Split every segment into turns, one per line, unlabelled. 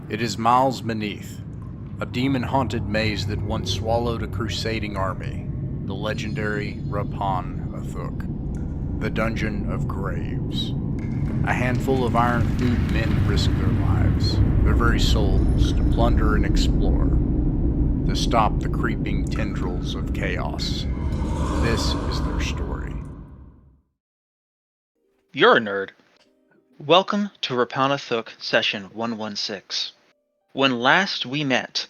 It is miles beneath, a demon-haunted maze that once swallowed a crusading army, the legendary Rappan Athuk, the Dungeon of Graves. A handful of iron-thewed men risk their lives, their very souls, to plunder and explore, to stop the creeping tendrils of chaos. This is their story.
You're a nerd. Welcome to Rappan Athuk Session 116. When last we met,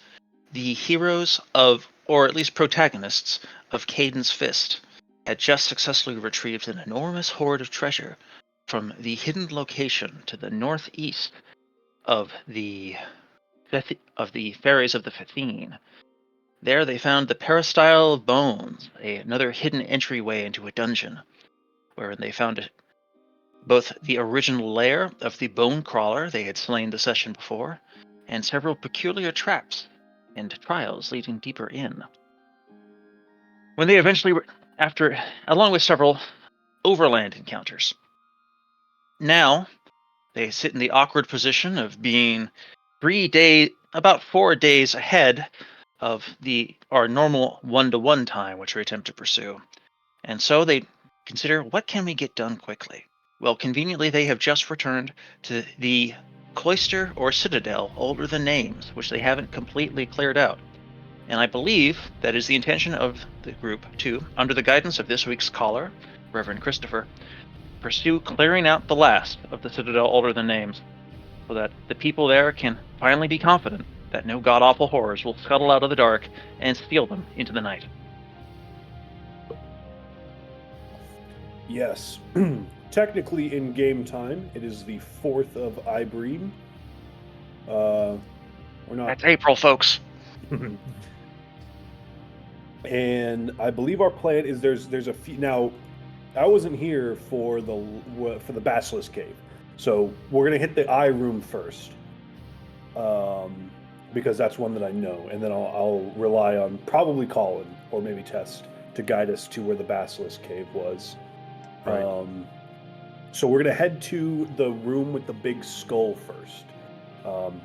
the heroes of, or at least protagonists, of Caden's Fist had just successfully retrieved an enormous hoard of treasure from the hidden location to the northeast of the Ferries of the Fithine. There they found the Peristyle of Bones, another hidden entryway into a dungeon, wherein they found both the original lair of the bone crawler they had slain the session before, and several peculiar traps and trials leading deeper in. When they eventually were, along with several overland encounters. Now, they sit in the awkward position of being about 4 days ahead of our normal 1-to-1 time, which we attempt to pursue. And so they consider, what can we get done quickly? Well, conveniently, they have just returned to the cloister or citadel older than names, which they haven't completely cleared out. And I believe that is the intention of the group to, under the guidance of this week's caller, Reverend Christopher, pursue clearing out the last of the citadel older than names, so that the people there can finally be confident that no god-awful horrors will scuttle out of the dark and steal them into the night.
Yes. Technically, in game time, it is the 4th of Ibreem. We're not.
That's April, folks.
And I believe our plan is there's a few. Now, I wasn't here for the Basilisk Cave, so we're gonna hit the eye room first, because that's one that I know, and then I'll rely on probably Colin or maybe Test to guide us to where the Basilisk Cave was.
Right.
So we're gonna head to the room with the big skull first. I'm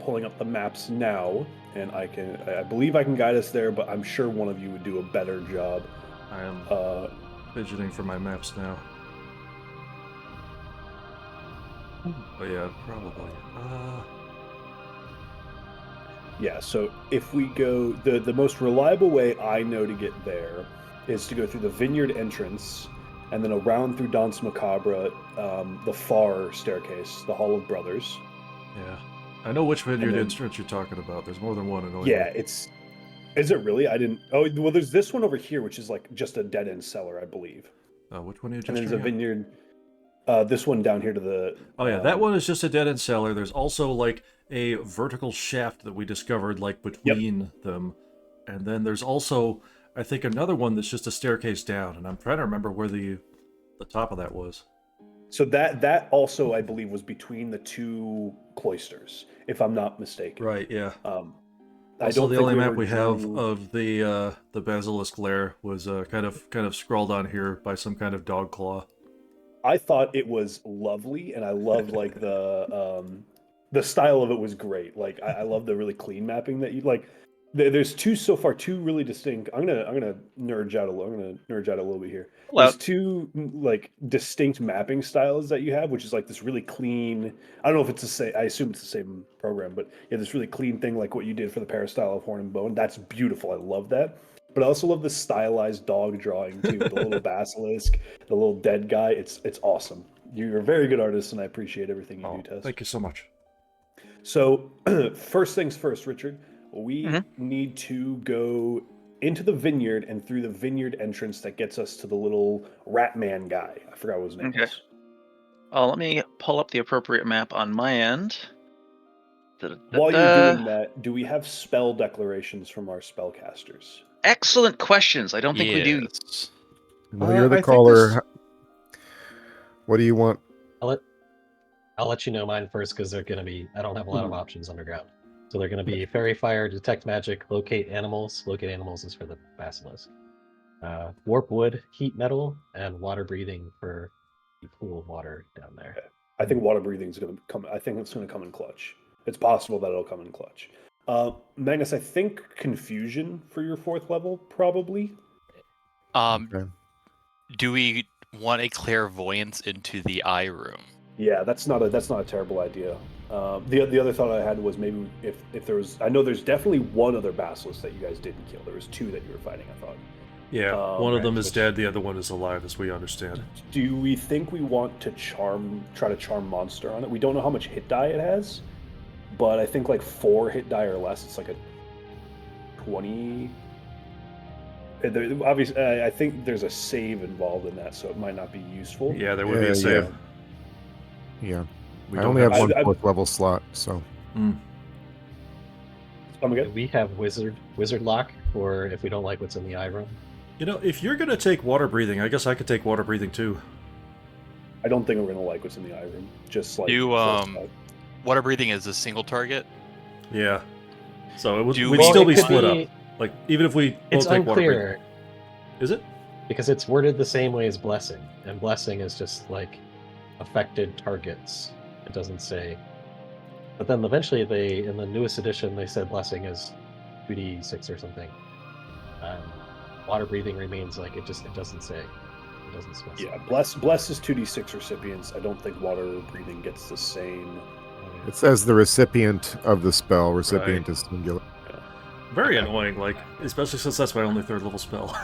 pulling up the maps now, and I believe I can guide us there, but I'm sure one of you would do a better job.
I am fidgeting for my maps now. Oh yeah, probably.
Yeah, so if we go, the most reliable way I know to get there is to go through the vineyard entrance, and then around through Danse Macabre, the far staircase, the Hall of Brothers.
Yeah. I know which vineyard
then-
entrance you're talking about. There's more than one annoying.
Yeah, is it really? I didn't. Oh, well, there's this one over here, which is like just a dead end cellar, I believe.
Which one are you
And there's a
gesturing at?
vineyard. This one down here to the.
Oh yeah, that one is just a dead end cellar. There's also like a vertical shaft that we discovered like between them, and then there's also I think another one that's just a staircase down, and I'm trying to remember where the top of that was.
So that also, I believe, was between the two cloisters, if I'm not mistaken.
Right. Yeah.
I
Also,
don't
the
think
only
we
map
ever
we have
drew-
of the basilisk lair was kind of scrawled on here by some kind of dog claw.
I thought it was lovely, and I loved like the style of it was great. Like I love the really clean mapping that you like. There's two really distinct. I'm gonna nerd out a little bit here.
Well,
There's two like distinct mapping styles that you have, which is like this really clean. I don't know if it's the same. I assume it's the same program, but yeah, this really clean thing like what you did for the Peristyle of Horn and Bone. That's beautiful. I love that. But I also love the stylized dog drawing too, the little basilisk, the little dead guy. It's awesome. You're a very good artist, and I appreciate everything you do, Tess.
Thank you so much.
So, first things first, Richard. We need to go into the vineyard and through the vineyard entrance that gets us to the little rat man guy. I forgot what his name is.
let me pull up the appropriate map on my end.
While you're doing that, do we have spell declarations from our spellcasters?
Excellent questions. I don't think we do.
Well, you're the
I think
caller. What do you want?
I'll let you know mine first because they're going to be. I don't have a lot of options underground, so they're going to be fairy fire, detect magic, locate animals. Locate animals is for the basilisk. Warp wood, heat metal, and water breathing for the pool of water down there.
I think water breathing is going to come. I think it's going to come in clutch. It's possible that it'll come in clutch. Magnus, I think confusion for your 4th level, probably.
Okay.
Do we want a clairvoyance into the eye room?
Yeah, that's not a terrible idea. The other thought I had was maybe if there was, I know there's definitely one other basilisk that you guys didn't kill. There was 2 that you were fighting, I thought.
Yeah, one of them is
which-
dead, the other one is alive, as we understand.
Do we think we want to try to charm monster on it? We don't know how much hit die it has, but I think like 4 hit die or less, it's like a 20. Obviously, I think there's a save involved in that, so it might not be useful.
Yeah, there would be a save.
Yeah.
We
I
don't
only have one
I-
4th level slot, so
Come again?
We have wizard lock, or if we don't like what's in the eye room.
You know, if you're gonna take water breathing, I guess I could take water breathing too.
I don't think we're gonna like what's in the eye room. Just like
Do,
first thought.
Water breathing is a single target.
Yeah. So we'd
Do
still
we-
be
it could
split
be-
up. Like, even if we both
It's
take water breathing.
unclear
Is it?
because it's worded the same way as blessing, and blessing is just like affected targets. It doesn't say. But then eventually, in the newest edition, they said blessing is 2d6 or something. Water breathing remains like it doesn't say. It doesn't specify.
Yeah, bless is 2d6 recipients. I don't think water breathing gets the same.
it says the recipient of the spell. Recipient is singular.
Very annoying, like, especially since that's my only 3rd level spell.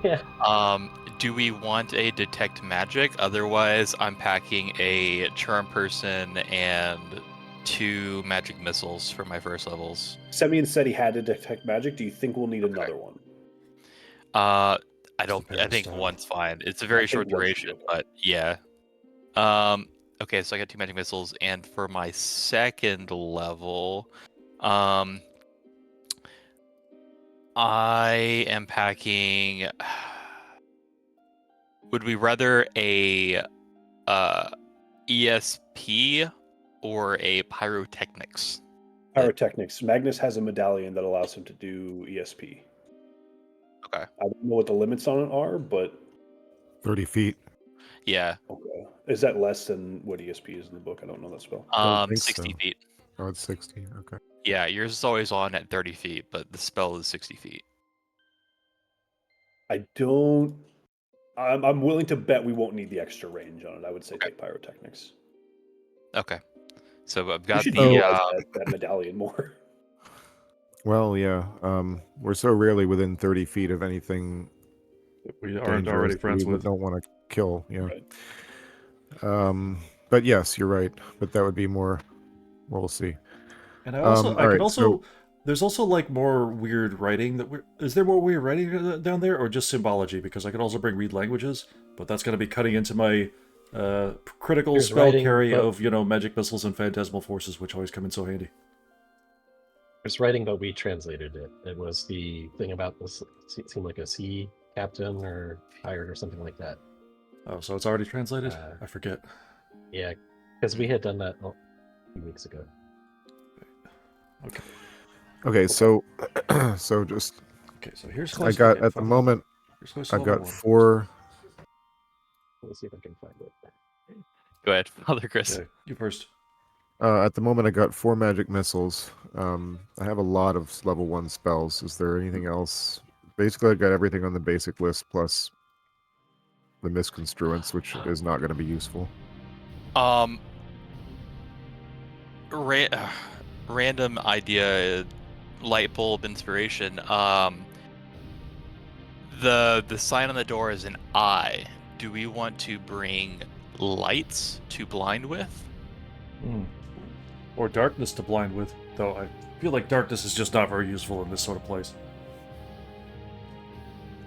Yeah.
Do we want a detect magic? Otherwise, I'm packing a charm person and 2 magic missiles for my first levels.
Semyon said he had to detect magic. Do you think we'll need another one?
I don't.
Compare
I think
style.
one's fine. It's a very
I
short
think one should be
duration,
okay.
but yeah. Okay, so I got 2 magic missiles, and for my 2nd level, I am packing. Would we rather a ESP or a pyrotechnics?
Pyrotechnics. Magnus has a medallion that allows him to do ESP.
Okay.
I don't know what the limits on it are, but
30 feet.
Yeah.
okay. Is that less than what ESP is in the book? I don't know that spell.
don't think
60
so.
feet.
Oh, it's 60. Okay.
Yeah, yours is always on at 30 feet, but the spell is 60 feet.
I don't. I'm willing to bet we won't need the extra range on it. I would say take pyrotechnics.
Okay. So I've
You
got
should
the
utilize that medallion more.
Well, yeah. We're so rarely within 30 feet of anything
We aren't already
dangerous
friends
we
with.
don't want to kill. Yeah.
Right.
But yes, you're right. But that would be more. We'll see.
And I also, I
all
could
right,
also,
so-
there's also like more weird writing that is there more weird writing down there, or just symbology? Because I could also bring read languages, but that's going to be cutting into my critical
There's
spell
writing,
carry
but-
of, magic missiles and phantasmal forces, which always come in so handy.
There's writing, but we translated it. It was the thing about this. It seemed like a sea captain or pirate or something like that.
Oh, so it's already translated?
Uh,
I forget.
Yeah, because we had done that a few weeks ago.
Okay.
Okay, so so just
Okay, so here's
I got at the moment I've got 4.
Let me see if I can find it.
Go ahead, Father Chris.
Okay, you first.
At the moment, I got 4 magic missiles. I have a lot of level 1 spells. Is there anything else? Basically, I got everything on the basic list plus the misconstruence, which is not going to be useful.
Random idea, light bulb inspiration. The sign on the door is an eye. Do we want to bring lights to blind with?
Or darkness to blind with, though I feel like darkness is just not very useful in this sort of place.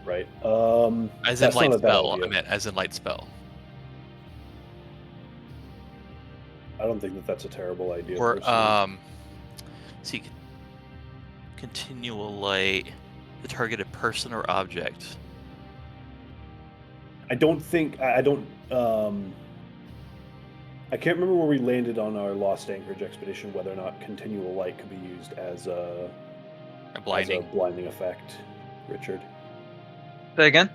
Right.
As in
that's
light
not a bad
spell.
idea.
I meant as in light spell.
I don't think that that's a terrible idea.
Or
personally.
see, continual light, the targeted person or object.
I don't think I don't. I can't remember where we landed on our Lost Anchorage expedition. Whether or not continual light could be used as a
Blinding.
blinding effect, Richard.
Say again?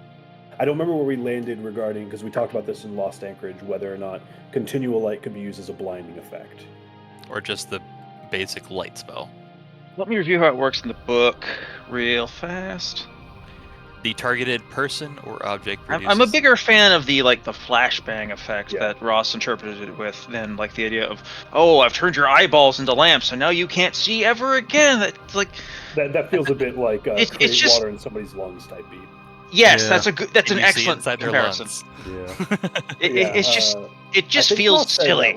I don't remember where we landed regarding, because we talked about this in Lost Anchorage, whether or not continual light could be used as a blinding effect.
or just the basic light spell?
Let me review how it works in the book real fast.
The targeted person or object produces...
I'm a bigger fan of the flashbang effect
Yeah.
that Ross interpreted it with than like the idea of, oh, I've turned your eyeballs into lamps and now you can't see ever again. That's like
That feels a bit like
it's
create
just-
water in somebody's lungs type beat.
yes,
Yeah.
that's an
Can you see
excellent
inside their
comparison.
lungs?
Yeah.
It's just
I think
feels
Ross said
silly.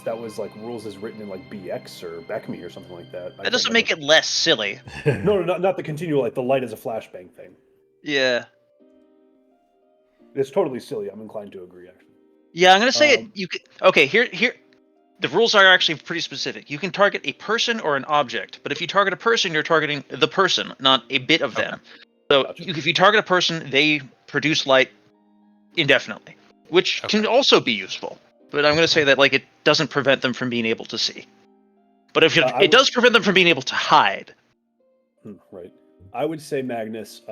That was like rules as written in like BX or BECME or something like that.
That doesn't make it less silly.
No, not the continual like the light as a flashbang thing.
Yeah.
It's totally silly. I'm inclined to agree, actually.
Yeah, I'm gonna say it.
Um,
You could okay. Here. The rules are actually pretty specific. You can target a person or an object, but if you target a person, you're targeting the person, not a bit of them. So
Gotcha.
if you target a person, they produce light indefinitely, which can also be useful. But I'm gonna say that it doesn't prevent them from being able to see. But if it does prevent them from being able to hide.
Right. I would say, Magnus,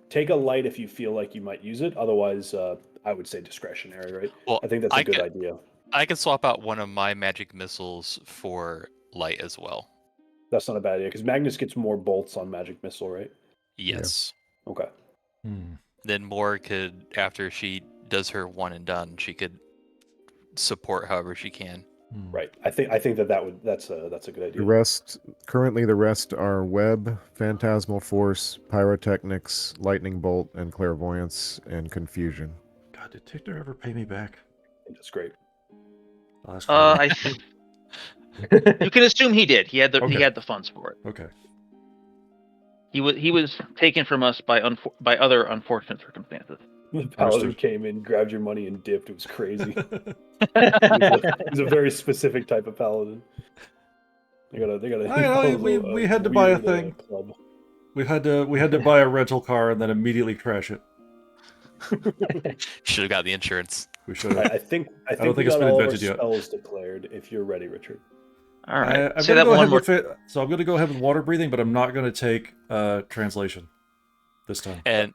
take a light if you feel like you might use it. Otherwise, I would say discretionary, right?
Well,
I think that's a good idea.
I can swap out one of my magic missiles for light as well.
That's not a bad idea, because Magnus gets more bolts on Magic Missile, right?
Yes.
Okay.
Then Moore could, after she does her one and done, she could support however she can.
Right. I think that's a good idea.
Currently the rest are Web, Phantasmal Force, Pyrotechnics, Lightning Bolt, and Clairvoyance, and Confusion.
God, did Tickner ever pay me back?
That's great.
I'll ask for it.
You can assume he did. He had the
Okay.
funds for it.
Okay.
He was taken from us by other unfortunate circumstances.
The paladin came in, grabbed your money, and dipped. It was crazy. He's a very specific type of paladin. They gotta.
I know, we had to buy a thing.
Club.
We had to buy a rental car and then immediately crash it.
Should have got the insurance.
We should have.
I think
don't think
we
it's
got
been
all
invented
our
yet.
spells declared. If you're ready, Richard.
All right.
I'm
Say
gonna
that
go
one
ahead
more.
so I'm gonna go ahead with water breathing, but I'm not gonna take translation this time.
And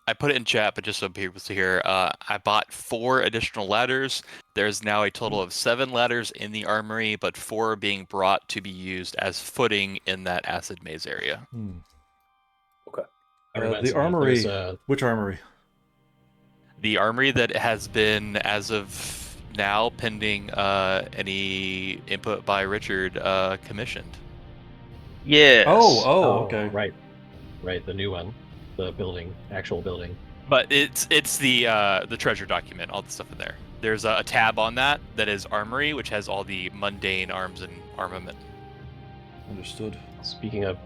I put it in chat, but just so people to hear, I bought 4 additional ladders. There's now a total of 7 ladders in the armory, but 4 are being brought to be used as footing in that acid maze area.
Okay.
The armory. Which armory?
The armory that has been, as of now, pending any input by Richard, commissioned.
Yes.
Oh, okay.
Right, the new one, the building, actual building.
But it's the treasure document, all the stuff in there. There's a tab on that is armory, which has all the mundane arms and armament.
Understood.
Speaking of,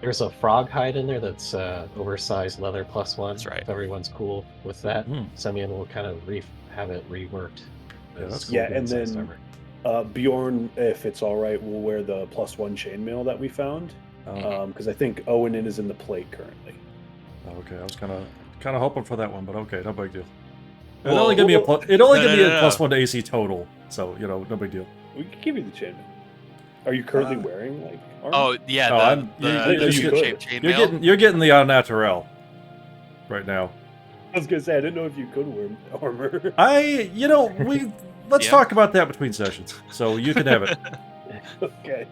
there's a frog hide in there that's oversized leather +1.
That's right.
If everyone's cool with that, Semyon will kind of have it reworked.
Yeah, that's
cool.
Yeah, and then Bjorn, if it's all right, will wear the +1 chainmail that we found. Because I think Owen is in the plate currently.
Oh, okay, I was kind of hoping for that one, but okay, no big deal. It
Well,
only give me a plus. It only give me a +1 to AC total, so no big deal.
We can give you the chainmail. Are you currently wearing armor?
Oh yeah,
No, you're getting the au naturel right now.
I was gonna say I didn't know if you could wear armor.
Let's talk about that between sessions. So you can have it.
Okay.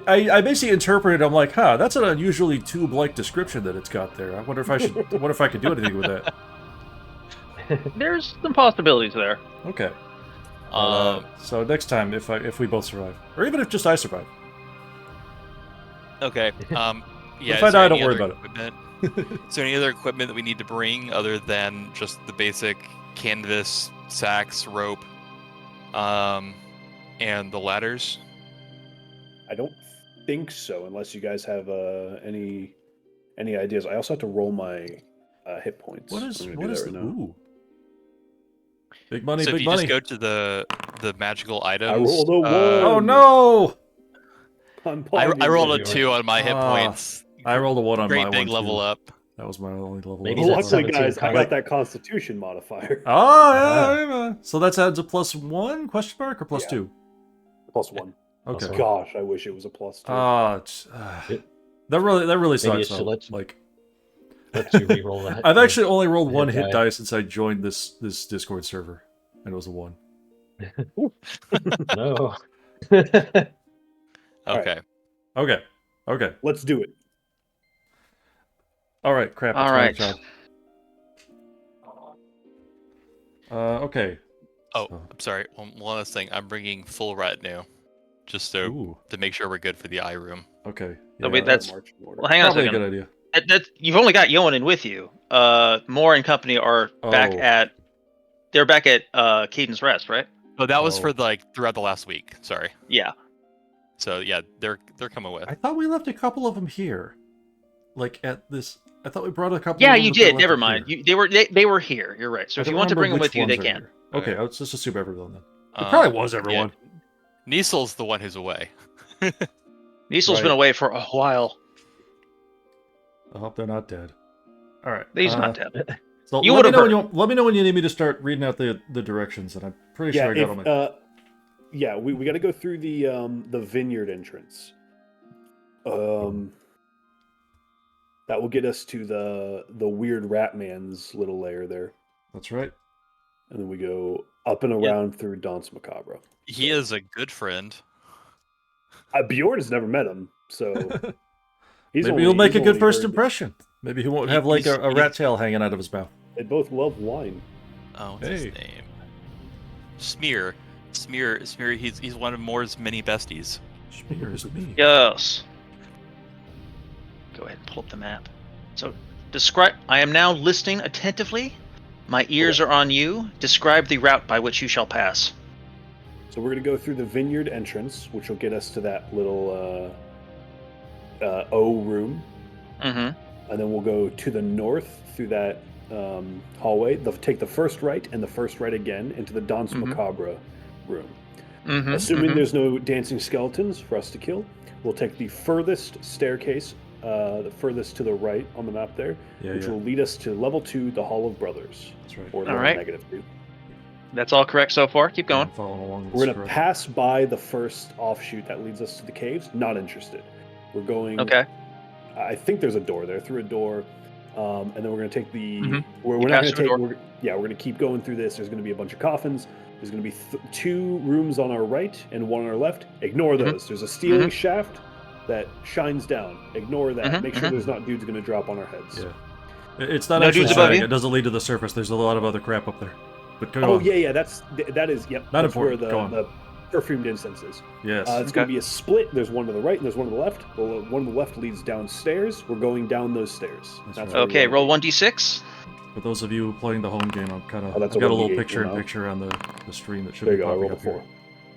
I basically interpreted. I'm like, that's an unusually tube-like description that it's got there. I wonder if I could do anything with that.
There's some possibilities there.
Okay. So next time, if we both survive, or even if just I survive.
Okay. Yeah.
If I die, don't worry about
it. Is there any other equipment that we need to bring other than just the basic canvas, sacks, rope, and the ladders?
I don't think so, unless you guys have any ideas. I also have to roll my hit points.
What is
right now.
ooh? Big money,
So
big
if you
money.
just go to the magical items.
I rolled a 1.
Oh no!
I rolled a 2 on my hit points.
I rolled a 1 on my
Great big
one,
level
too.
up.
That was my only level.
Maybe
Well,
that's
luckily,
17
guys, I got that Constitution modifier.
Oh yeah. So that adds a +1 question mark or +2?
+1.
Okay.
Gosh, I wish it was a +2.
That really sucks.
Maybe it should let you re-roll that.
I've actually only rolled 1 hit
die.
die since I joined this Discord server, and it was a 1.
No.
Okay.
Okay.
Let's do it.
All right, crap.
All
It's my
right.
job. Okay.
Oh,
So-
I'm sorry. One last thing. I'm bringing full retinue, just to make sure we're good for the eye room.
Okay.
So wait, that's-
Marching order.
Well, hang on a
probably a
second.
good idea.
You've only got Yoan with you. Moore and company are back
Oh.
at. They're back at Cadence Rest, right?
Oh, that was for
Oh.
throughout the last week. Sorry.
Yeah.
So yeah, they're coming with.
I thought we left a couple of them here. Like at this. I thought we brought a couple.
Yeah,
of them,
you
but they
did.
left
Never
it
mind.
here.
They were here. You're right. So
I
if you
don't
want to bring them
remember
with you,
which
they
ones are
can.
here. Okay,
Okay.
let's just assume everyone then. It
Um,
probably was everyone.
Yeah. Niesel's the one who's away.
Niesel's been
Right.
away for a while.
I hope they're not dead. All right.
He's not dead.
So
You
let me,
would've
know when
heard.
let me know when you need me to start reading out the directions, and I'm pretty sure I got all my.
Yeah, we got to go through the vineyard entrance. That will get us to the weird rat man's little lair there,
That's right.
and then we go up and around through Danse Macabre.
He is a good friend.
Bjorn has never met him, so
Maybe he'll make a good first
heard-
impression. Maybe he won't
He-
have like
he's-
a rat tail hanging out of his mouth.
They both love wine.
Oh, what's
Hey.
his name? Smear. He's one of Moore's many besties.
Here's me.
Yes. Go ahead and pull up the map. So, describe. I am now listening attentively. My ears are on you. Describe the route by which you shall pass.
So we're going to go through the vineyard entrance, which will get us to that little O room,
Mm-hmm.
and then we'll go to the north through that hallway. Take the first right and the first right again into the Danse
Mhm.
Macabre room.
Mm-hmm.
Assuming there's no dancing skeletons for us to kill, we'll take the furthest staircase, the furthest to the right on the map there,
Yeah,
which
yeah.
will lead us to level 2, the Hall of Brothers,
That's right.
or
All
level
right.
-2.
That's all correct so far. Keep going.
I'm following along with
We're
this
going to
correct.
pass by the first offshoot that leads us to the caves. Not interested. We're going.
Okay.
I think there's a door there, through a door, and then we're going to take the.
Mhm.
We're
You
not
pass
going to
through a
take.
door.
We're going to keep going through this. There's going to be a bunch of coffins. There's going to be 2 rooms on our right and 1 on our left. Ignore
Mhm.
those. There's a stealing shaft that shines down. Ignore that.
Mhm,
Make sure
mhm.
there's not dudes going to drop on our heads.
Yeah. It's not
No
actually
dudes above
shining.
you?
It doesn't lead to the surface. There's a lot of other crap up there. But go
Oh
on.
yeah. That is. Yep.
Not
that's where
important. Go on.
the perfumed incense is.
Yes.
It's going to be a split. There's one to the right and there's one to the left. The one to the left leads downstairs. We're going down those stairs.
That's
where
right.
we
Okay,
wanna
roll
be.
1d6.
For those of you playing the home game, I'm kind of.
Oh, that's
I've
a
got a little
1d8
picture-in-picture on the stream that should
There
be
you go. I
popping
rolled a
up here.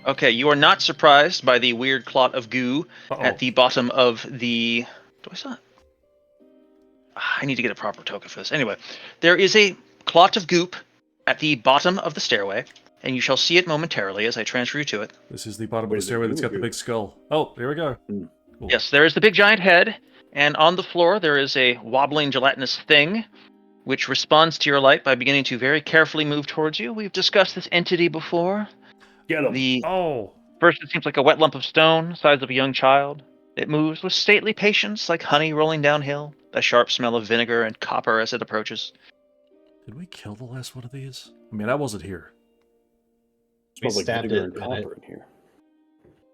4.
Okay, you are not surprised by the weird clot of goo
Uh-oh.
at the bottom of the. Do I saw it? I need to get a proper token for this. Anyway, there is a clot of goop at the bottom of the stairway, and you shall see it momentarily as I transfer you to it.
This is the bottom
Wait,
of the
is it
stairway that's
you or
got the
you?
big skull. Oh, here we go.
Mm.
Cool.
Yes, there is the big giant head, and on the floor there is a wobbling gelatinous thing, which responds to your light by beginning to very carefully move towards you. We've discussed this entity before.
Get him.
The
Oh,
first, it seems like a wet lump of stone, size of a young child. It moves with stately patience, like honey rolling downhill, a sharp smell of vinegar and copper as it approaches.
did we kill the last one of these? I mean, I wasn't here.
Smells like
stabbed
vinegar
it,
and
and it-
copper in here.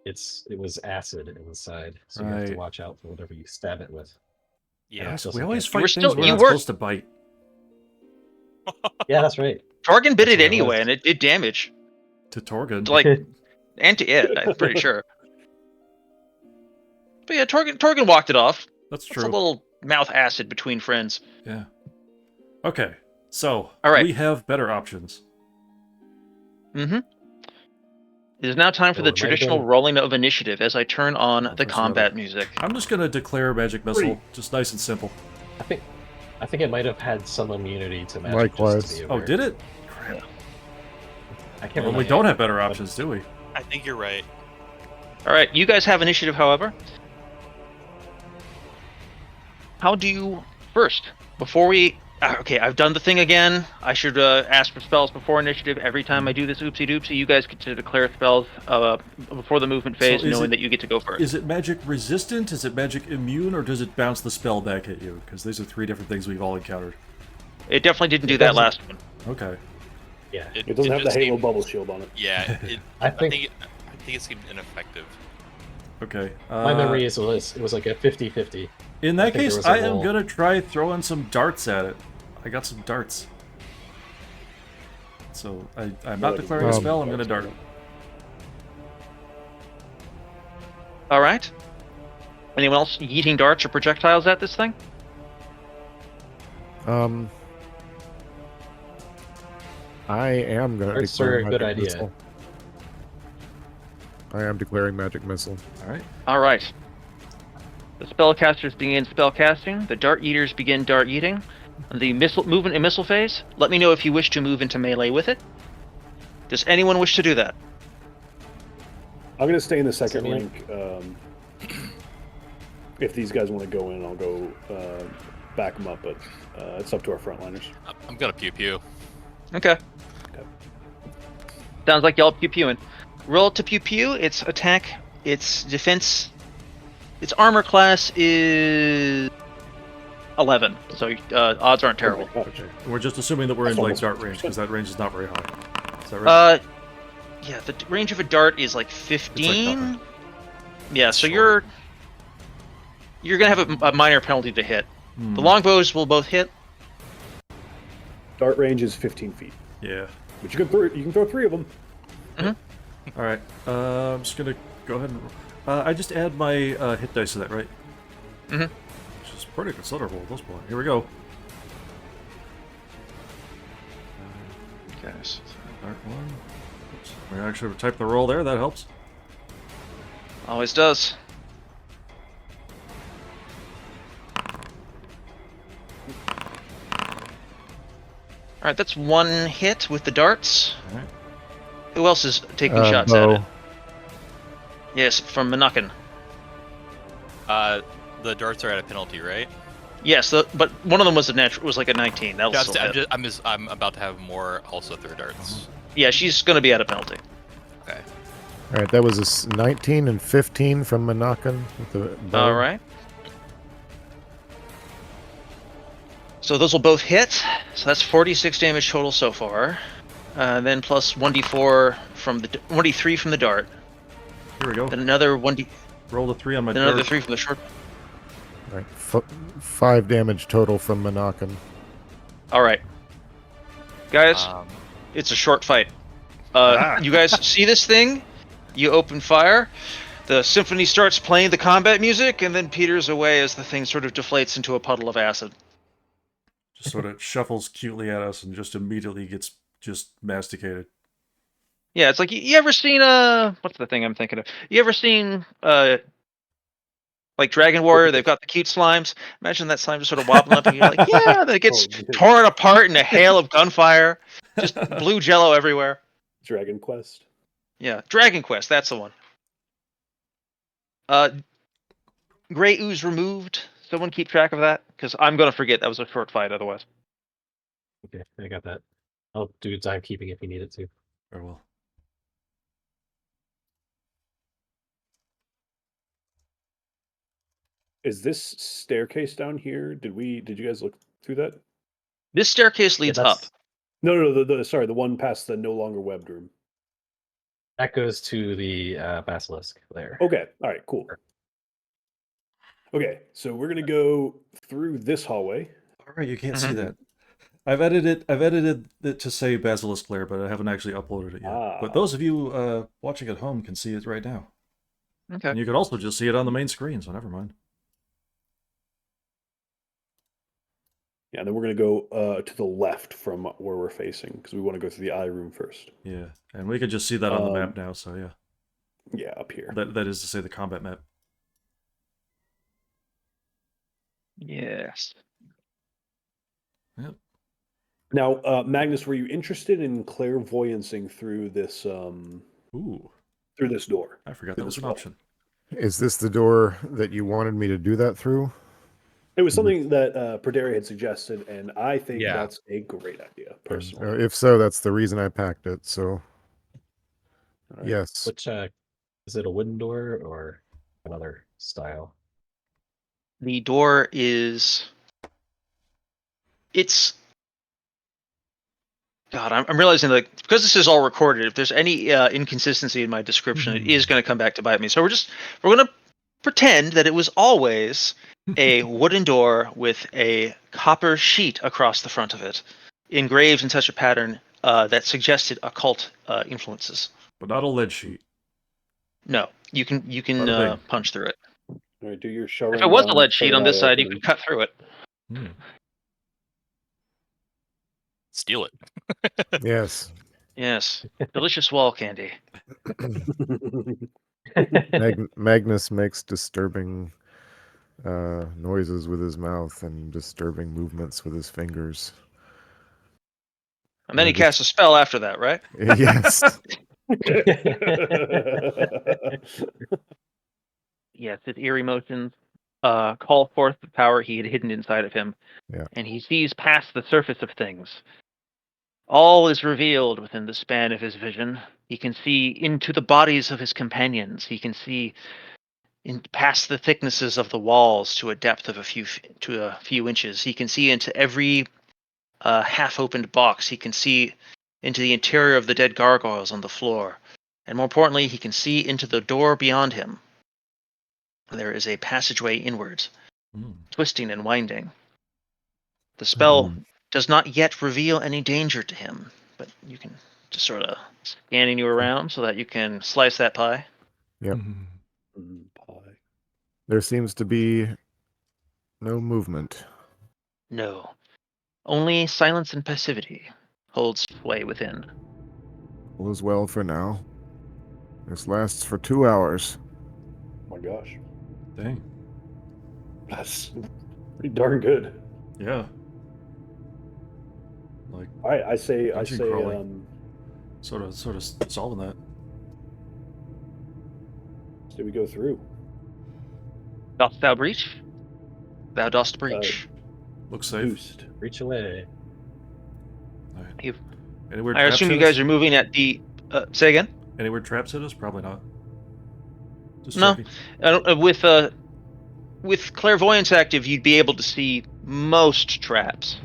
It was acid inside, so you have to
Right.
watch out for whatever you stab it with.
Yeah.
Yes, we
doesn't
always
get-
fight
were
things
still-
we're
you
not
were-
supposed to bite.
Yeah, that's right.
Torgan bit
That's
it
what it
anyway,
was.
and it did damage.
To Torgan.
Like, and to it, I'm pretty sure. But yeah, Torgan walked it off.
That's
It's
true.
a little mouth acid between friends.
Yeah. Okay, so
All right.
we have better options.
Mm-hmm. It is now time for
Oh,
the
it might have
traditional
been-
rolling of initiative as I turn on the
First
combat
level.
music.
I'm just gonna declare magic missile,
Three.
just nice and simple.
I think it might have had some immunity to magic.
Likewise.
Just to be
Oh,
aware.
did it?
I can't
Well,
remember.
we don't have better options, do we?
I think you're right.
All right, you guys have initiative, however. How do you first, before we? Okay, I've done the thing again. I should ask for spells before initiative. Every time I do this oopsie doopsie, you guys get to declare spells before the movement phase,
is
knowing
it-
that you get to go first.
Is it magic resistant? Is it magic immune? Or does it bounce the spell back at you? Because these are 3 different things we've all encountered.
It definitely didn't do
It
that
doesn't-
last one.
Okay.
Yeah.
It doesn't have the
just
Halo
seemed-
bubble shield on it.
Yeah.
I
I
think-
think it seemed ineffective.
Okay.
My memory is it was like a 50-50.
In
I
that
think there
case,
was a
I am
roll.
gonna try throwing some darts at it. I got some darts. So I'm not declaring a spell, I'm gonna dart.
All right. Anyone else yeeting darts or projectiles at this thing?
I am going to
Darts
declare
are a
magic
good idea.
missile. I am declaring magic missile.
All right.
All right. The spellcasters begin spellcasting. The dart eaters begin dart eating. The movement and missile phase. Let me know if you wish to move into melee with it. Does anyone wish to do that?
I'm going to stay in the second
Simeon?
rank. If these guys want to go in, I'll go back them up, but it's up to our frontliners.
I'm gonna pew pew.
Okay. Sounds like y'all pew-pewing. Roll to pew-pew. Its attack, its defense, its armor class is 11. So odds aren't terrible.
Oh my gosh.
We're just assuming that we're in
That's
like
almost
dart range, because that range is not very high. Is that right?
Yeah, the range of a dart is like 15.
nothing.
Yeah, so
Short.
you're gonna have a minor penalty to hit.
Hmm.
The longbows will both hit.
Dart range is 15 feet,
Yeah.
but you can throw 3 of them.
All right. I'm just gonna go ahead and. I just add my hit dice to that, right?
Mhm.
Which is pretty considerable at this point. Here we go.
Okay. So
Dart 1. Oops. I actually type the roll there. That helps.
always does. All right, that's 1 hit with the darts.
All right.
Who else is taking shots
Bo.
at it? Yes, from Manakan.
The darts are at a penalty, right?
Yes, but one of them was was like a 19. That was
Just,
still hit.
I'm about to have more also throw darts.
Yeah, she's gonna be at a penalty.
Okay.
All right, that was a 19 and 15 from Manakan with the bow.
All right. So those will both hit. So that's 46 damage total so far. Then plus 1d4 from the 1d3 from the dart.
Here we go.
Then another 1d.
Roll the 3 on my
Then another
dart.
3 from the short.
All right, 5 damage total from Manakan.
All right, guys,
Um,
it's a short fight. You guys see this thing? You open fire. The symphony starts playing the combat music, and then peters away as the thing sort of deflates into a puddle of acid.
Just sort of shuffles cutely at us and just immediately gets just masticated.
Yeah, it's like you ever seen what's the thing I'm thinking of? You ever seen like Dragon Warrior? They've got the cute slimes. Imagine that slime just sort of wobbling up, and you're like, yeah, then it gets torn apart in a hail of gunfire, just blue jello everywhere.
Dragon Quest.
Yeah, Dragon Quest, that's the one. Gray ooze removed. Someone keep track of that, because I'm gonna forget. That was a short fight otherwise.
Okay, I got that. I'll do timekeeping if you need it to.
Very well.
Is this staircase down here? Did you guys look through that?
This staircase leads up.
No, the one past the no longer webbed room.
That goes to the basilisk there.
Okay, all right, cool. Okay, so we're gonna go through this hallway.
All right, you can't see that. I've edited it to say Basilisk Lair, but I haven't actually uploaded it yet. But those of you watching at home can see it right now.
Okay.
And you can also just see it on the main screen, so never mind.
Yeah, and then we're gonna go to the left from where we're facing because we want to go through the eye room first.
Yeah, and we can just see that on the map now, so yeah.
Yeah, up here.
That is to say the combat map.
Yes.
Yep.
Now, Magnus, were you interested in clairvoyancing through this
Ooh,
through this door?
I forgot that was an option.
Is this the door that you wanted me to do that through?
It was something that Perderi had suggested, and I think
Yeah.
that's a great idea, personally.
If so, that's the reason I packed it. So,
All right.
yes.
Which is it a wooden door or another style?
The door is. It's God, I'm realizing that because this is all recorded, if there's any inconsistency in my description, it is going to come back to bite me. So we're going to pretend that it was always a wooden door with a copper sheet across the front of it, engraved in such a pattern that suggested occult influences.
But not a lead sheet.
No, you can
Bada bing.
punch through it.
All right, do your show.
If it was a lead sheet on this side, you could cut through it.
Steal it.
Yes.
Yes, delicious wall candy.
Magnus makes disturbing noises with his mouth and disturbing movements with his fingers.
And then he casts a spell after that, right?
Yes.
Yes, his eerie motions call forth the power he had hidden inside of him.
Yeah.
And he sees past the surface of things. All is revealed within the span of his vision. He can see into the bodies of his companions. He can see past the thicknesses of the walls to a depth of a few inches. He can see into every half-opened box. He can see into the interior of the dead gargoyles on the floor. And more importantly, he can see into the door beyond him. There is a passageway inwards, twisting and winding. The spell does not yet reveal any danger to him, but you can just sort of scanning you around so that you can slice that pie.
Yep.
Pie.
There seems to be no movement.
No. Only silence and passivity holds sway within.
All is well for now. This lasts for 2 hours.
Oh my gosh,
Dang.
that's pretty darn good.
Yeah. Like,
All right, I say,
Dungeon crawling. sort of solving that.
so we go through.
Dost thou breach? Thou dost breach.
Looks safe.
Boost.
Reach away.
All right.
You've-
Any weird
I
traps
assume
hit
you guys
us?
are moving at the... say again?
Any weird traps hit us? Probably not. Just
No.
checking.
With clairvoyance active, you'd be able to see most traps.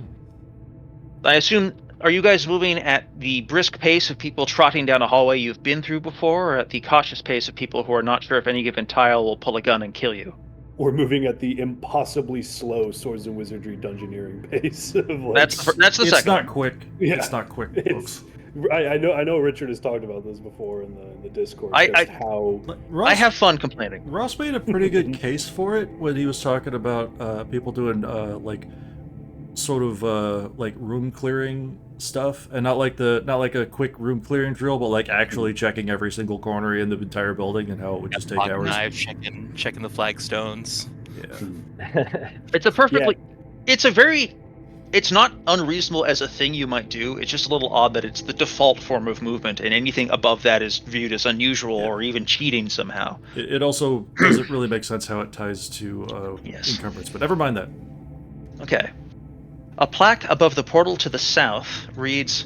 I assume, are you guys moving at the brisk pace of people trotting down a hallway you've been through before, or at the cautious pace of people who are not sure if any given tile will pull a gun and kill you?
We're moving at the impossibly slow Swords and Wizardry dungeoneering pace. Of like,
That's the
It's
second
not
one.
quick.
Yeah.
It's not quick,
It's-
folks.
I know Richard has talked about this before in the Discord. How
I have fun complaining.
Ross made a pretty good case for it when he was talking about people doing like sort of like room clearing stuff, and not like a quick room clearing drill, but like actually checking every single corner in the entire building and how it would just take
Pocket
hours.
knife, checking the flagstones.
Yeah.
It's a perfectly... It's not unreasonable as a thing you might do. It's just a little odd that it's the default form of movement, and anything above that is viewed as unusual or even cheating somehow.
It also doesn't really make sense how it ties to
Yes.
encumbrance, but never mind that.
Okay. A plaque above the portal to the south reads,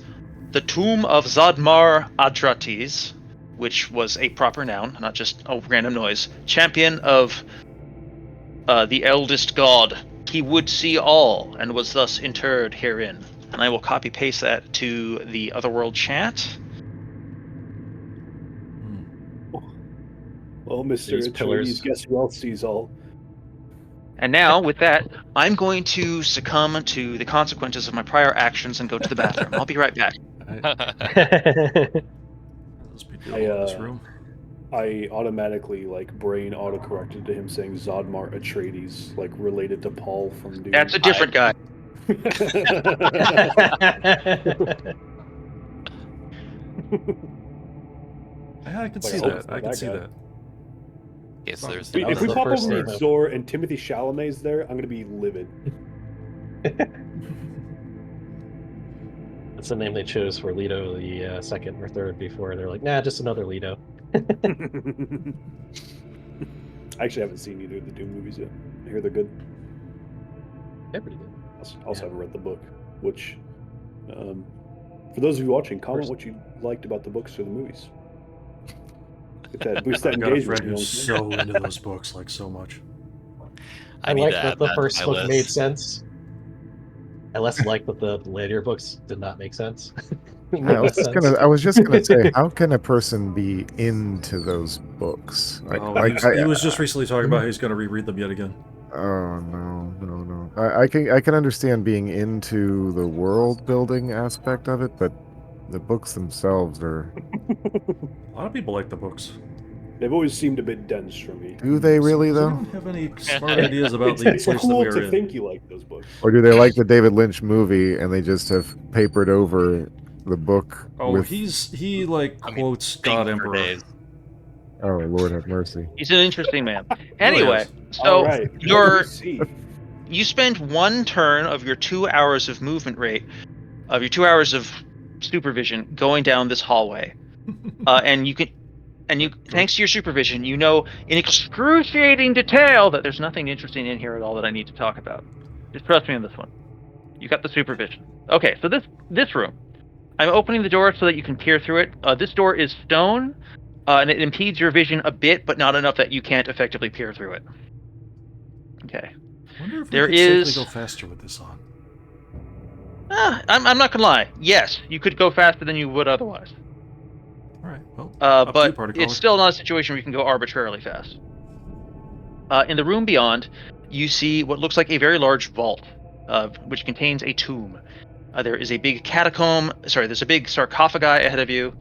"The Tomb of Zadmar Adrates," which was a proper noun, not just a random noise. "Champion of the eldest god. He would see all, and was thus interred herein." And I will copy-paste that to the Otherworld chat.
well, Mr.
These pillars.
Atreides, guess who else sees all?
And now, with that, I'm going to succumb to the consequences of my prior actions and go to the bathroom. I'll be right back.
Those people in this room.
I automatically brain autocorrected to him saying Zodmar Atreides, related to Paul from Dune.
That's a different guy.
I can
Like,
see
oh,
that.
it's
I
not
can
that
see
guy.
that.
Yes, there's
That
If
was
we
the
pop
first
over
name
to
of-
Zor and Timothy Chalamet's there, I'm gonna be livid.
That's the name they chose for Leto the second or third before. They're like, nah, just another Leto.
I actually haven't seen either of the Doom movies yet. I hear they're good.
They're pretty good.
I also haven't read the book, which, for those of you watching, comment what you liked about the books or the movies. Get that, boost that
I've got a
engagement.
friend
You know
who's
what I'm saying?
so into those books, like so much.
I
need
like
to
that
add
the
that to
first
my
book
list.
made sense. I less like that the later books did not make sense.
I was just gonna say, how can a person be into those books?
Oh, he was just recently talking about how he's going to reread them yet again.
Oh no. I can understand being into the world building aspect of it, but the books themselves are.
A lot of people like the books.
They've always seemed a bit dense for me.
Do they really
Does
though?
anyone have any smart ideas about the
It's
place that
cool
we are
to
in?
think you like those books.
Or do they like the David Lynch movie and they just have papered over the book?
Oh,
with...
he quotes God
Things for
Emperor.
days.
Oh, Lord have mercy.
He's an interesting man. Anyway,
All
so
right.
you spend 1 turn of your 2 hours of movement rate, of your 2 hours of supervision, going down this hallway, thanks to your supervision, you know in excruciating detail that there's nothing interesting in here at all that I need to talk about. Just trust me on this one. You got the supervision. Okay, so this room, I'm opening the door so that you can peer through it. This door is stone, and it impedes your vision a bit, but not enough that you can't effectively peer through it. Okay.
I wonder if we
There
could
is-
safely go faster with this on.
I'm not gonna lie. Yes, you could go faster than you would otherwise.
All right, well, up to you,
But
party
it's
caller.
still not a situation where you can go arbitrarily fast. In the room beyond, you see what looks like a very large vault, which contains a tomb. There is a big there's a big sarcophagi ahead of you.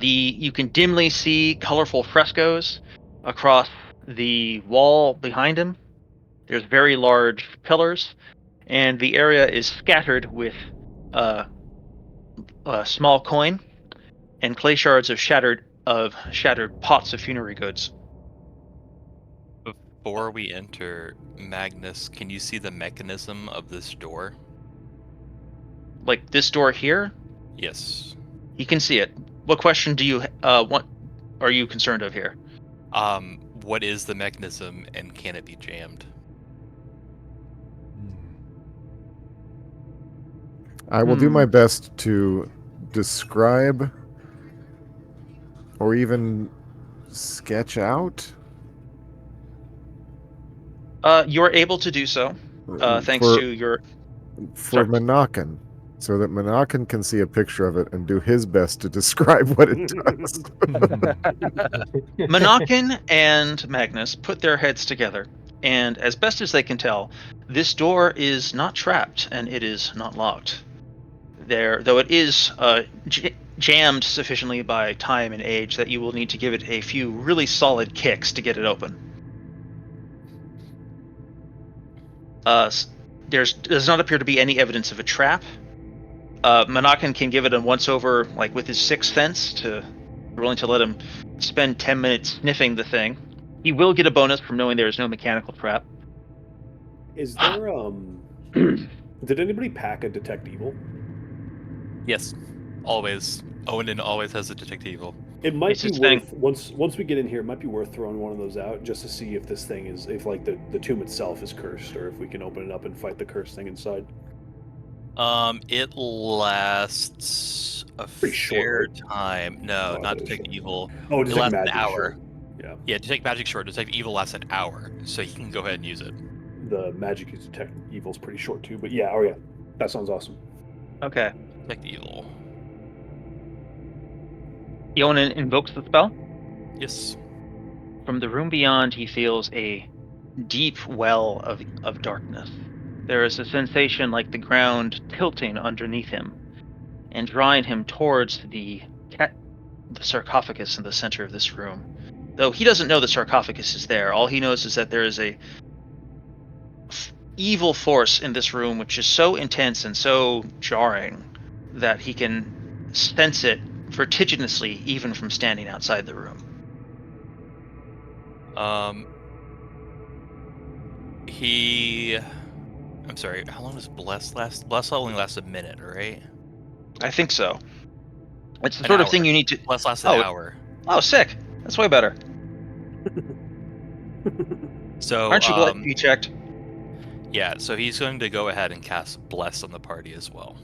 You can dimly see colorful frescoes across the wall behind him. There's very large pillars, and the area is scattered with small coin and clay shards of shattered pots of funerary goods.
Before we enter, Magnus, can you see the mechanism of this door?
Like this door here,
Yes.
you can see it. What question do you are you concerned of here?
What is the mechanism and can it be jammed?
I will do my best to describe or even sketch out.
You're able to do so, thanks to your.
For Monacan, so that Monacan can see a picture of it and do his best to describe what it does.
Monacan and Magnus put their heads together, and as best as they can tell, this door is not trapped and it is not locked. Though it is jammed sufficiently by time and age that you will need to give it a few really solid kicks to get it open. There does not appear to be any evidence of a trap. Monacan can give it a once-over, like with his sixth sense, to willing to let him spend 10 minutes sniffing the thing. He will get a bonus from knowing there is no mechanical trap.
Is there did anybody pack a detect evil?
Yes. Always. Owen always has a detect evil.
It might
It's
be
his
worth
thing.
once we get in here. It might be worth throwing one of those out just to see if this thing is like the tomb itself is cursed, or if we can open it up and fight the cursed thing inside.
It lasts a
Pretty
fair
short, right?
time. No,
Oh,
not
it is
detect
short.
evil.
Oh,
It
detect
lasts an
magic.
hour.
Sure. Yeah,
Yeah, detect magic short. Detect evil lasts an hour, so he can go ahead and use it.
the magic is detect evil is pretty short too. But yeah, oh yeah, that sounds awesome.
Okay.
Detect evil.
Yonan invokes the spell.
Yes.
From the room beyond, he feels a deep well of darkness. There is a sensation like the ground tilting underneath him and drawing him towards the sarcophagus in the center of this room. Though he doesn't know the sarcophagus is there, all he knows is that there is a evil force in this room which is so intense and so jarring that he can sense it vertiginously even from standing outside the room.
I'm sorry, how long does Bless last? Bless only lasts a minute, right?
I think so. It's the
An
sort of
hour.
thing you need to.
Bless lasts an hour.
Oh, sick. That's way better.
So,
Aren't you glad to be checked?
yeah, so he's going to go ahead and cast Bless on the party as well.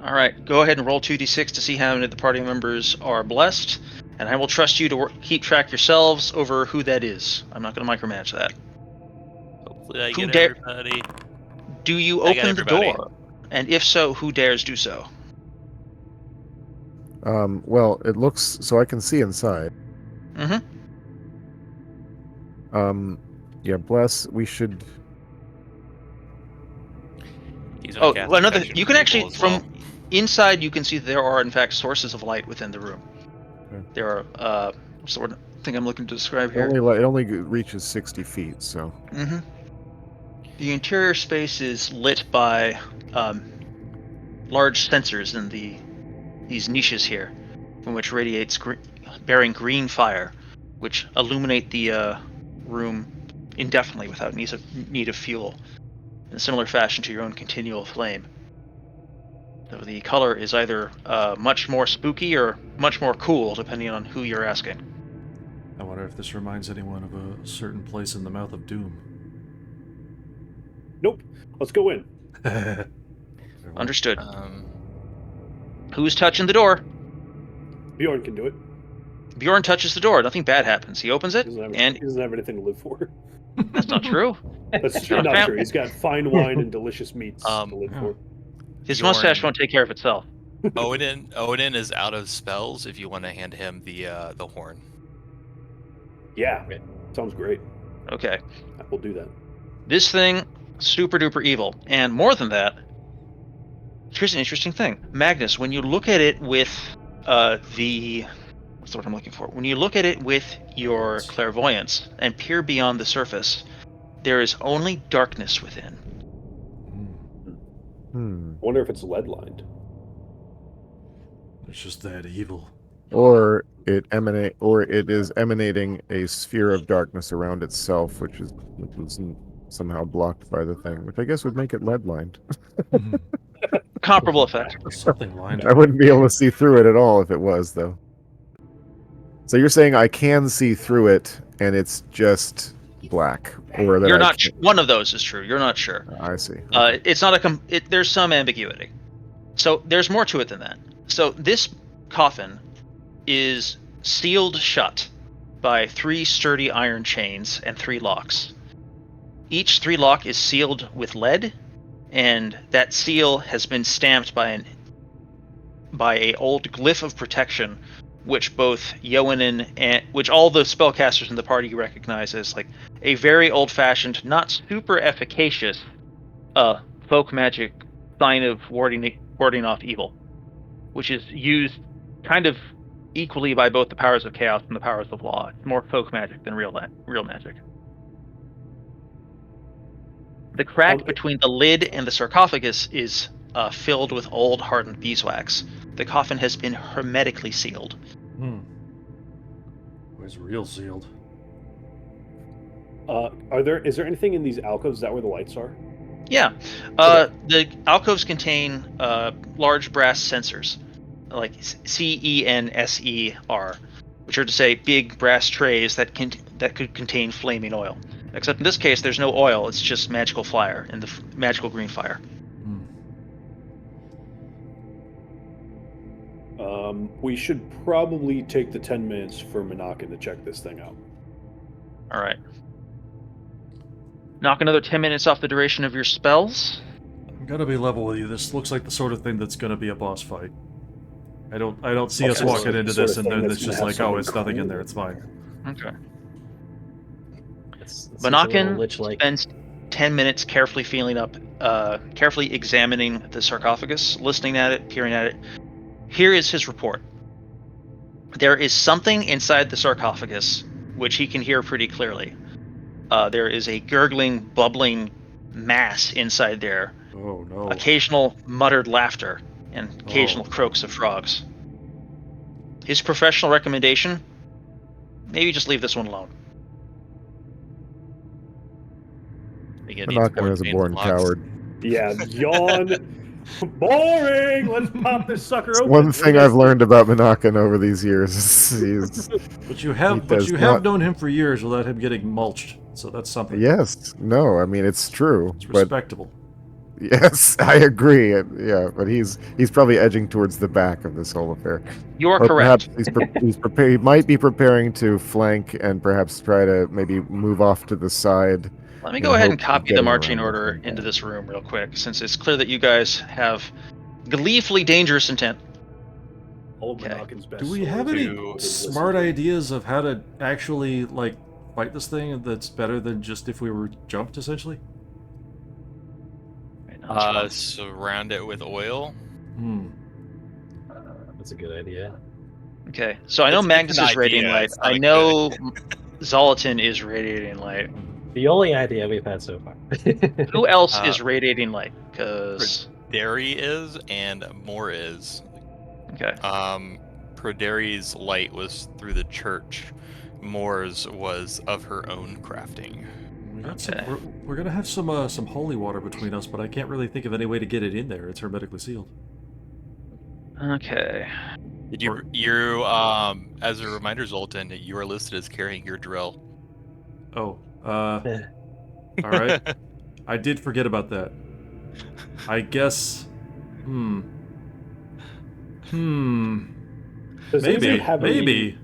All right, go ahead and roll 2d6 to see how many of the party members are blessed, and I will trust you to keep track yourselves over who that is. I'm not going to micromanage that.
Hopefully I
Who
get
dare-
everybody.
Do you
I got
open the
everybody.
door? And if so, who dares do so?
Well, it looks so I can see inside.
Mm-hmm.
Yeah, bless. We should.
He's gonna cast
another.
Detection
You
for
can
Evil
actually
as
from
well.
inside you can see there are in fact sources of light within the room.
Okay.
There are what's the word thing I'm looking to describe
It
here?
only reaches 60 feet, so.
Mm-hmm. The interior space is lit by large sensors in these niches here, from which radiates bearing green fire, which illuminate the room indefinitely without need of fuel, in a similar fashion to your own continual flame. So the color is either much more spooky or much more cool, depending on who you're asking.
I wonder if this reminds anyone of a certain place in the Mouth of Doom.
Nope. Let's go in.
Understood.
Um,
Who's touching the door?
Bjorn can do it.
Bjorn touches the door. Nothing bad happens. He opens it,
He
and
doesn't have anything to live for.
that's not true.
That's
He's got a
not
fam-
true. He's got fine wine and delicious meats to live
yeah.
for.
His
Bjorn-
mustache won't take care of itself.
Odin is out of spells. If you want to hand him the horn.
Yeah, sounds great.
Okay.
We'll do that.
This thing, super duper evil. And more than that, here's an interesting thing. Magnus, when you look at it with what's the word I'm looking for? When you look at it with your clairvoyance and peer beyond the surface, there is only darkness within.
I wonder if it's lead lined.
It's just that evil.
Or it is emanating a sphere of darkness around itself, which was somehow blocked by the thing, which I guess would make it lead lined.
Comparable effect.
Something lined
I wouldn't be able to see through it at all if it was, though. So you're saying I can see through it, and it's just black, or that
You're
I
not.
can't-
One of those is true. You're not sure.
I see.
It's not there's some ambiguity. So there's more to it than that. So this coffin is sealed shut by 3 sturdy iron chains and 3 locks. Each 3 lock is sealed with lead, and that seal has been stamped by a old glyph of protection, which both Yoanin and which all the spellcasters in the party recognize as like a very old-fashioned, not super efficacious, folk magic sign of warding off evil, which is used kind of equally by both the powers of chaos and the powers of law. It's more folk magic than real magic. The crack between the lid and the sarcophagus is filled with old hardened beeswax. The coffin has been hermetically sealed.
It's real sealed.
Is there anything in these alcoves? Is that where the lights are?
Yeah. The alcoves contain large brass sensors, like CENSER, which are to say big brass trays that could contain flaming oil. Except in this case, there's no oil. It's just magical fire and the magical green fire.
We should probably take the 10 minutes for Menaka to check this thing out.
All right. Knock another 10 minutes off the duration of your spells.
I'm gonna be level with you. This looks like the sort of thing that's gonna be a boss fight. I don't see us
Okay,
walking
so
into
the sort
this
of
and
thing
then
that's
it's just
gonna
like,
have
oh, it's
something
nothing in
cool.
there. It's fine.
Okay.
It seems a
Banakin
little lich-like.
spends 10 minutes carefully carefully examining the sarcophagus, listening at it, peering at it. Here is his report. There is something inside the sarcophagus which he can hear pretty clearly. There is a gurgling, bubbling mass inside there.
Oh no.
Occasional muttered laughter and occasional croaks of frogs. His professional recommendation: maybe just leave this one alone.
Menaka is a born coward.
Yeah, yawn. Boring. Let's pop this sucker open.
One thing I've learned about Menaka over these years is
But you have known him for years without him getting mulched, so that's something.
yes, no, I mean it's true,
It's
but
respectable.
Yes, I agree. Yeah, but he's probably edging towards the back of this whole affair.
You are
Or
correct.
perhaps he's prepared. He might be preparing to flank and perhaps try to maybe move off to the side.
Let me
in
go ahead and
hopes of
copy the
getting
marching
around the
order
front
into
back.
this room real quick, since it's clear that you guys have gleefully dangerous intent.
All of
Okay.
Monacan's best
Do we
swords
have
are
any
golden listen
smart
to.
ideas of how to actually like fight this thing that's better than just if we were jumped, essentially?
Right, now let's run.
Surround it with oil.
That's a good idea.
Okay, so I know
It's
Magnus
an
is radiating
idea,
light.
it's not
I
a
know Zolatan is radiating light.
The only idea we've had so far.
Who else
Uh,
is radiating light? Because
Proderi is and Moore is.
okay,
Proderi's light was through the church. Moore's was of her own crafting.
We got
Okay.
we're gonna have some holy water between us, but I can't really think of any way to get it in there. It's hermetically sealed.
okay.
Did you as a reminder, Zoltan, you are listed as carrying your drill.
Oh, all right. I did forget about that. I guess.
Does anybody
Maybe.
have
Maybe.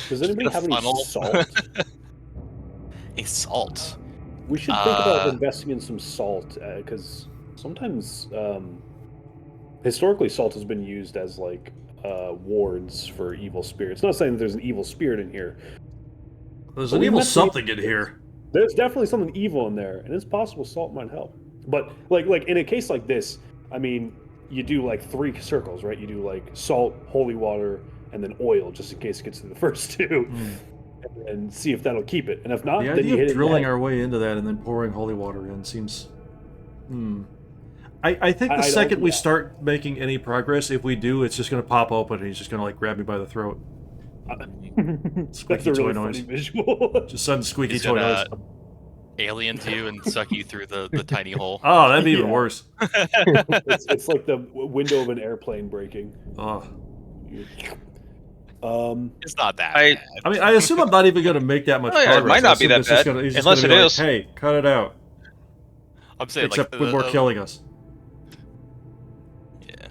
Does anybody
The
have any
funnel.
salt?
A salt.
We should think about investing in some salt, because sometimes, historically, salt has been used as like wards for evil spirits. Not saying that there's an evil spirit in here.
There's
But
an
we
evil
met some
something
evil
in here.
There's definitely something evil in there, and it's possible salt might help. But like in a case like this, I mean, you do like 3 circles, right? You do like salt, holy water, and then oil, just in case it gets to the first 2, and see if that'll keep it. And if not,
The
then you
idea
hit
of
it.
drilling our way into that and then pouring holy water in seems. I think the
I don't
second
do
we
that.
start making any progress, if we do, it's just going to pop open and he's just going to like grab me by the throat.
That's
Squeaky
a really
toy
funny
noise.
visual.
Just sudden squeaky
He's
toy noise.
gonna aliens you and suck you through the tiny hole.
Oh, that'd be even
Yeah.
worse.
It's like the window of an airplane breaking.
Oh.
It's not that
I-
bad.
I mean, I assume I'm not even going to make that much
Oh, yeah, it
progress.
might not
I
be
assume
that
it's just
bad,
gonna, he's just
unless
gonna be
it
like,
is.
hey, cut it out.
I'm saying
Except
like
with more killing us.
Yeah.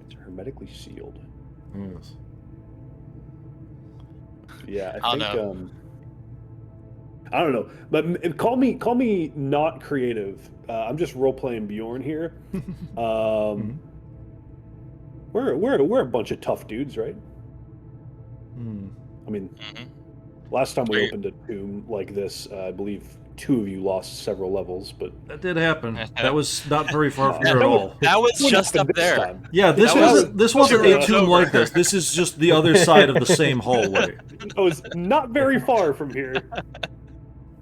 It's hermetically sealed.
Yes.
Yeah,
I
I
don't
think.
know.
I don't know, but call me not creative. I'm just role playing Bjorn here. We're a bunch of tough dudes, right? I mean, last time we opened a tomb like this, I believe 2 of you lost several levels, but
That did happen. That was not very far from here at
that
all.
That was
what
just
happened
up
this
there.
time?
Yeah, this
That was-
wasn't a
was
tomb
over.
like this. This is just the other side of the same hallway.
I was not very far from here.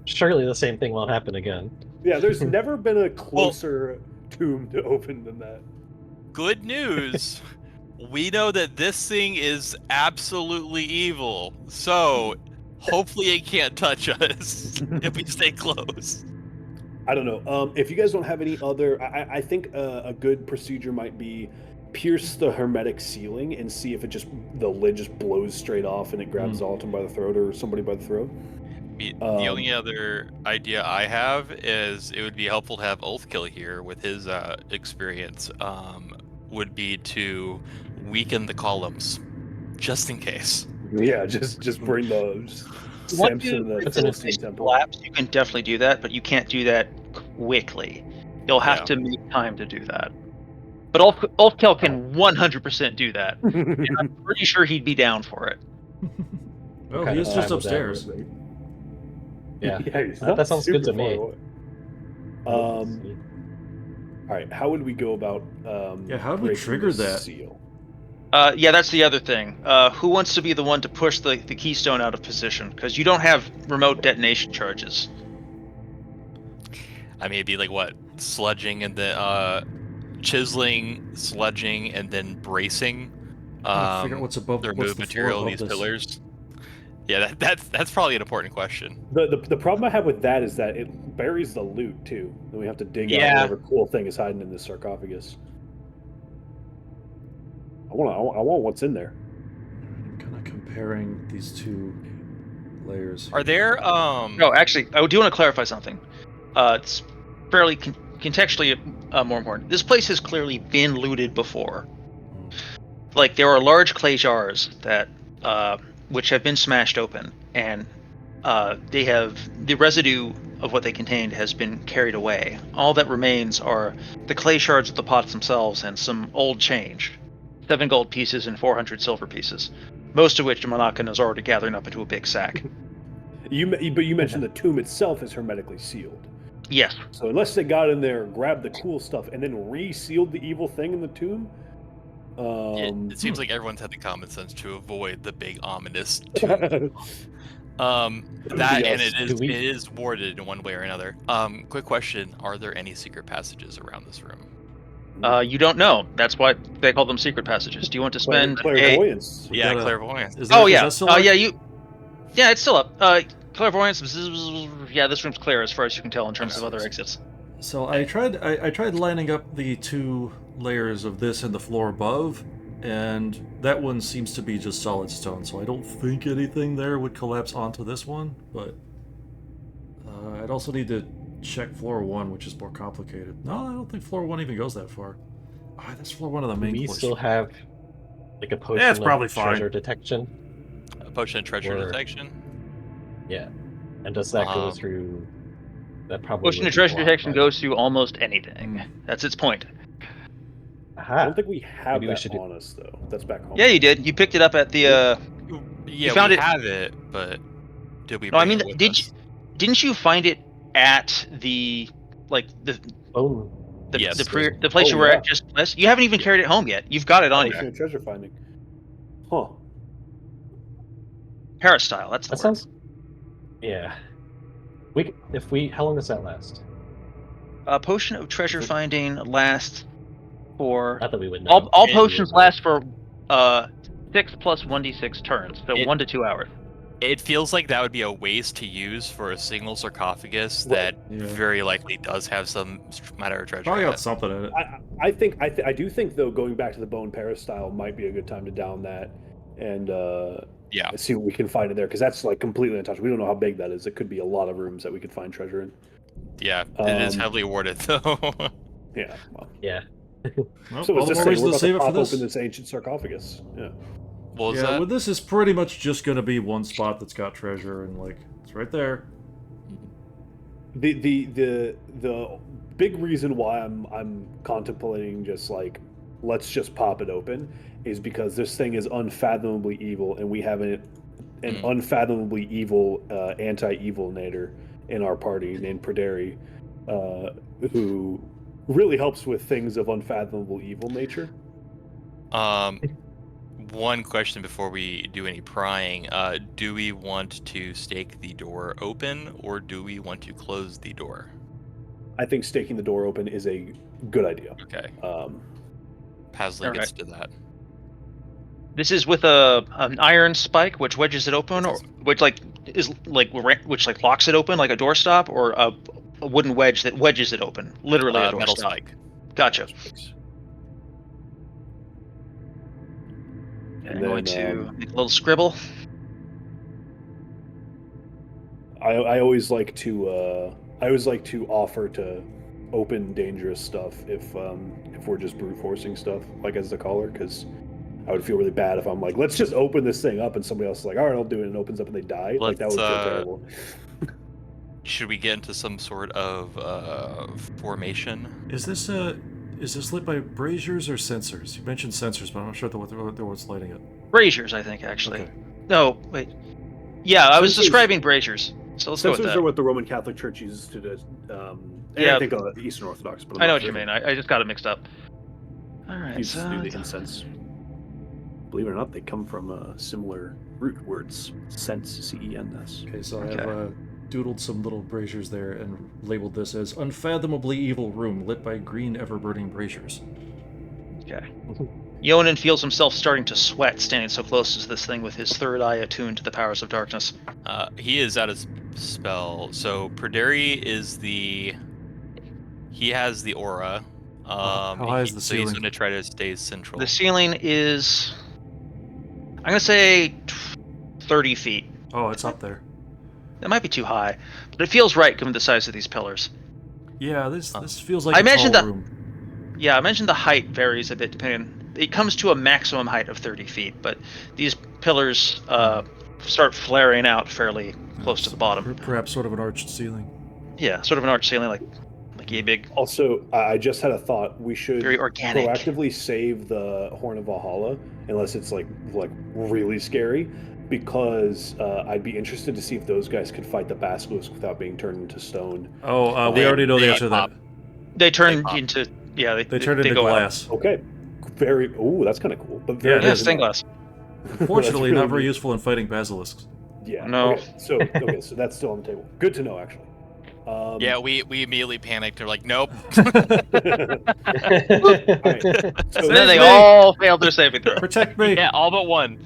Surely the same thing won't happen again.
Yeah, there's never been a closer tomb to open than that.
Good news. We know that this thing is absolutely evil. So hopefully it can't touch us if we stay close.
I don't know. If you guys don't have any other, I think a good procedure might be pierce the hermetic ceiling and see if the lid just blows straight off and it grabs Zoltan by the throat or somebody by the throat.
The only other idea I have is it would be helpful to have Ulfkill here with his experience. Would be to weaken the columns, just in case.
Yeah, just bring those.
Once
Samson
you
the Philistine temple.
collapse, you can definitely do that, but you can't do that quickly. You'll have to make time to do that. But Ulfkill can 100% do that. And I'm pretty sure he'd be down for it.
Well,
kind
he
of
is
time
just
would that
upstairs.
be? Yeah,
he's
that
not
sounds good
super
to me.
far away. All right, how would we go about?
Yeah, how do we
breaking
trigger
the
that?
seal?
Yeah, that's the other thing. Who wants to be the one to push the keystone out of position? Because you don't have remote detonation charges.
I mean, it'd be like what? Sludging and then chiseling, sludging, and then bracing.
Figure out what's above
the
what's
remove
the floor
material
above
these
this.
pillars. Yeah, that's probably an important question.
The problem I have with that is that it buries the loot too. Then we have to dig out
Yeah.
whatever cool thing is hiding in this sarcophagus. I want what's in there.
I'm kind of comparing these 2 layers.
Are there
No, actually, I do want to clarify something. fairly contextually more important. This place has clearly been looted before. Like, there are large clay jars that which have been smashed open, and they have the residue of what they contained has been carried away. All that remains are the clay shards of the pots themselves and some old change, 7 gold pieces and 400 silver pieces, most of which Monacan is already gathering up into a big sack.
But you mentioned the tomb itself is hermetically sealed.
Yes.
So unless they got in there, grabbed the cool stuff, and then resealed the evil thing in the tomb,
It seems like everyone's had the common sense to avoid the big ominous tomb. That and it is warded in one way or another. Quick question: are there any secret passages around this room?
You don't know. That's why they call them secret passages. Do you want to spend
clairvoyance?
Yeah, clairvoyance.
Is that still up?
Yeah, it's still up. Clairvoyance. Yeah, this room's clear as far as you can tell in terms of other exits.
So I tried lining up the 2 layers of this and the floor above, and that one seems to be just solid stone, so I don't think anything there would collapse onto this one, but I'd also need to check floor 1, which is more complicated. No, I don't think floor 1 even goes that far. That's floor 1 of the main
We
place.
still have like a potion
it's probably
of
fine.
treasure detection.
A potion of treasure detection?
Yeah. And does that go through... That probably
Potion of treasure detection goes through almost anything. That's its point.
Aha.
I don't think we have
Maybe we
that
should
on us, though. That's back home.
Yeah, you did. You picked it up at the.
Yeah,
you found
we
it.
have it, but did we?
No, I
bring
mean,
it with us?
didn't you find it at the the place you were at just last? You haven't even carried it home yet. You've got it on you.
Treasure finding. Huh.
Parastyle. That's the
That sounds. Yeah. How long does that last?
A potion of treasure finding lasts for.
Not that we would know.
All potions last for 6 plus 1d6 turns, so 1 to 2 hours.
It feels like that would be a waste to use for a single sarcophagus that very likely does have some matter of treasure.
Probably got something in it.
I do think though, going back to the bone peristyle might be a good time to down that and see what we can find in there, because that's like completely untouched. We don't know how big that is. It could be a lot of rooms that we could find treasure in.
Yeah, it is heavily warded though.
Yeah. Well.
Yeah.
Well, so it's just saying we're about to pop open this ancient sarcophagus. Yeah.
Well, this is pretty much just going to be one spot that's got treasure, and like it's right there.
The big reason why I'm contemplating just like let's just pop it open is because this thing is unfathomably evil, and we have an unfathomably evil anti-evilnator in our party named Perderi, who really helps with things of unfathomable evil nature.
One question before we do any prying. Do we want to stake the door open, or do we want to close the door?
I think staking the door open is a good idea.
Okay. Pasley gets to that.
This is with an iron spike which wedges it open, or which locks it open like a doorstop, or a wooden wedge that wedges it open, literally a doorstop.
Metal spike.
Gotcha.
And
I'm
then,
going to make a little scribble.
I always like to offer to open dangerous stuff if we're just brute forcing stuff, like as the caller, because I would feel really bad if I'm like, let's just open this thing up, and somebody else is like, all right, I'll do it, and opens up and they die. Like that would feel terrible.
Should we get into some sort of formation?
Is this lit by braziers or sensors? You mentioned sensors, but I'm not sure what's lighting it.
Braziers, I think, actually.
Okay.
No, wait. Yeah, I was describing braziers. So let's go with that.
Sensors are what the Roman Catholic Church uses to do. I think Eastern Orthodox. But
I know what you mean. I just got it mixed up. All right.
Uses to do the incense. Believe it or not, they come from similar root words. Sense, C-E-N-S.
Okay, so I have doodled some little braziers there and labeled this as Unfathomably Evil Room, lit by green ever-burning braziers.
Okay. Yonan feels himself starting to sweat standing so close to this thing with his third eye attuned to the powers of darkness.
He is out of spell. So Perderi he has the aura.
How high is the
so
ceiling?
He's going to try to stay central.
The ceiling is, I'm going to say 30 feet.
Oh, it's up there.
That might be too high, but it feels right given the size of these pillars.
Yeah, this feels like
I
a
imagine
tall
that-
room.
Yeah, I mentioned the height varies a bit depending. It comes to a maximum height of 30 feet, but these pillars start flaring out fairly close to the bottom.
Perhaps sort of an arched ceiling.
Yeah, sort of an arch ceiling, like a big,
Also, I just had a thought. We should
very organic.
proactively save the Horn of Valhalla, unless it's like really scary, because I'd be interested to see if those guys could fight the basilisk without being turned into stone.
Oh, we
They-
already know the
they
answer to that.
pop.
They turn
pop.
into
They turned into
go out.
glass.
Okay, very. Ooh, that's kind of cool. But
Yeah,
very
it
Yeah,
is.
stained glass.
Unfortunately,
That's
not very
neat.
useful in fighting basilisks.
Yeah.
No.
Okay, so that's still on the table. Good to know, actually.
Yeah, we immediately panicked. They're like, nope.
Alright, so
And then they
me.
all failed their saving throw.
Protect me.
Yeah, all but one.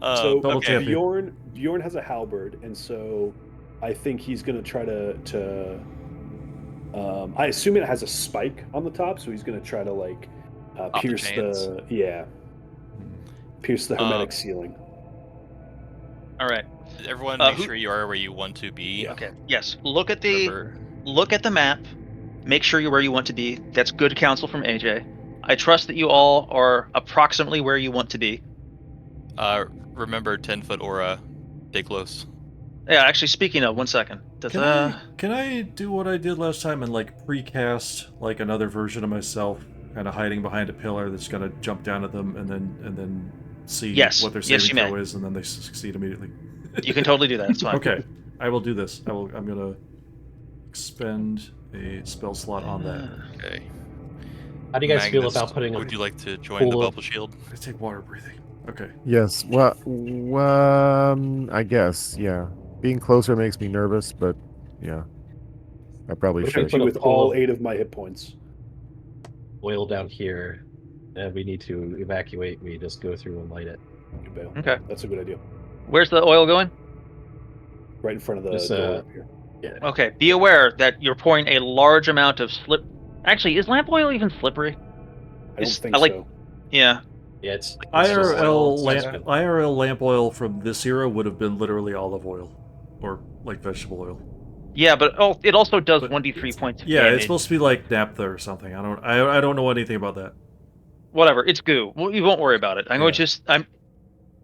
So
Double
okay.
champion.
Bjorn has a halberd, and so I think he's gonna try to I assume it has a spike on the top, so he's gonna try to like
the
pierce
chains.
pierce the hermetic ceiling.
All right.
Everyone,
Uh,
make
who-
sure you are where you want to be.
Yeah.
Okay. Yes. Look at the
Remember-
map. Make sure you're where you want to be. That's good counsel from AJ. I trust that you all are approximately where you want to be.
Remember 10-foot aura. Stay close.
Yeah. Actually, speaking of, 1 second.
Can I do what I did last time and like precast like another version of myself, kind of hiding behind a pillar that's gonna jump down at them and then see
Yes.
what their
Yes,
saving
you
throw
may.
is, and then they succeed immediately.
You can totally do that. It's fine.
Okay, I will do this. I'm gonna expend a spell slot on that.
Okay.
How do you guys feel
Magnus,
about putting a
would you like to join the
pool of-
bubble shield?
I take water breathing. Okay.
Yes. Well, I guess. Yeah. Being closer makes me nervous, but yeah, I probably
I
should.
hit you
put a
with
pool
all
of-
8 of my hit points.
oil down here and we need to evacuate? We just go through and light it.
Good bail.
Okay.
That's a good idea.
Where's the oil going?
Right in front of the
Just,
door up here.
Okay. Be aware that you're pouring a large amount of slip. Actually, is lamp oil even slippery?
I don't
It's-
think
I like-
so.
Yeah.
Yeah, it's just
IRL
oil.
lamp oil from this era would have been literally olive oil, or like vegetable oil.
Yeah, but it also does
But
1d3 points of
Yeah,
damage.
it's supposed to be like naphtha or something. I don't know anything about that.
Whatever, it's goo. Well, you won't worry about it.
Yeah.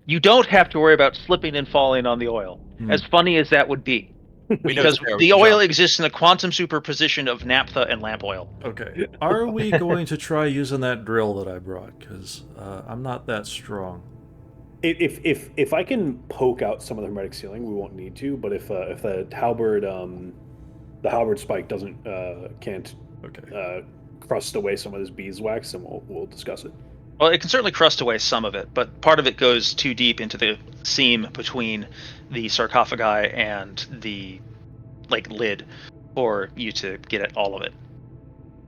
You don't have to worry about slipping and falling on the oil.
Hmm.
As funny as that would be.
We know
Because
Sarah, we
the
can
oil
jump.
exists in a quantum superposition of naphtha and lamp oil.
Okay. Are we going to try using that drill that I brought? Because I'm not that strong.
If I can poke out some of the hermetic ceiling, we won't need to. But if the halberd spike can't
Okay.
crust away some of this beeswax, then we'll discuss it.
Well, it can certainly crust away some of it, but part of it goes too deep into the seam between the sarcophagi and the lid for you to get at all of it.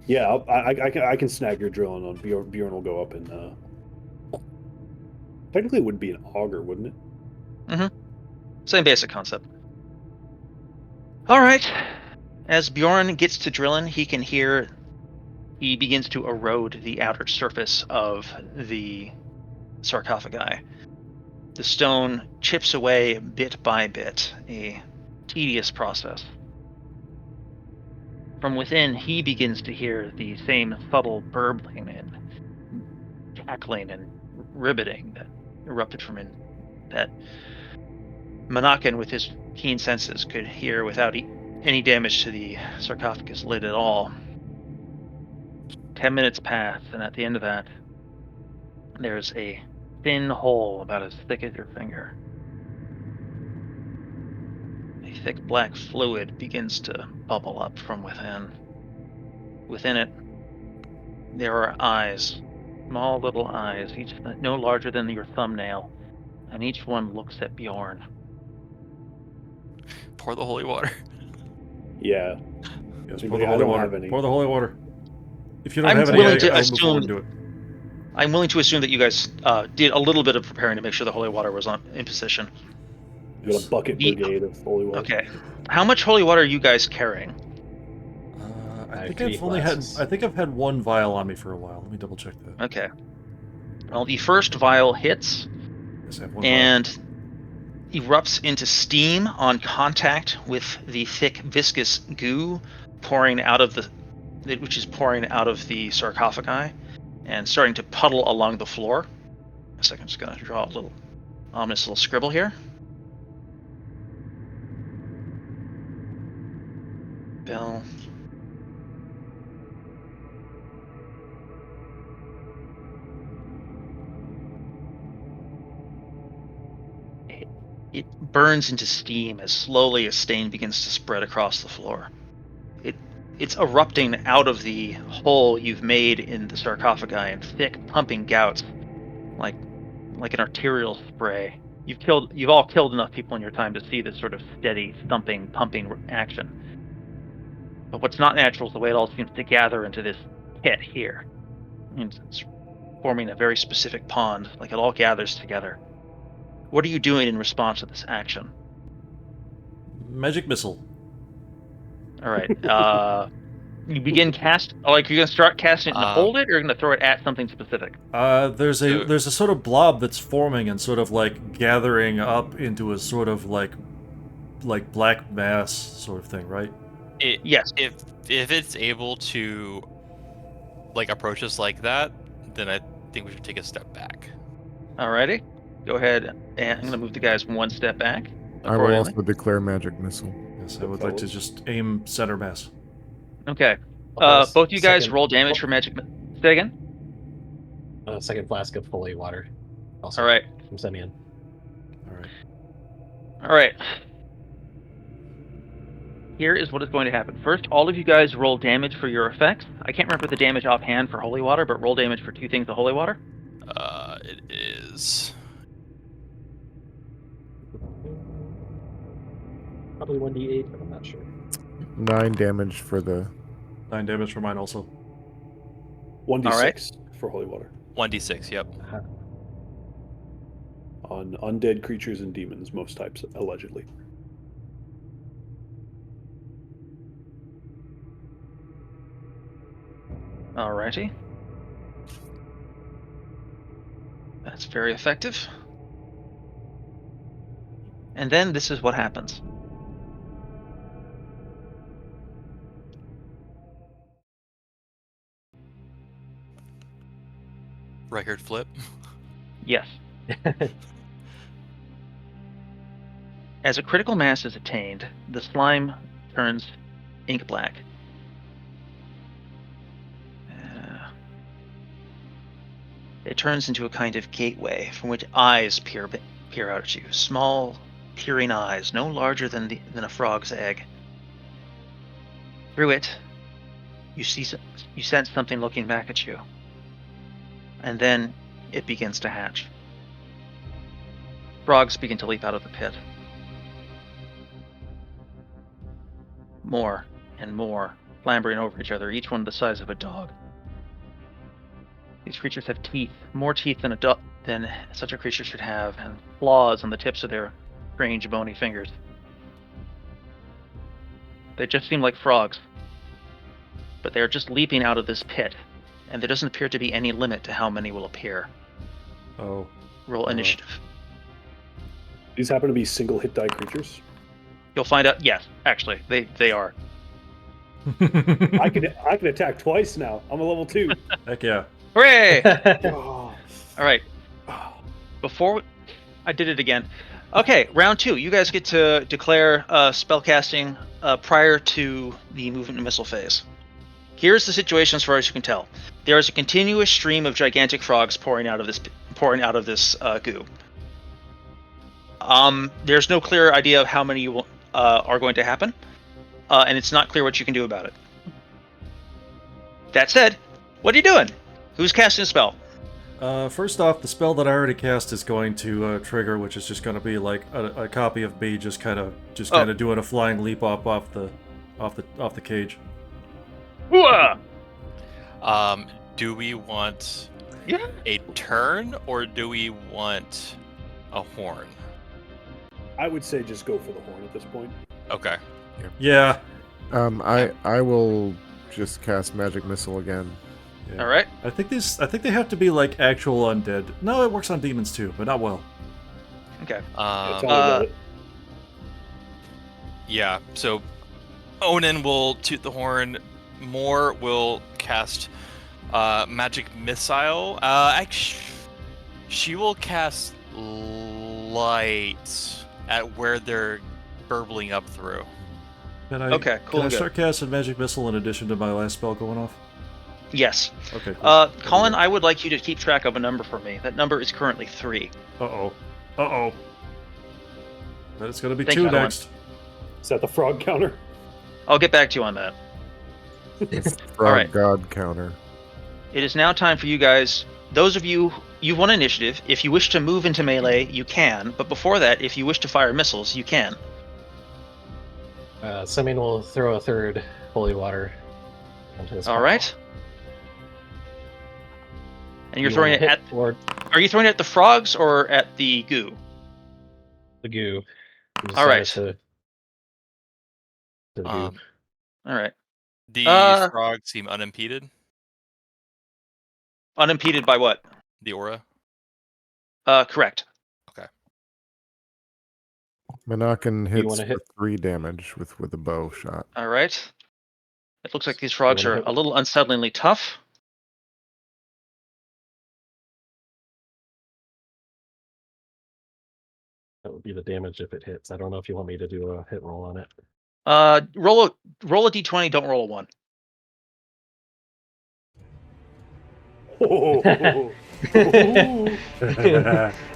Yeah, I can snag your drill, and Bjorn will go up and. Technically, it would be an auger, wouldn't it?
Same basic concept. All right. As Bjorn gets to drilling, he begins to erode the outer surface of the sarcophagi. The stone chips away bit by bit, a tedious process. From within, he begins to hear the same subtle burbling and cackling and ribbiting that erupted from in that Monacan, with his keen senses, could hear without any damage to the sarcophagus lid at all. 10 minutes pass, and at the end of that, there's a thin hole about as thick as your finger. A thick black fluid begins to bubble up from within. Within it, there are eyes, small little eyes, each no larger than your thumbnail, and each one looks at Bjorn.
Pour the holy water.
Yeah.
Yes,
I
pour the
don't
holy water.
have any.
Pour the holy water. If you don't
I'm
have any,
willing to
I'll move forward
assume-
and do it.
I'm willing to assume that you guys did a little bit of preparing to make sure the holy water was in position.
You got a bucket
Ye-
brigade of holy water.
Okay. How much holy water are you guys carrying?
I
have
think
3
I've only had.
glasses.
I think I've had one vial on me for a while. Let me double check that.
Okay. Well, the first vial hits
Yes, I have one
and erupts into steam on contact with the thick, viscous goo pouring out of the sarcophagi and starting to puddle along the floor. A second, I'm just going to draw a little ominous little scribble here. Bill. It burns into steam as slowly as stain begins to spread across the floor. It's erupting out of the hole you've made in the sarcophagi in thick, pumping gouts, like an arterial spray. You've all killed enough people in your time to see this sort of steady, thumping, pumping action. But what's not natural is the way it all seems to gather into this pit here. It's forming a very specific pond, like it all gathers together. What are you doing in response to this action?
Magic missile.
All right. You begin you're gonna start casting it and hold it, or you're gonna throw it at something specific?
There's a sort of blob that's forming and sort of like gathering up into a sort of like black mass sort of thing, right?
Yes.
If it's able to like approach us like that, then I think we should take a step back.
Alrighty. Go ahead, and I'm gonna move the guys one step back.
I will also declare magic missile.
Yes, I would like to just aim center mass.
Okay. Both you guys roll damage for magic. Say again.
A second flask of holy water. Also
All right.
from Semyon.
All right. Here is what is going to happen. First, all of you guys roll damage for your effects. I can't remember the damage offhand for holy water, but roll damage for 2 things of holy water.
It is
Probably 1d8, but I'm not sure.
9 damage for the...
9 damage for mine also.
1d6 for holy water.
1d6, yep.
On undead creatures and demons, most types, allegedly.
Alrighty. That's very effective. And then this is what happens.
Record flip.
Yes. As a critical mass is attained, the slime turns ink black. It turns into a kind of gateway from which eyes peer out at you. Small, peering eyes, no larger than a frog's egg. Through it, you sense something looking back at you. And then it begins to hatch. Frogs begin to leap out of the pit. More and more, clambering over each other, each one the size of a dog. These creatures have teeth, more teeth than such a creature should have, and claws on the tips of their strange bony fingers. They just seem like frogs, but they are just leaping out of this pit, and there doesn't appear to be any limit to how many will appear.
Oh.
Roll initiative.
These happen to be single hit die creatures.
You'll find out. Yes, actually, they are.
I can attack twice now. I'm a level 2.
Heck yeah.
Hooray!
Oh.
All right. I did it again. Okay, round 2. You guys get to declare spellcasting prior to the movement and missile phase. Here's the situation as far as you can tell. There is a continuous stream of gigantic frogs pouring out of this goo. There's no clear idea of how many are going to happen, and it's not clear what you can do about it. That said, what are you doing? Who's casting a spell?
First off, the spell that I already cast is going to trigger, which is just going to be like a copy of me just kind of doing a flying leap off the cage.
Hooah!
Do we want
Yeah.
a turn or do we want a horn?
I would say just go for the horn at this point.
Okay.
Yeah.
I will just cast magic missile again.
Yeah.
All right.
I think they have to be like actual undead. No, it works on demons too, but not well.
Okay.
Tell me about it.
Yeah, so Onan will toot the horn. Moore will cast magic missile. She will cast light at where they're burbling up through.
Okay, cool.
Can I start casting magic missile in addition to my last spell going off?
Yes.
Okay. Cool.
Colin, I would like you to keep track of a number for me. That number is currently 3.
Uh oh. Then it's gonna be
Thank
2
you, Colin.
next.
Is that the frog counter?
I'll get back to you on that.
Frog
Alright.
God counter.
It is now time for you guys. Those of you, you've won initiative. If you wish to move into melee, you can. But before that, if you wish to fire missiles, you can.
Simeon will throw a third holy water into his
All
paw.
right. And you're
You
throwing
wanna
it
hit
at.
or
Are you throwing it at the frogs or at the goo?
the goo. You
All right.
decided to the goo.
Um,
All right.
the
Uh,
frogs seem unimpeded.
Unimpeded by what?
The aura.
Correct.
Manakin hits
wanna
for
hit?
3 damage with a bow shot.
All right. It looks like these frogs
wanna
are
hit?
a little unsettlingly tough.
That would be the damage if it hits. I don't know if you want me to do a hit roll on it.
Roll a d20. Don't roll a 1.
Oh,
It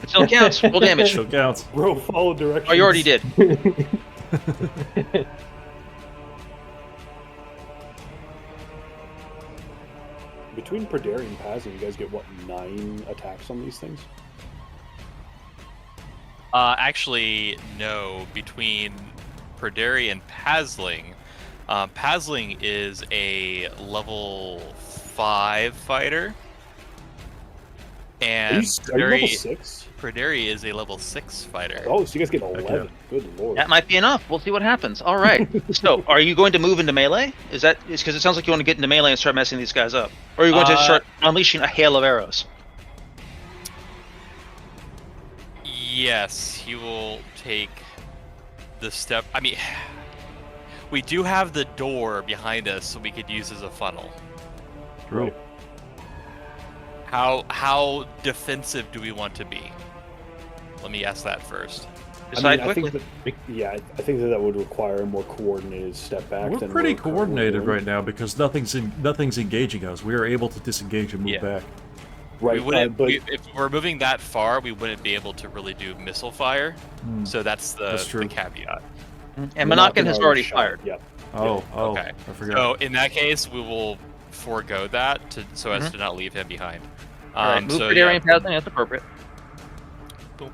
still counts. Roll damage.
Still counts.
bro, follow directions.
Oh, you already did.
Between Perderi and Pazin, you guys get what, 9 attacks on these things?
Actually, no. Between Perderi and Pasling, Pasling is a level 5 fighter,
Are
and
you level 6?
Perderi is a level 6 fighter.
Oh, so you guys get 11.
yeah.
Good lord.
That might be enough. We'll see what happens. All right. So, are you going to move into melee? Is because it sounds like you want to get into melee and start messing these guys up, or are you going to start unleashing a hail of arrows?
Yes, he will take the step. I mean, we do have the door behind us, so we could use as a funnel.
True.
How defensive do we want to be? Let me ask that first.
Decide
I
quickly.
think I think that would require a more coordinated step back.
We're
than
pretty
currently
coordinated
doing.
right now because nothing's engaging us. We are able to disengage and move
Yeah.
back.
Right,
We wouldn't,
but
if we're moving that far, we wouldn't be able to really do missile fire. So that's
That's
the
true.
caveat.
And Manakin has already fired.
Yep.
Oh,
Okay.
I forgot.
So in that case, we will forego that so as to not leave him behind.
All right. Move
so
for Darian Pasling. That's appropriate.
Boom.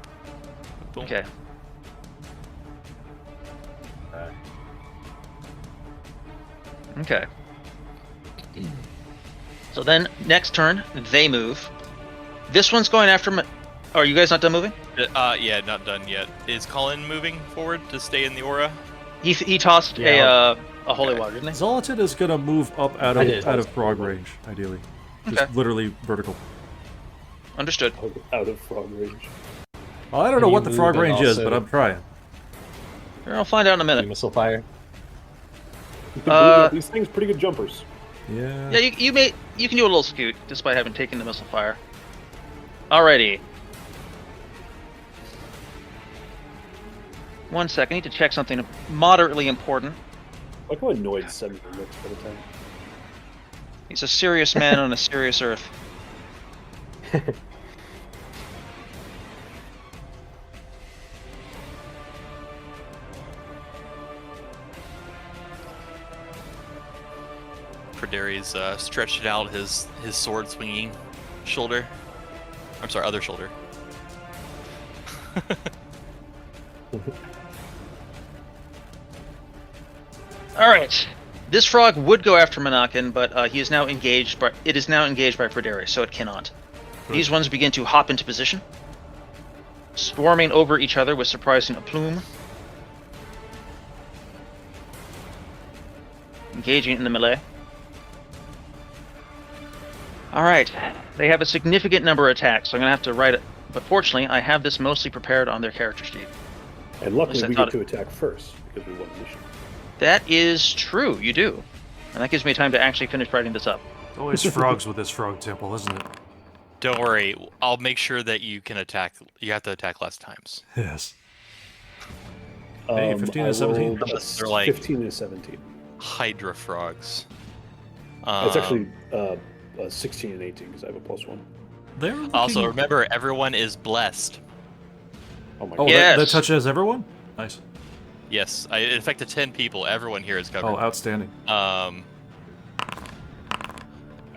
Boom.
Okay. Okay. So then, next turn, they move. This one's going after. Are you guys not done moving?
Yeah, not done yet. Is Colin moving forward to stay in the aura?
He tossed
Yeah,
a holy
okay.
water, didn't he?
Zolatin is gonna move up out
I did.
of frog range, ideally. Just
Okay.
literally vertical.
Understood.
Out of frog range.
Well, I don't know
Can
what
you
the frog
move and
range is,
also-
but I'm trying.
I'll find out in a
Do
minute.
missile fire.
You can believe it, these things pretty good jumpers.
Yeah.
Yeah, you can do a little scoot despite having taken the missile fire. Alrighty. 1 second, I need to check something moderately important.
Look how annoyed Semi looks by the time.
He's a serious man on a serious earth.
Perderi's stretched out his sword swinging shoulder. I'm sorry, other shoulder.
Alright. This frog would go after Manakin, but he is now engaged by Perderi, so it cannot. These ones begin to hop into position, swarming over each other with surprising aplomb. Engaging in the melee. Alright, they have a significant number of attacks, so I'm going to have to write it. But fortunately, I have this mostly prepared on their character sheet.
And luckily,
At least I
we
thought
get to attack first because we won the mission.
That is true, you do. And that gives me time to actually finish writing this up.
Always frogs with this frog temple, isn't it?
Don't worry, I'll make sure that you can attack. You have to attack less times.
Yes. Hey, 15 and 17.
They're like
15 and 17.
Hydra frogs.
It's actually 16 and 18 because I have a +1.
They're looking...
Also, remember, everyone is blessed.
Oh my
Oh,
god.
Yes.
that touches everyone? Nice.
Yes, it affected 10 people. Everyone here is covered.
Oh, outstanding.
I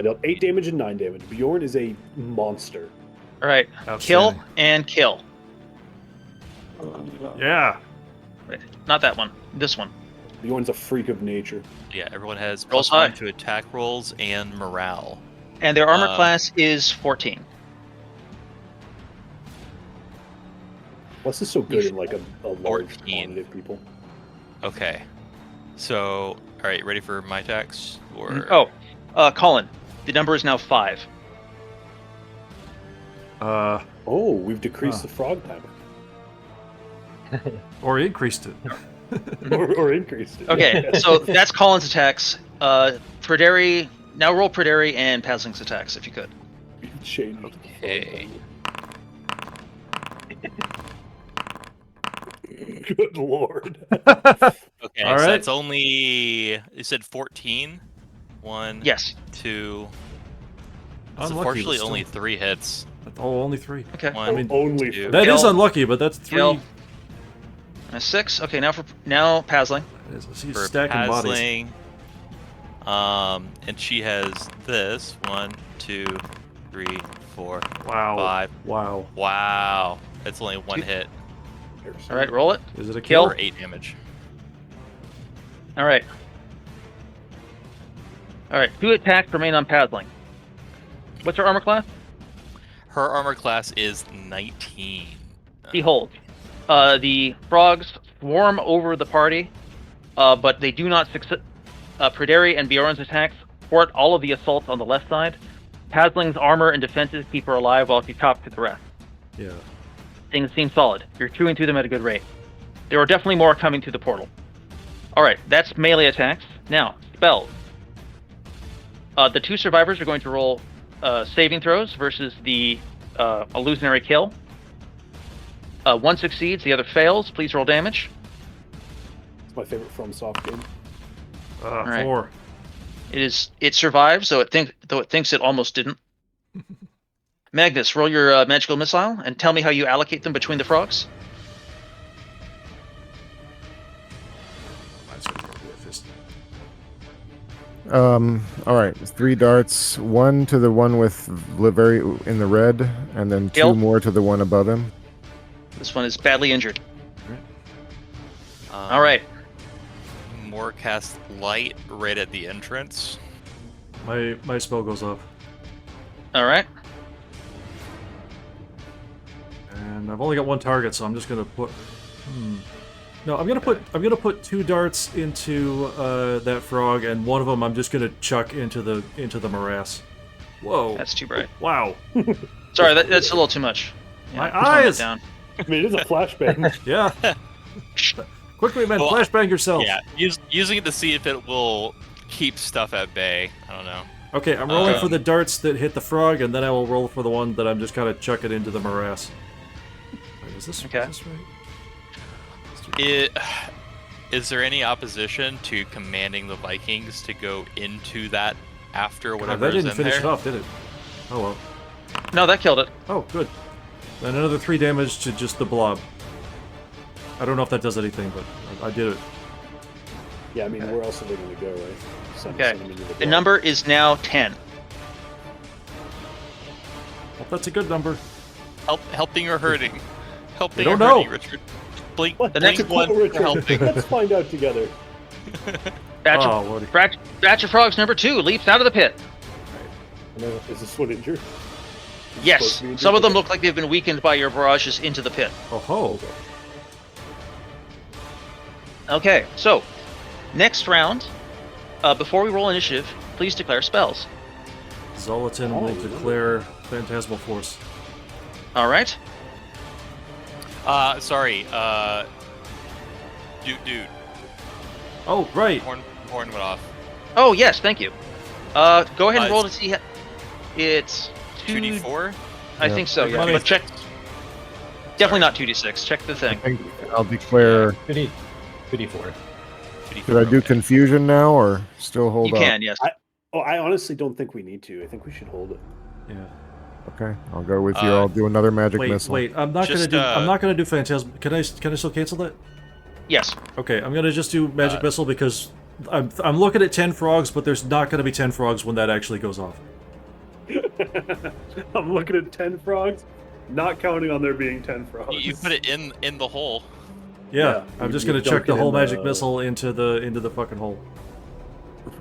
dealt 8 damage and 9 damage. Bjorn is a monster.
All right, kill
Outstanding.
and kill.
Yeah.
Wait, not that one. This one.
Bjorn's a freak of nature.
Yeah, everyone has
Rolls
+1
high.
to attack rolls and morale.
And their armor class is 14.
Plus, is so good in like a large
14.
quantity of people.
Okay. So, alright, ready for my attacks? Or
Colin, the number is now 5.
Oh, we've decreased the frog timer.
Or increased it.
or increased it.
Okay, so that's Colin's attacks. Praderi, now roll Praderi and Pasling's attacks, if you could.
Changed.
Okay.
Good lord.
Okay,
All
so
right.
that's only, you said 14? 1,
Yes.
2. That's
Unlucky,
unfortunately
but still.
only 3 hits.
Oh, only 3.
Okay.
1,
mean,
only
2.
That is
Kill.
unlucky, but that's 3.
Kill. And a 6. Okay, now Pasling.
He's
For
stacking bodies.
Pasling. And she has this. 1, 2, 3, 4,
Wow.
5.
Wow.
Wow. That's only 1 hit
All right, roll it.
Is it a
Kill.
kill?
for 8 damage.
All right. All right, 2 attacks remain on Pasling. What's her armor class?
Her armor class is 19.
Behold, the frogs swarm over the party, but they do not succeed. Praderi and Bjorn's attacks thwart all of the assaults on the left side. Pasling's armor and defenses keep her alive while she chops through the rest.
Yeah.
Things seem solid. You're chewing through them at a good rate. There are definitely more coming through the portal. Alright, that's melee attacks. Now, spells. The 2 survivors are going to roll saving throws versus the illusionary kill. 1 succeeds, the other fails. Please roll damage.
It's my favorite FromSoft game.
right.
4.
It survives, though it thinks it almost didn't. Magnus, roll your magical missile and tell me how you allocate them between the frogs.
All right, 3 darts. 1 to the one with very in the red, and then 2
Kill.
more to the one above him.
This one is badly injured. All right.
More cast light right at the entrance.
My spell goes up,
All right.
and I've only got 1 target, so I'm just gonna put. No, I'm gonna put 2 darts into that frog, and one of them I'm just gonna chuck into the morass. Whoa!
That's too bright.
Wow!
Sorry, that's a little too much.
My
tone it
eyes!
down.
I mean, it is a flashbang.
Yeah. Quickly, man,
Well,
flashbang yourself.
Yeah, using it to see if it will keep stuff at bay. I don't know.
Okay, I'm rolling for the darts that hit the frog, and then I will roll for the one that I'm just kind of chucking into the morass. Wait, is this right?
Is there any opposition to commanding the Vikings to go into that after
God,
whatever
that
is
didn't
in
finish
there?
it off, did it? Oh well.
No, that killed it.
Oh, good. Then another 3 damage to just the blob. I don't know if that does anything, but I did it.
Yeah, I mean, where else are they going to go, right? Send them into
The
block.
number is now 10.
Well, that's a good number.
Helping or hurting? Helping
don't
or hurting,
know.
Richard? Blink,
What?
The
blink
next
one
Richard.
for helping.
Let's find out together.
Batch,
Oh,
of,
Lordy.
batch of frogs number 2 leaps out of the pit.
Is this one injured?
Yes,
supposed to be injured?
some of them look like they've been weakened by your barrages into the pit.
Oh ho!
Okay, so next round, before we roll initiative, please declare spells.
Zolatin will declare Phantasmal Force.
All right.
Sorry. Dude.
Oh, right.
Horn went off.
Oh yes, thank you. Go ahead and
Uh,
roll to see. It's
2d4.
I
Yeah.
think so. Yeah,
Money.
but check. Definitely not 2d6. Check the
I
thing.
think I'll declare.
2D4.
2d4.
Should I do
okay.
confusion now or still hold
You
up?
can, yes.
I honestly don't think we need to. I think we should hold it.
Yeah.
Okay, I'll go with you.
Uh,
I'll do another magic
Wait,
missile.
wait. I'm not
Just,
gonna do Phantasm. Can I still cancel that?
Yes.
Okay, I'm gonna just do magic missile because I'm looking at 10 frogs, but there's not gonna be 10 frogs when that actually goes off.
I'm looking at 10 frogs, not counting on there being 10 frogs.
You put it in the hole.
Yeah,
Yeah,
I'm just
you
gonna
dunk
chuck the
it
whole
in
magic
the-
missile into the fucking hole.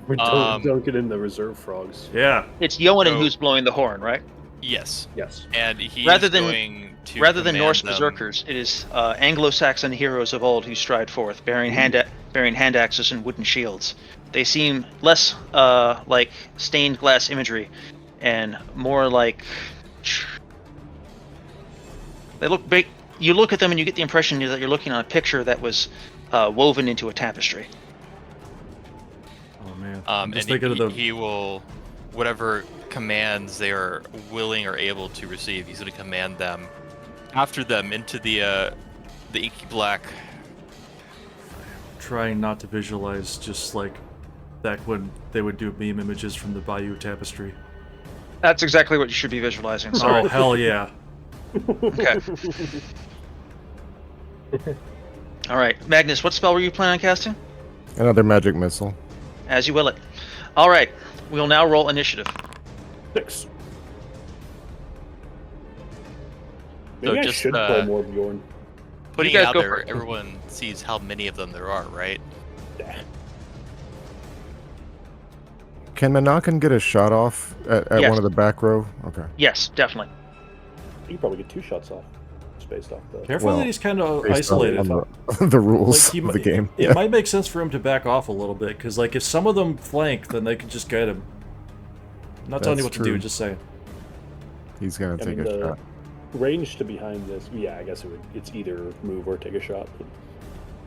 We're dunking in the reserve frogs.
Yeah.
It's Yoanin
So-
who's blowing the horn, right?
Yes.
Yes.
And he's
Rather than-
going to
Rather than
command
Norse
them-
berserkers, it is Anglo-Saxon heroes of old who stride forth, bearing hand axes and wooden shields. They seem less like stained glass imagery, and more like they look big. You look at them and you get the impression that you're looking on a picture that was woven into a tapestry.
Oh man. I'm
And
just thinking of the.
he will, whatever commands they are willing or able to receive, he's going to command them after them into the inky black.
Trying not to visualize just like back when they would do meme images from the Bayou Tapestry.
That's exactly what you should be visualizing. Sorry.
Oh hell yeah!
Okay. All right, Magnus, what spell were you planning on casting?
Another magic missile.
As you will it. All right, we'll now roll initiative.
6.
So
Maybe I
just,
should play more Bjorn.
Putting
You
it
guys
out
go
there,
for it.
everyone sees how many of them there are, right?
Can Manakan get a shot off at
Yes.
one of the back row? Okay.
Yes, definitely.
You could probably get 2 shots off. Spaced off the.
Careful
Well,
that he's kind of
Based
isolated.
on the rules
Like, he
of the
mi-
game.
It
Yeah.
might make sense for him to back off a little bit, because like if some of them flank, then they can just guide him. I'm not telling you what
That's
to do,
true.
just saying.
He's gonna
I
take
mean,
a
the
shot.
range to behind this. Yeah, I guess it's either move or take a shot.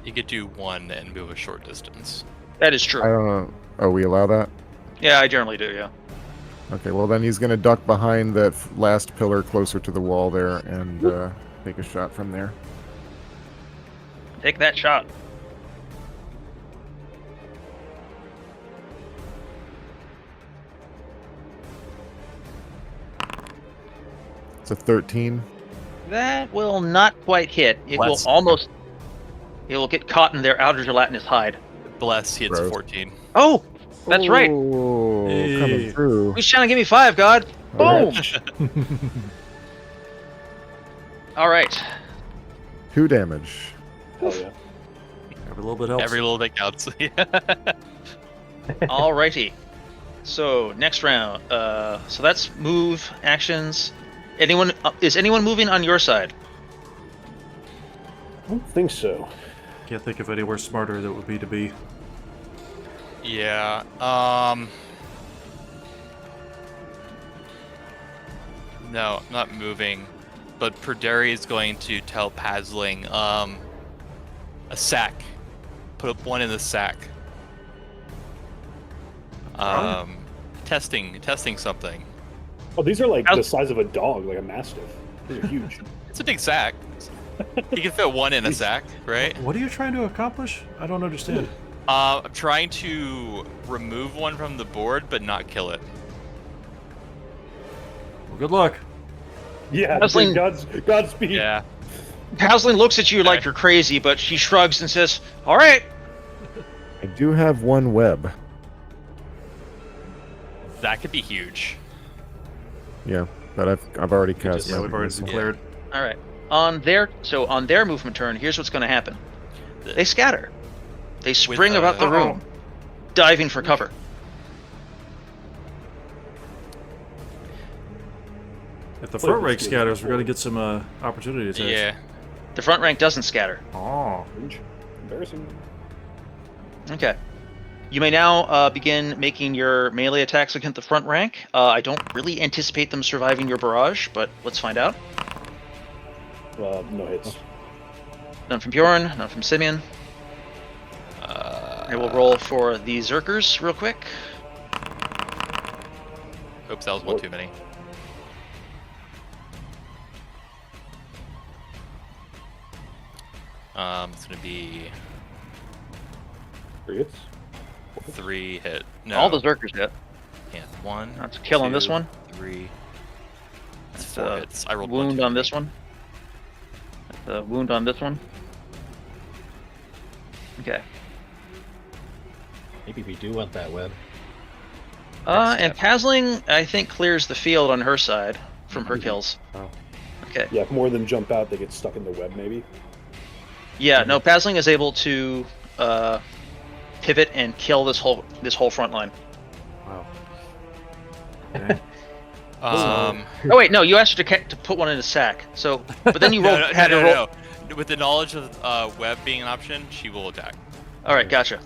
You could do one and move a short distance.
That is
I
true.
don't know. Oh, we allow that?
Yeah, I generally do, yeah.
Okay, well then he's gonna duck behind that last pillar closer to the wall there and take a shot from there.
Take that shot.
It's a 13.
That will not quite hit. It
Bless.
will almost... It will get caught in their outer gelatinous hide.
Bless, he hits
Gross.
14.
Oh! That's right.
Oh,
Hey.
coming through.
Who's trying to give me 5, God?
All
Boom!
right.
All right.
2 damage.
Hell yeah.
Every little bit helps.
Every little bit counts.
Alrighty. So, next round. So that's move, actions. Anyone... is anyone moving on your side?
I don't think so.
Can't think of anywhere smarter that would be to be.
Yeah. No, not moving. But Perderi is going to tell Pasling, a sack. Put up one in the sack. Testing something.
Oh, these are like
How's-
the size of a dog, like a mastiff. These are huge.
It's a big sack. You can fit one in a sack, right?
What are you trying to accomplish? I don't understand.
I'm trying to remove one from the board, but not kill it.
Well, good luck.
Yeah,
Wrestling-
Godspeed.
Yeah.
Hausling looks at you like you're crazy, but she shrugs and says, "All right."
I do have 1 web.
That could be huge.
Yeah, but I've already cast.
Yeah, we've
magic
already
missile.
declared.
All right. On their movement turn, here's what's going to happen. They scatter. They spring about the room, diving for cover.
If the front rank scatters, we're going to get some opportunity attacks.
Yeah.
The front rank doesn't scatter.
Oh.
Embarrassing.
Okay. You may now begin making your melee attacks against the front rank. I don't really anticipate them surviving your barrage, but let's find out.
No hits.
None from Bjorn, none from Simeon. I will roll for the Zerkers real quick.
Oops, that was one too many. It's gonna be
3 hits.
3 hit. No,
All the Zerkers hit.
yeah, 1.
That's killing this
2,
one.
3. That's
That's
4 hits. I rolled
wound
1
on this one. The wound on this one. Okay.
Maybe we do want that web.
And Pasling, I think, clears the field on her side from her kills.
Oh.
Okay.
Yeah, if more than jump out, they get stuck in the web, maybe.
Yeah, no, Pasling is able to pivot and kill this whole front line.
Wow. Okay.
Oh wait, no, you asked her to put one in a sack. So, but then you rolled.
No. With the knowledge of web being an option, she will attack.
All right, gotcha.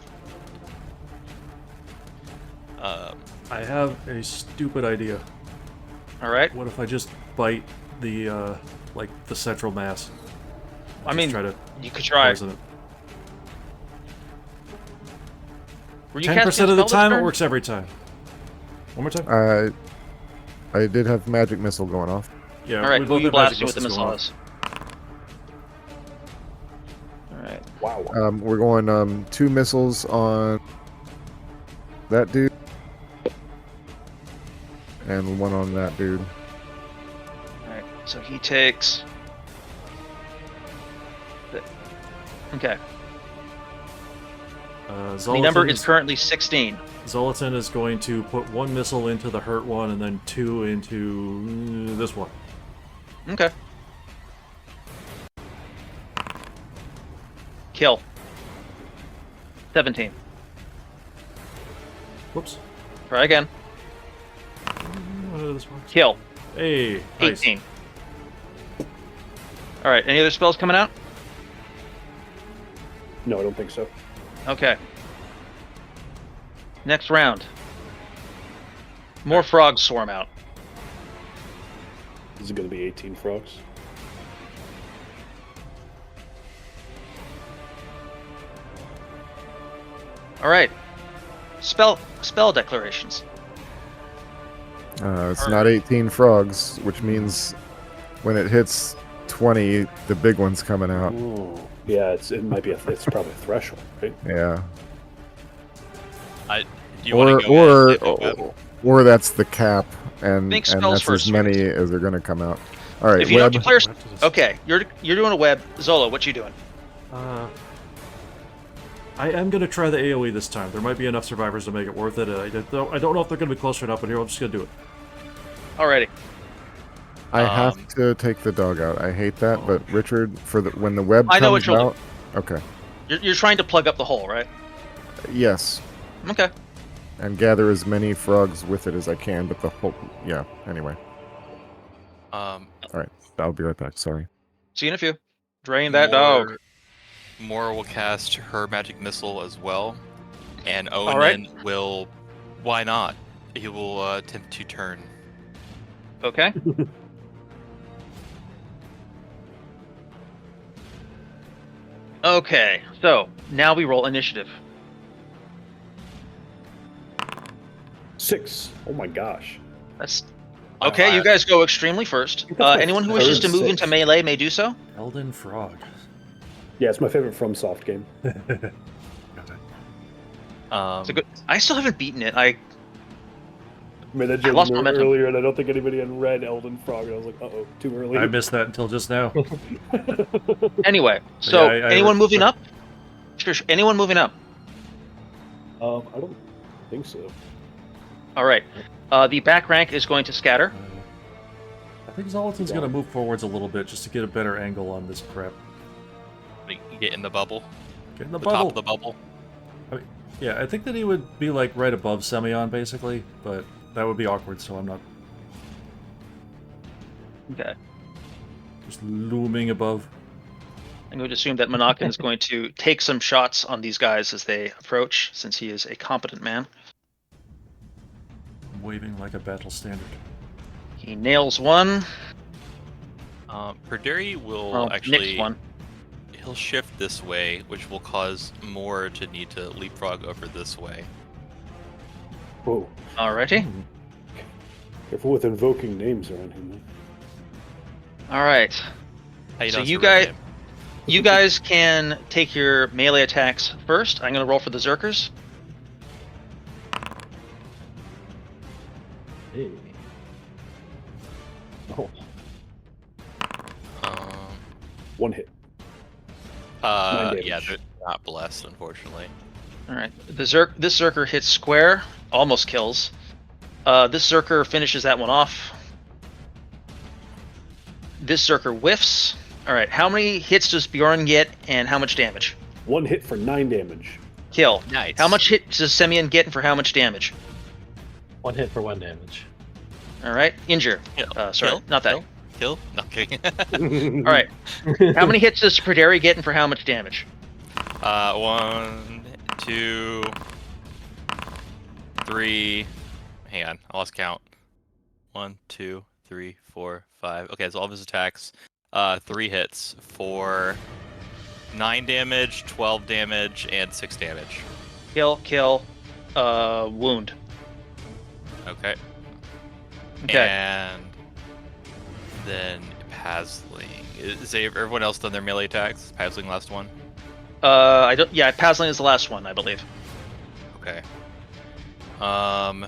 I have a stupid idea.
All right.
What if I just bite the like the central mass?
I mean,
try to
you could try.
poison it.
Were you
10% of the time, it
turn?
works every time. One more time.
I did have magic missile going off.
Yeah.
All right,
we
who
both
you
have magic
blasting with the
missiles
missile
going
is? All right.
Wow.
We're going 2 missiles on that dude, and 1 on that dude.
All right. So he takes. Okay. The number is currently 16.
Zolatan is going to put 1 missile into the hurt one and then 2 into this one.
Okay. Kill. 17.
Whoops.
Try again.
This one.
Kill.
Hey, nice.
18. All right. Any other spells coming out?
No, I don't think so.
Okay. Next round. More frogs swarm out.
This is going to be 18 frogs.
All right. Spell declarations.
It's not 18 frogs, which means when it hits 20, the big one's coming out.
Ooh. Yeah, it might be it's probably a threshold, right?
Yeah.
Do you want to go
or that's the cap, and
Think
that's
spells
as
first,
many
please.
as are going to come out. All right,
If you don't
web.
declare, okay, you're doing a web. Zolo, what you doing?
I am going to try the AoE this time. There might be enough survivors to make it worth it. I don't know if they're going to be close enough, but here, I'm just going to do it.
Alrighty.
I have to take the dog out. I hate that, but Richard, when the web
I know
comes
what you'll
out, okay,
You're trying to plug up the hole, right?
yes,
Okay.
and gather as many frogs with it as I can. But the whole, yeah. Anyway, all right, I'll be right back. Sorry.
See you in a few. Drain that dog.
Mora will cast her magic missile as well, and
All
Owen will. Why not? He will attempt to turn.
Okay. Okay, so now we roll initiative.
6. Oh my gosh.
That's okay. You guys go extremely first.
That's my
Anyone who wishes to
third
move
6.
into melee may do so.
Elden Frog.
Yeah, it's my favorite FromSoft game.
It's a good. I still haven't beaten it. I
made that
I lost
joke
momentum.
earlier, and I don't think anybody had read Elden Frog. And I was like, uh-oh, too early.
I missed that until just now.
Anyway, so
Yeah,
anyone moving up? Sure. Anyone moving up?
I don't think so.
All right. The back rank is going to scatter.
I think Zolatan's going to move forwards a little bit just to get a better angle on this crap.
Get in the bubble.
Get in the
The
bubble.
top of the bubble.
I mean, yeah, I think that he would be like right above Semyon basically, but that would be awkward, so I'm not
Okay.
just looming above.
I'm going to assume that Monakin is going to take some shots on these guys as they approach, since he is a competent man.
Waving like a battle standard.
He nails one.
Perderi will
Well,
actually.
nicks one.
he'll shift this way, which will cause more to need to leapfrog over this way.
Whoa.
Alrighty.
Careful with invoking names around him. Man.
All right.
How
So
know it's
you
a real
guys,
name?
you guys can take your melee attacks first. I'm going to roll for the Zerkers.
Hey. Oh,
Um,
One hit. 9
yeah,
damage.
they're not blessed, unfortunately.
All right. This Zerker hits square, almost kills. This Zerker finishes that one off. This Zerker whiffs. All right. How many hits does Bjorn get, and how much damage?
1 hit for 9 damage.
Kill.
Nice.
How much hit does Semyon get, and for how much damage?
1 hit for 1 damage.
All right. Injure.
Kill.
Sorry,
Kill.
not that.
Kill? No, kidding.
All right. How many hits does Perderi get, and for how much damage?
1, 2, 3. Hang on, I lost count. 1, 2, 3, 4, 5. Okay, so all of his attacks, 3 hits for 9 damage, 12 damage, and 6 damage.
Kill. Wound.
Okay.
Okay.
And then Pasling. Is everyone else done their melee attacks? Pasling last one?
I don't. Yeah, Pasling is the last one, I believe.
Okay. I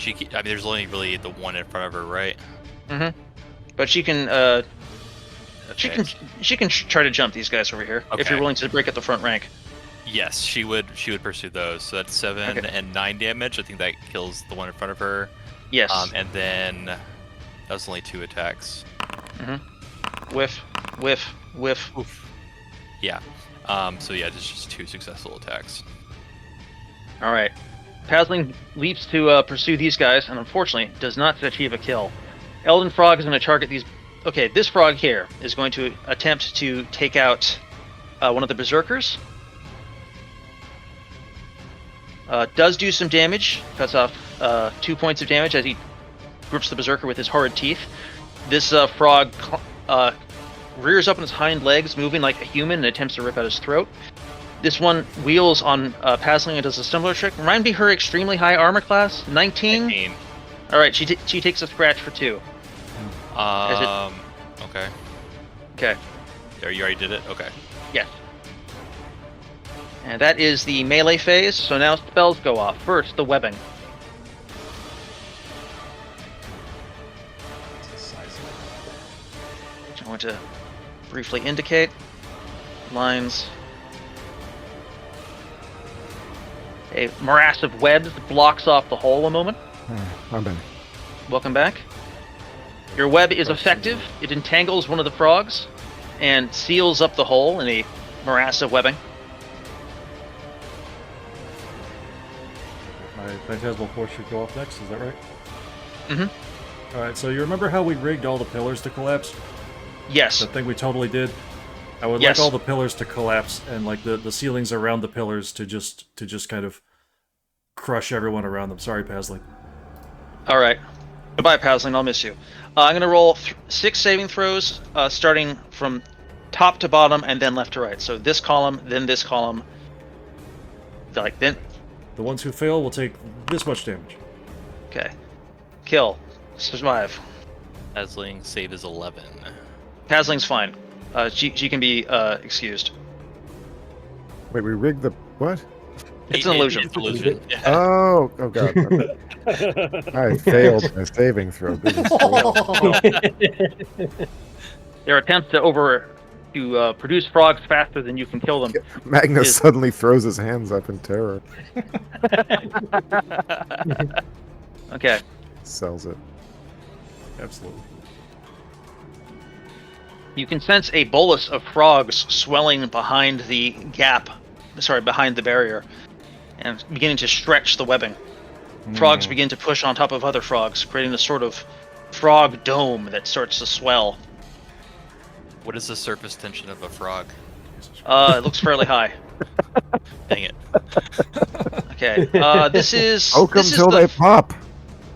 mean, there's only really the one in front of her, right?
Mm-hmm. But she can.
Okay.
She can try to jump these guys over here if
Okay.
you're willing to break up the front rank.
Yes, she would pursue those. So that's 7
Okay.
and 9 damage. I think that kills the one in front of her.
Yes.
And then that was only 2 attacks.
Whiff.
Oof. Yeah. So yeah, it's just 2 successful attacks.
All right. Pasling leaps to pursue these guys, and unfortunately does not achieve a kill. Elden Frog is going to target these. Okay, this frog here is going to attempt to take out one of the berserkers. Does do some damage. Cuts off 2 points of damage as he grips the berserker with his horrid teeth. This frog rears up on his hind legs, moving like a human, and attempts to rip out his throat. This one wheels on Pasling and does a similar trick. Remind me her extremely high armor class? 19?
19.
All right, she takes a scratch for 2.
Okay.
Okay.
There, you already did it? Okay.
Yes. And that is the melee phase, so now spells go off. First, the webbing.
It's the size of it.
I want to briefly indicate lines. A morass of webs blocks off the hole a moment.
I'm back.
Welcome back. Your web is effective. It entangles one of the frogs and seals up the hole in a morass of webbing.
My Phantasmal Force should go off next, is that right?
Mm-hmm.
Alright, so you remember how we rigged all the pillars to collapse?
Yes.
That thing we totally did? I would
Yes.
like all the pillars to collapse and like the ceilings around the pillars to just kind of crush everyone around them. Sorry, Pasling.
All right. Goodbye, Pasling. I'll miss you. I'm going to roll 6 saving throws, starting from top to bottom and then left to right. So this column, then this column. Like then.
The ones who fail will take this much damage.
Okay. Kill. Survive.
Pasling save is 11.
Pasling's fine. She can be excused.
Wait, we rigged the what?
It's an illusion.
It's an illusion. Yeah.
Oh god. I failed my saving throw. Goodness gracious.
Their attempts to produce frogs faster than you can kill them.
Magnus suddenly throws his hands up in terror.
Okay.
Sells it.
Absolutely.
You can sense a bolus of frogs swelling behind the behind the barrier, and beginning to stretch the webbing. Frogs begin to push on top of other frogs, creating a sort of frog dome that starts to swell.
What is the surface tension of a frog?
It looks fairly high.
Dang it.
Okay. This is
Poke them
this is
till
the
they pop.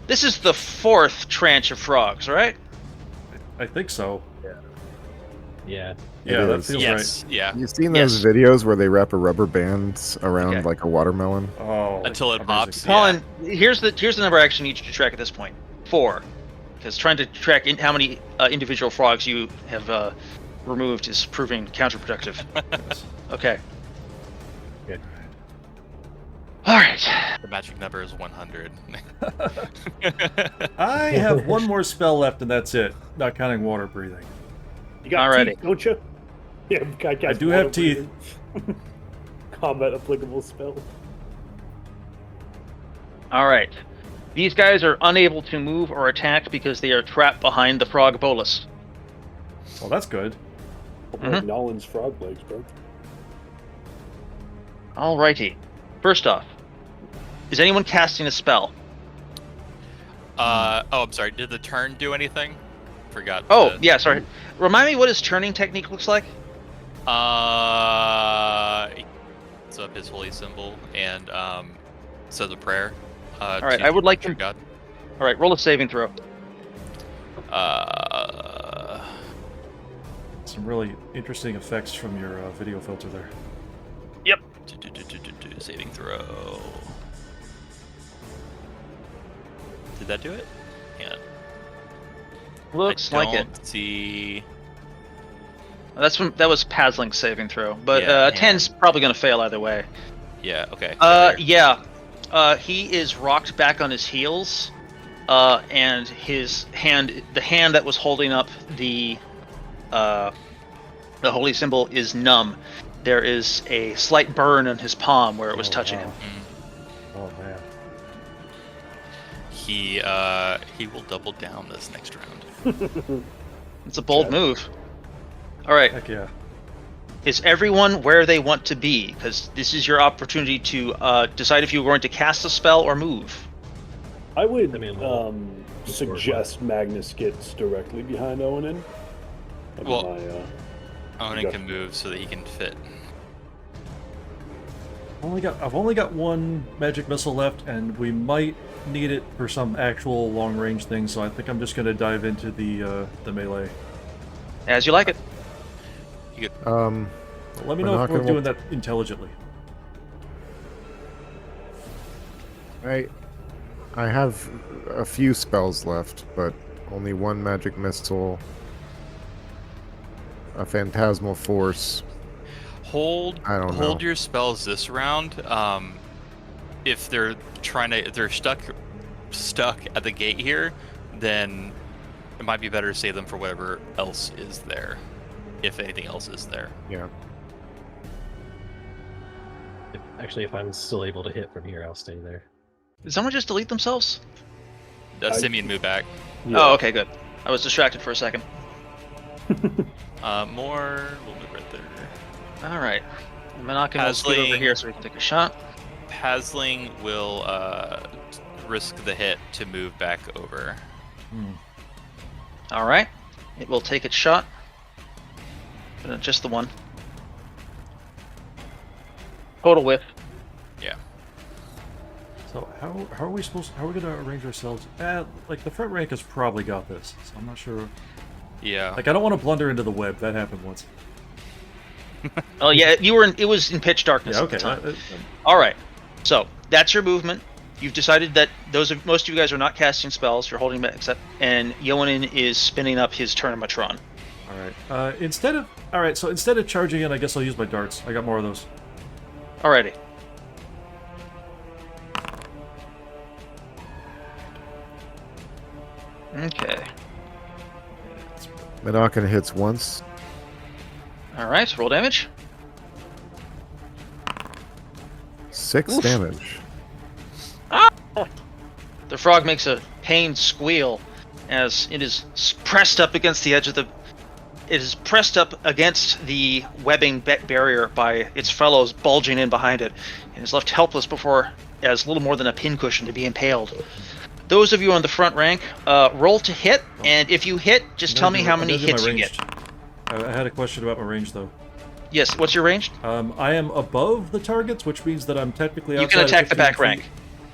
This is the 4th tranche of frogs, right?
I think so.
Yeah.
Yeah,
It
that
is.
feels
Yes, yeah.
You've seen those videos where they wrap a rubber band around
Okay.
like a watermelon?
right. Oh,
Until it
amazing.
pops.
Colin, here's the number I actually need you to track at this point. 4. Because trying to track how many individual frogs you have removed is proving counterproductive.
Yes.
Okay.
Good.
All right.
The magic number is 100.
I have one more spell left, and that's it. Not counting water breathing.
You got
Alrighty.
teeth, don't you? Yeah,
I do have teeth.
Combat applicable spell.
All right. These guys are unable to move or attack because they are trapped behind the frog bolus.
Well, that's good.
Like Nolan's frog legs, bro.
Alrighty. First off, is anyone casting a spell?
Oh, I'm sorry. Did the turn do anything? Forgot.
Oh, yeah, sorry. Remind me what his turning technique looks like?
It's up his holy symbol and says a prayer.
All right, I would like to.
God.
All right, roll a saving throw.
Some really interesting effects from your video filter there.
Yep.
Saving throw. Did that do it? Yeah.
Looks
I
like it.
don't see.
That was Pasling's saving throw, but
Yeah,
a 10's probably going to fail either way.
Yeah. Okay.
Yeah. He is rocked back on his heels, and his hand, the hand that was holding up the holy symbol, is numb. There is a slight burn on his palm where it was touching him.
Oh man.
He will double down this next round.
It's a bold move. All right.
Heck yeah.
Is everyone where they want to be? Because this is your opportunity to decide if you're going to cast a spell or move.
I would
I mean, we'll
suggest Magnus gets directly behind Owen.
Well, Owen can move so that he can fit.
I've only got one magic missile left, and we might need it for some actual long range thing. So I think I'm just going to dive into the melee.
As you like it.
Let me know if we're doing that intelligently.
I have a few spells left, but only one magic missile, a phantasmal force.
Hold your spells this round. If they're stuck at the gate here, then it might be better to save them for whatever else is there, if anything else is there.
Yeah.
If I'm still able to hit from here, I'll stay there.
Did someone just delete themselves?
Simeon, move back.
Yeah.
Oh, okay, good. I was distracted for a second.
We'll move right there.
All right. Manaka will scoot over here so we can take a shot.
Pasling will risk the hit to move back over.
All right. It will take its shot. But just the one. Total whiff.
Yeah.
So how are we going to arrange ourselves? Like the front rank has probably got this, so I'm not sure.
Yeah.
Like I don't want to blunder into the web. That happened once.
Oh yeah, it was in pitch darkness
Yeah.
at the
Okay.
time. All right. So that's your movement. You've decided that most of you guys are not casting spells. You're holding back, and Yoanin is spinning up his Tournimatron.
All right. Instead of charging in, I guess I'll use my darts. I got more of those.
Alrighty. Okay.
Manaka hits once.
All right. Roll damage.
6
Oof.
damage.
The frog makes a pained squeal as it is pressed up against the edge of the. It is pressed up against the webbing barrier by its fellows bulging in behind it, and is left helpless before as little more than a pincushion to be impaled. Those of you on the front rank, roll to hit, and if you hit, just tell me how many hits you get.
I had a question about my range, though.
Yes, what's your range?
I am above the targets, which means that I'm technically outside.
You can attack the
15
back
feet.
rank.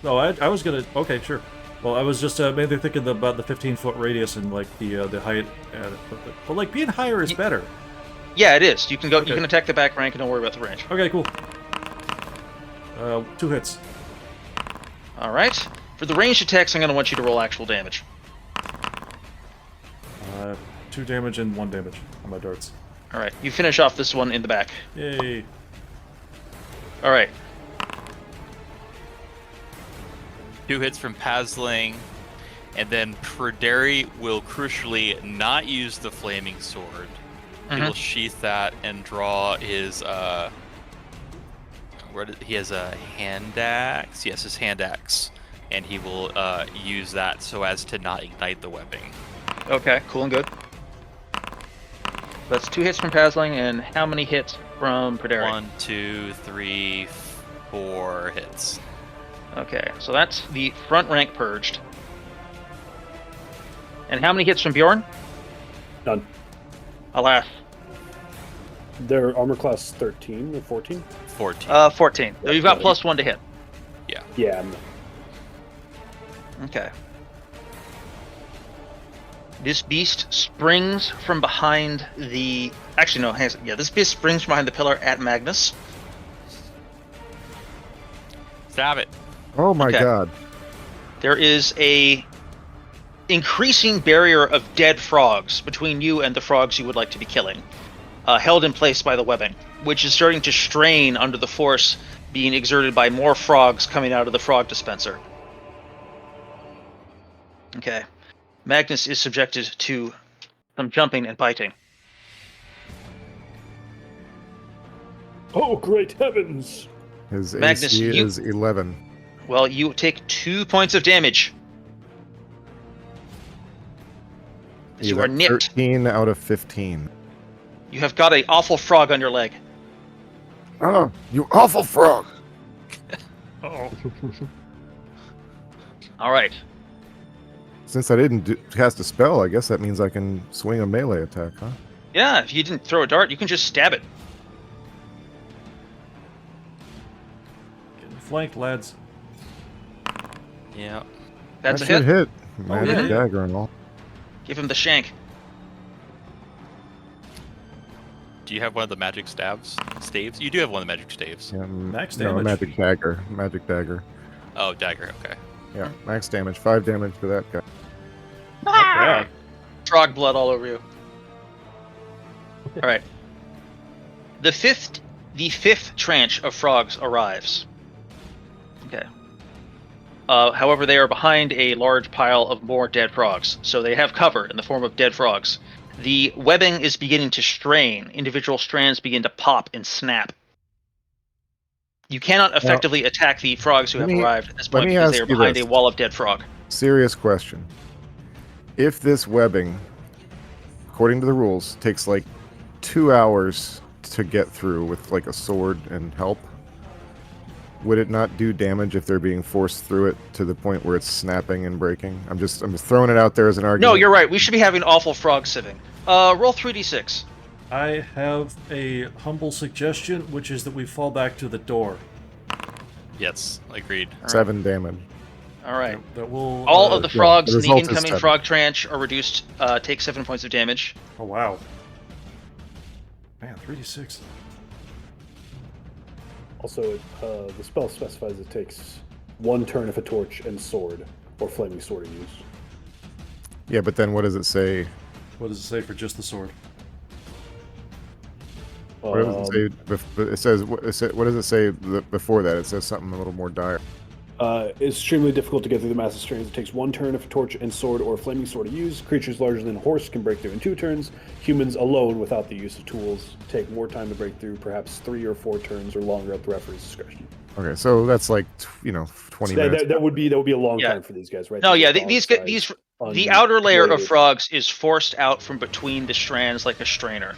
No, I was gonna. Okay, sure. Well, I was just mainly thinking about the 15-foot radius and like the height, but like being higher is better.
Yeah, it is. You can go.
Okay.
You can attack the back rank and don't worry about the range.
Okay, cool. 2 hits.
All right. For the ranged attacks, I'm going to want you to roll actual damage.
2 damage and 1 damage on my darts.
All right. You finish off this one in the back.
Yay.
All right.
2 hits from Pasling, and then Perderi will crucially not use the flaming sword. He will sheath that and draw his he has a hand axe. Yes, his hand axe, and he will use that so as to not ignite the webbing.
Okay. Cool and good. That's 2 hits from Pasling, and how many hits from Perderi?
1, 2, 3, 4 hits.
Okay, so that's the front rank purged. And how many hits from Bjorn?
None.
Alas.
Their armor class 13 or 14?
14.
14. So you've got +1 to hit.
Yeah. I'm-
Okay. This beast springs from behind the... Actually, no, hang on. Yeah, this beast springs from behind the pillar at Magnus.
Stab it.
Oh my
Okay.
god.
There is a increasing barrier of dead frogs between you and the frogs you would like to be killing, held in place by the webbing, which is starting to strain under the force being exerted by more frogs coming out of the frog dispenser. Okay. Magnus is subjected to some jumping and biting.
Oh, great heavens!
His
Magnus,
AC
you-
is 11.
Well, you take 2 points of damage. As you
He's
are
at
nipped.
13 out of 15.
You have got an awful frog on your leg.
Oh, you awful frog!
All right.
Since I didn't cast a spell, I guess that means I can swing a melee attack, huh?
Yeah, if you didn't throw a dart, you can just stab it.
Getting flanked, lads.
Yeah.
That's a
That should
hit.
Magic
yeah.
dagger and all.
Give him the shank.
Do you have one of the magic staves? You do have one of the magic staves.
Yeah,
Max
no,
damage.
magic dagger. Magic dagger.
Oh, dagger. Okay.
Yeah, max damage. 5 damage to that guy.
Not bad.
Frog blood all over you. All right. The fifth tranche of frogs arrives. Okay. However, they are behind a large pile of more dead frogs, so they have cover in the form of dead frogs. The webbing is beginning to strain. Individual strands begin to pop and snap. You cannot effectively attack the frogs who have arrived at this point because they are behind a wall of dead frog.
Serious question. If this webbing, according to the rules, takes like 2 hours to get through with like a sword and help, would it not do damage if they're being forced through it to the point where it's snapping and breaking? I'm just throwing it out there as an argument.
No, you're right. We should be having awful frog sieving. Roll 3d6.
I have a humble suggestion, which is that we fall back to the door.
Yes, agreed.
7 damage.
All right.
That will.
All of the frogs
the
in the
result is
incoming
7.
frog tranche are reduced. Take 7 points of damage.
Oh wow. Man, 3d6.
Also, the spell specifies it takes 1 turn of a torch and sword, or flaming sword are used.
Yeah, but then what does it say?
What does it say for just the sword?
What does it say? It says what does it say before that? It says something a little more dire.
It's extremely difficult to get through the massive strands. It takes 1 turn of a torch and sword or flaming sword to use. Creatures larger than a horse can break through in 2 turns. Humans alone, without the use of tools, take more time to break through, perhaps 3 or 4 turns or longer at the referee's discretion.
Okay, so that's like 20 minutes.
That would be a long time for these guys, right?
No,
They're
yeah, the outer layer of frogs is forced out from between the strands like a strainer,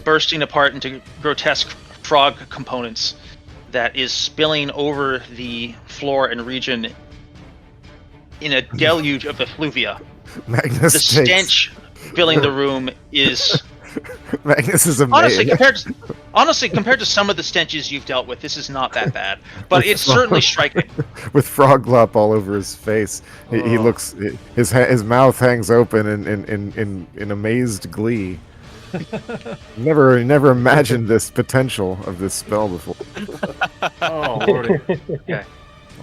bursting apart into grotesque frog components that is spilling over the floor and region in a deluge of effluvia.
Magnus
The stench filling the room is
Magnus is amazing.
Honestly, compared to some of the stenches you've dealt with, this is not that bad. But it's certainly striking.
With frog glop all over his face. He
Oh.
looks, his mouth hangs open in amazed glee. Never imagined this potential of this spell before.
Oh, lordy.
Okay.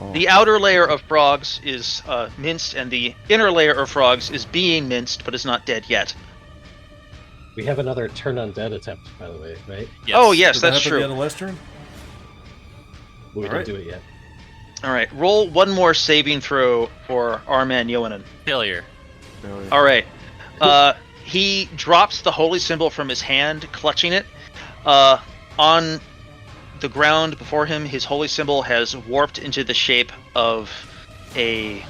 Oh.
The outer layer of frogs is minced, and the inner layer of frogs is being minced, but is not dead yet.
We have another turn undead attempt, by the way, right?
Yes.
Oh, yes,
Did that
that's
happen
true.
yet in last turn?
We didn't
Alright.
do it yet.
All right, roll one more saving throw for our man Yohanan.
Failure.
All right. He drops the holy symbol from his hand, clutching it. On the ground before him, his holy symbol has warped into the shape of a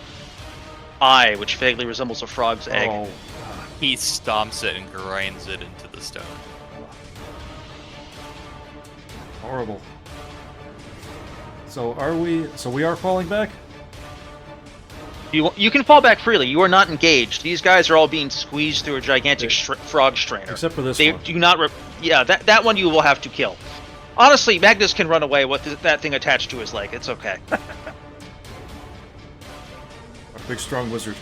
eye, which vaguely resembles a frog's egg.
Oh,
He stomps it and grinds it into the stone.
horrible. So we are falling back?
You can fall back freely. You are not engaged. These guys are all being squeezed through a gigantic frog strainer.
Except for this
They
one.
do not. That one you will have to kill. Honestly, Magnus can run away with that thing attached to his leg. It's okay.
Our big strong wizard.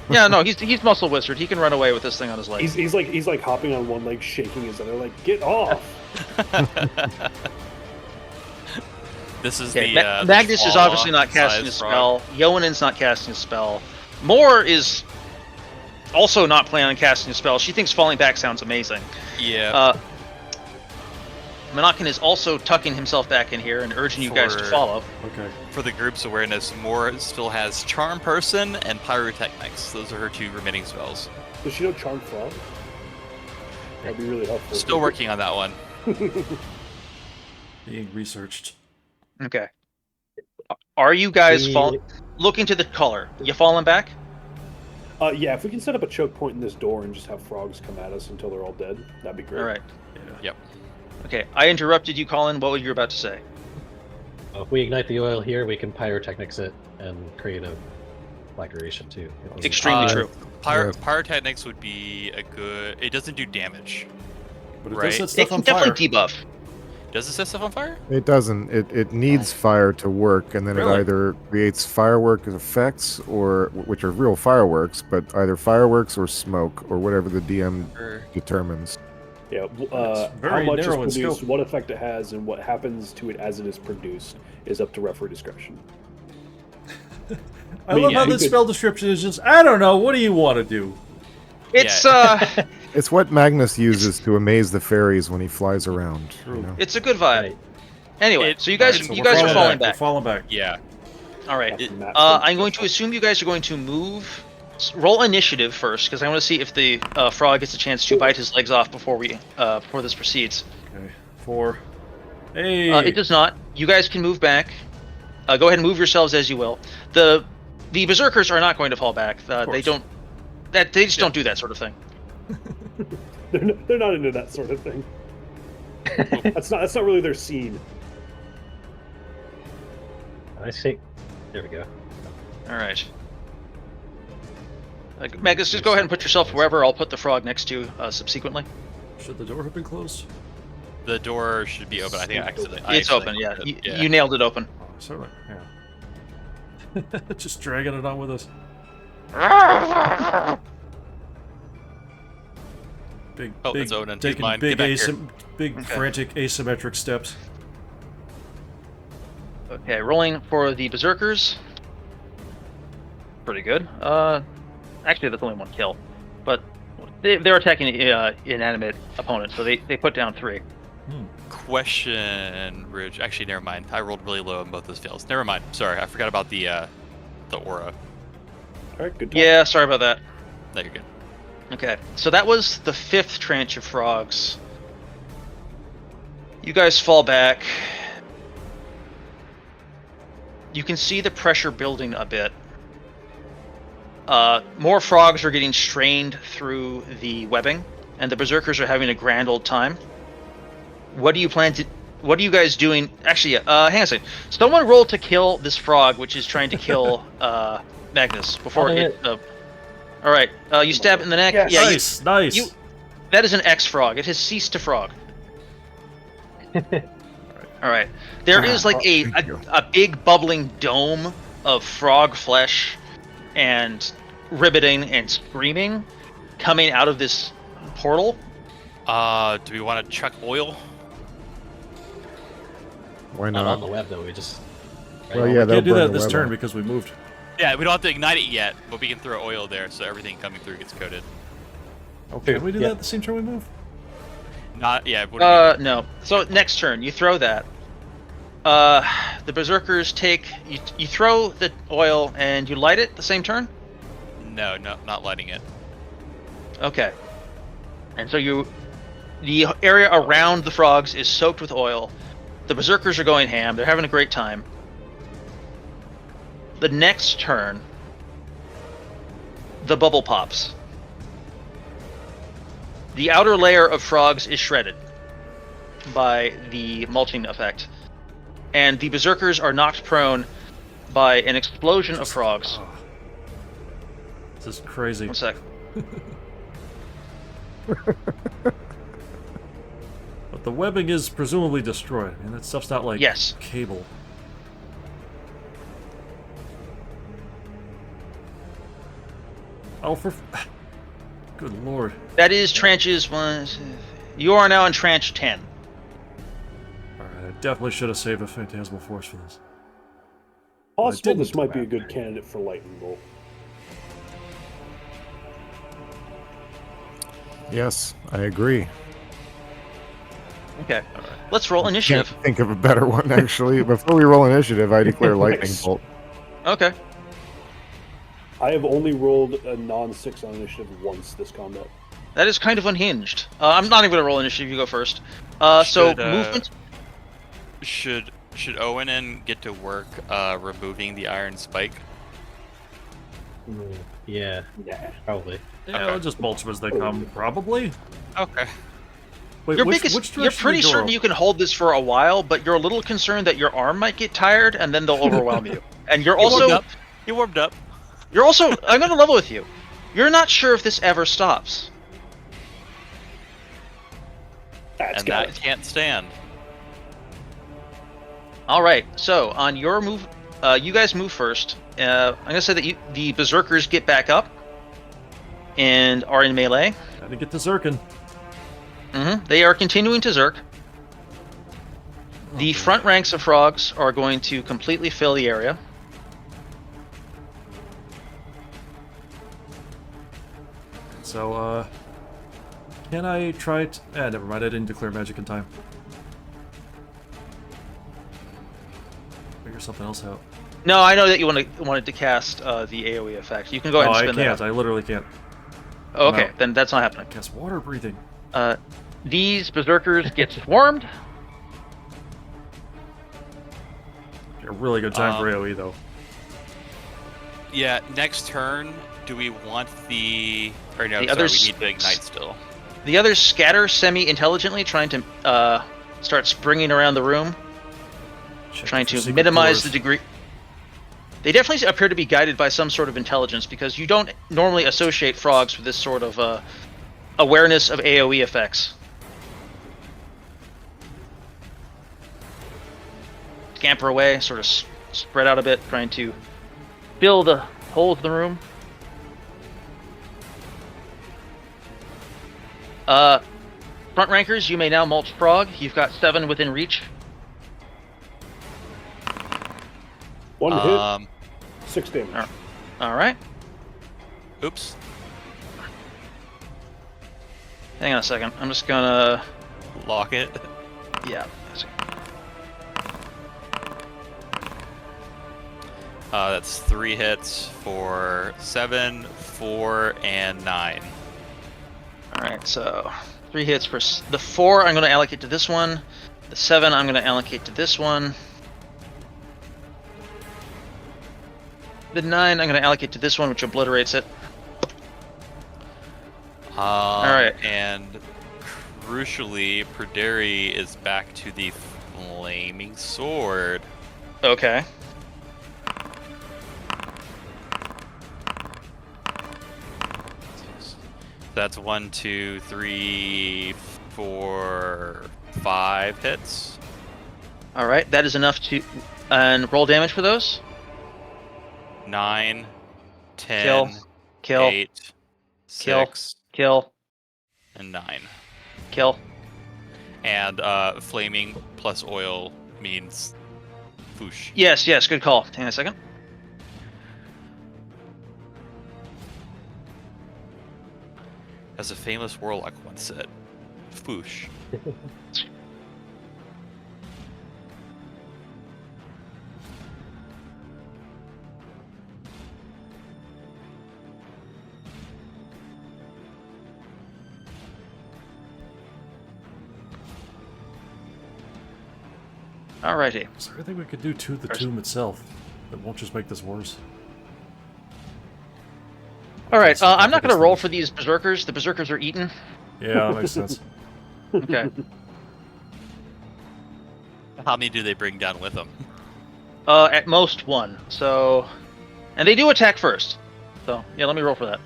Yeah, no, he's muscle wizard. He can run away with this thing on his leg.
He's like hopping on one leg, shaking his other leg. Get off!
This is
Okay,
the
Magnus is
claw
obviously not casting a
size frog.
spell. Yohanan's not casting a spell. Moore is also not planning on casting a spell. She thinks falling back sounds amazing.
Yeah.
Monakin is also tucking himself back in here and urging you guys to
For-
follow.
Okay.
For the group's awareness, Moore still has Charm Person and Pyrotechnics. Those are her two remaining spells.
Does she know Charm Frog? That'd be really helpful.
Still working on that one.
Being researched.
Okay. Are you guys
We-
looking to the color? You falling back?
Yeah, if we can set up a choke point in this door and just have frogs come at us until they're all dead, that'd be great.
All right.
Yeah.
Yep.
Okay. I interrupted you, Colin. What were you about to say?
If we ignite the oil here, we can pyrotechnics it and create a flagration too.
Extremely true.
Pyrotechnics would be a good. It doesn't do damage.
But it
Right.
does set
It
stuff
can
on fire.
definitely debuff.
Does it set stuff on fire?
It doesn't. It needs fire to work, and then
Really?
it either creates firework effects, or which are real fireworks, but either fireworks or smoke or whatever the DM
Or
determines.
Yeah,
It's
how
very
much is
narrow in
produced,
scope.
what effect it has, and what happens to it as it is produced is up to referee discretion.
I
mean,
love
yeah,
how
you
this
could-
spell description is just, I don't know, what do you want to do?
It's
It's what Magnus uses to amaze the fairies when he flies around.
True.
You know?
it's a good vibe.
Right.
Anyway,
It-
so you guys
Alright,
So
you
we're
guys are falling
We're
back.
falling back.
yeah.
All right.
After Matt
I'm
Finch
going
gets
to
off.
assume you guys are going to move. Roll initiative first, because I want to see if the frog gets a chance to bite his legs off before this proceeds.
Okay. 4. Hey!
It does not. You guys can move back. Go ahead and move yourselves as you will. The berserkers are not going to fall back. They
course.
don't. They just don't do that sort of thing.
They're not into that sort of thing. That's not really their scene.
I see. There we go.
All right. Magnus, just go ahead and put yourself wherever. I'll put the frog next to you subsequently.
Should the door have been closed?
The door should be open. I think I accidentally.
It's open. Yeah.
closed it.
You nailed it open.
Oh, certainly. Yeah. Just dragging it on with us. Big,
Oh,
big,
it's Odin. He's
taking
mine.
big,
Get back here.
big
Okay.
frantic asymmetric steps.
Okay, rolling for the berserkers. Pretty good. Actually, that's only one kill, but they're attacking inanimate opponents, so they put down 3.
Question, Ridge. Actually, never mind. I rolled really low on both those fails. Never mind. Sorry, I forgot about the aura.
All right, good talk.
Yeah, sorry about that.
No, you're good.
Okay, so that was the 5th tranche of frogs. You guys fall back. You can see the pressure building a bit. More frogs are getting strained through the webbing, and the berserkers are having a grand old time. What do you plan to? What are you guys doing? Actually, hang on a second. Someone roll to kill this frog, which is trying to kill Magnus before
I'll do
it. All right, you stab it in the neck.
Yes.
Yeah,
Nice, nice.
that is an X frog. It has ceased to frog. All right. There is like
thank you.
a big bubbling dome of frog flesh and ribbiting and screaming coming out of this portal.
Do we want to chuck oil?
Why
Not on
not?
the web though. We just.
Well,
We
yeah, they'll
can't do
burn
that
the
this
web
turn
off.
because we moved.
Yeah, we don't have to ignite it yet, but we can throw oil there so everything coming through gets coated.
Okay, can we do
Yeah.
that the same turn we move?
Not, yeah. What do we do?
No. So next turn, you throw that. The berserkers take you throw the oil and you light it the same turn.
No, not lighting it.
Okay. And so the area around the frogs is soaked with oil. The berserkers are going ham. They're having a great time. The next turn, the bubble pops. The outer layer of frogs is shredded by the mulching effect. And the berserkers are knocked prone by an explosion of frogs.
Oh. This is crazy.
1 sec.
But the webbing is presumably destroyed. I mean, that stuff's not like
Yes.
cable. Oh, for... Good lord.
That is tranches 1. You are now in tranche 10.
Alright, I definitely should have saved a Phantasmal Force for this.
Possible this
didn't.
might be a good candidate for lightning bolt.
Yes, I agree.
Okay. Let's roll
Can't
initiative.
think of a better one, actually. Before we roll initiative, I declare lightning
Nice.
bolt.
Okay.
I have only rolled a non-6 on initiative once this combat.
That is kind of unhinged. I'm not even going to roll initiative. You go first. So
Should,
movement.
Should Owen get to work removing the iron spike?
Yeah,
Yeah.
probably.
Yeah,
Okay.
I'll just mulch them as they come, probably.
Okay.
Wait,
You're
which
you're
direction
pretty
did you
certain
go?
you can hold this for a while, but you're a little concerned that your arm might get tired and then they'll overwhelm you. And you're
He warmed
also
up. He warmed up.
you're also I'm going to level with you. You're not sure if this ever stops.
That's
And
got
that
it.
can't stand.
All right. So on your move, you guys move first. I'm going to say that the berserkers get back up and are in melee.
Gotta get to Zirkin.
They are continuing to zerk. The front ranks of frogs are going to completely fill the area.
So, can I try it? Never mind, I didn't declare magic in time. Figure something else out.
No, I know that you wanted to cast the AoE effect. You can go ahead
No,
and
I
spin that.
can't. I literally can't.
Oh, okay,
No.
then that's not happening.
Cast water breathing.
These berserkers get swarmed.
A really good time for AoE, though.
Yeah, next turn, do we want the... Or no,
The
sorry,
others-
we need to ignite still.
The others scatter semi-intelligently, trying to start springing around the room,
Check
trying
for
to
secret
minimize
doors.
the degree. They definitely appear to be guided by some sort of intelligence, because you don't normally associate frogs with this sort of awareness of AoE effects. Scamper away, sort of spread out a bit, trying to fill the holes in the room. Front rankers, you may now mulch frog. You've got 7 within reach.
One hit,
Um,
6 damage.
All right.
oops.
Hang on a second. I'm just gonna.
Lock it.
Yeah.
That's 3 hits for 7, 4, and 9.
All right. So 3 hits for the 4. I'm gonna allocate to this one. The 7. I'm gonna allocate to this one. The 9. I'm gonna allocate to this one, which obliterates it. Alright.
And crucially, Perderi is back to the flaming sword.
Okay.
That's 1, 2, 3, 4, 5 hits.
All right, that is enough to... And roll damage for those.
9, 10,
Kill. Kill.
8,
Kill.
6,
Kill.
and 9.
Kill.
And flaming plus oil means foosh.
Yes, good call. Hang on a second.
As a famous warlock once said, foosh.
Alrighty.
Is there anything we could do to the tomb itself that won't just make this worse?
Alright, I'm not going to roll for these berserkers. The berserkers are eaten.
Yeah, that makes sense.
Okay.
How many do they bring down with them?
At most 1. So... And they do attack first. So, yeah, let me roll for that.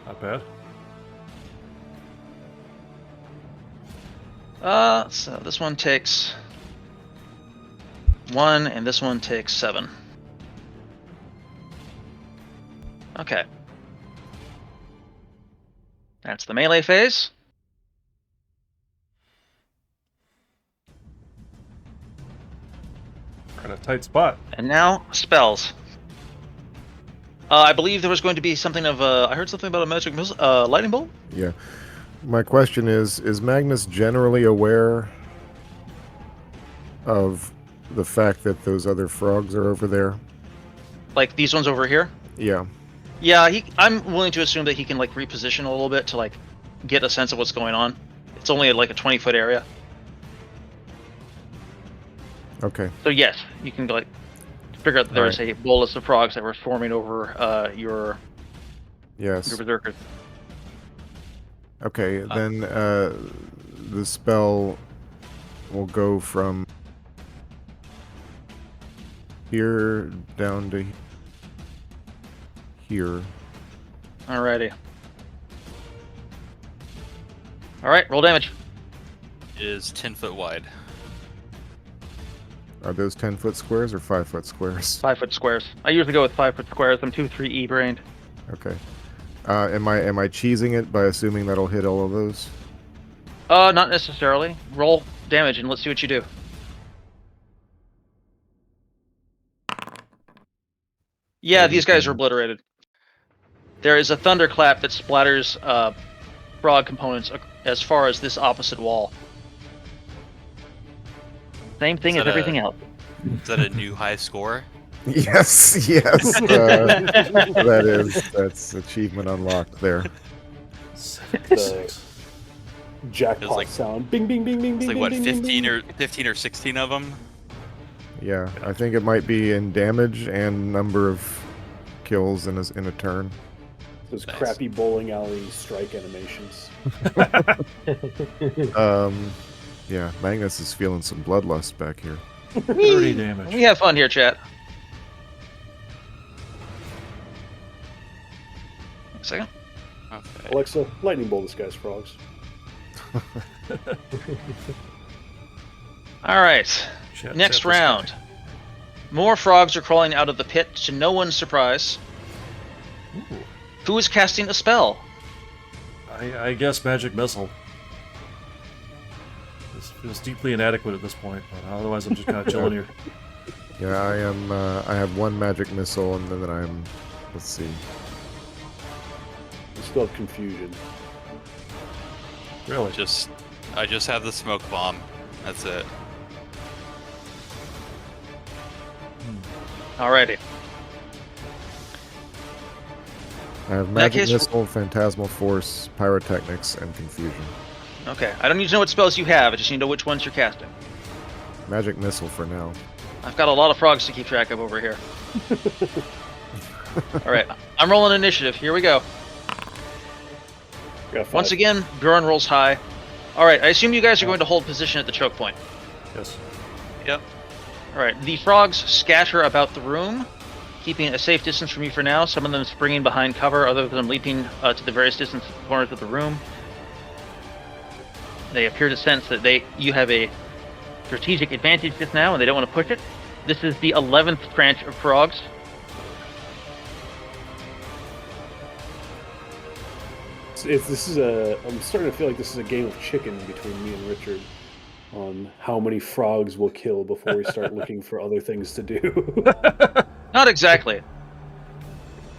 Not bad.
So this one takes 1, and this one takes 7. Okay. That's the melee phase.
We're in a tight spot.
And now, spells. I believe there was going to be something of I heard something about a magic missile, lightning bolt?
Yeah. My question is Magnus generally aware of the fact that those other frogs are over there?
Like these ones over here?
Yeah.
Yeah, I'm willing to assume that he can like reposition a little bit to like get a sense of what's going on. It's only like a 20-foot area.
Okay.
So yes, you can like figure out that there was a bolus of frogs that were swarming over your
Yes.
berserkers.
Okay, then the spell will go from here down to here.
Alrighty. Alright, roll damage.
It is 10 foot wide.
Are those 10-foot squares or 5-foot squares?
5-foot squares. I usually go with 5-foot squares. I'm 2-3 brained.
Okay. Am I cheesing it by assuming that'll hit all of those?
Not necessarily. Roll damage and let's see what you do. Yeah, these guys are obliterated. There is a thunderclap that splatters frog components as far as this opposite wall. Same thing as everything else.
Is that a new high score?
Yes. That's achievement unlocked there.
76.
Jackpot
like-
sound. Bing, bing, bing, bing,
It's
bing,
like what,
bing, bing,
15 or 16 of them?
Yeah, I think it might be in damage and number of kills in a turn.
Those
Nice.
crappy bowling alley strike animations.
Yeah, Magnus is feeling some bloodlust back here.
30 damage.
We have fun here, chat. A second.
Okay.
Alexa, lightning bolt this guy's frogs.
Alright.
Chat,
Next
chat,
round. More frogs are crawling out of the pit, to no one's surprise.
Ooh.
Who is casting a spell?
I guess magic missile. This feels deeply inadequate at this point, but otherwise I'm just kind of chilling here.
Yeah, I am. I have one magic missile, and then I'm. Let's see.
You still have confusion.
Really?
I just have the smoke bomb. That's it.
Alrighty.
I have
that
magic
case-
missile, phantasmal force, pyrotechnics, and confusion.
Okay, I don't need to know what spells you have, I just need to know which ones you're casting.
Magic missile for now.
I've got a lot of frogs to keep track of over here. Alright, I'm rolling initiative. Here we go.
Got 5.
Once again, Bjorn rolls high. Alright, I assume you guys are going to hold position at the choke point.
Yes.
Yep.
Alright, the frogs scatter about the room, keeping a safe distance from you for now. Some of them springing behind cover, other of them leaping to the various distant corners of the room. They appear to sense that you have a strategic advantage just now, and they don't want to push it. This is the 11th tranche of frogs.
I'm starting to feel like this is a game of chicken between me and Richard on how many frogs we'll kill before we start looking for other things to do.
Not exactly.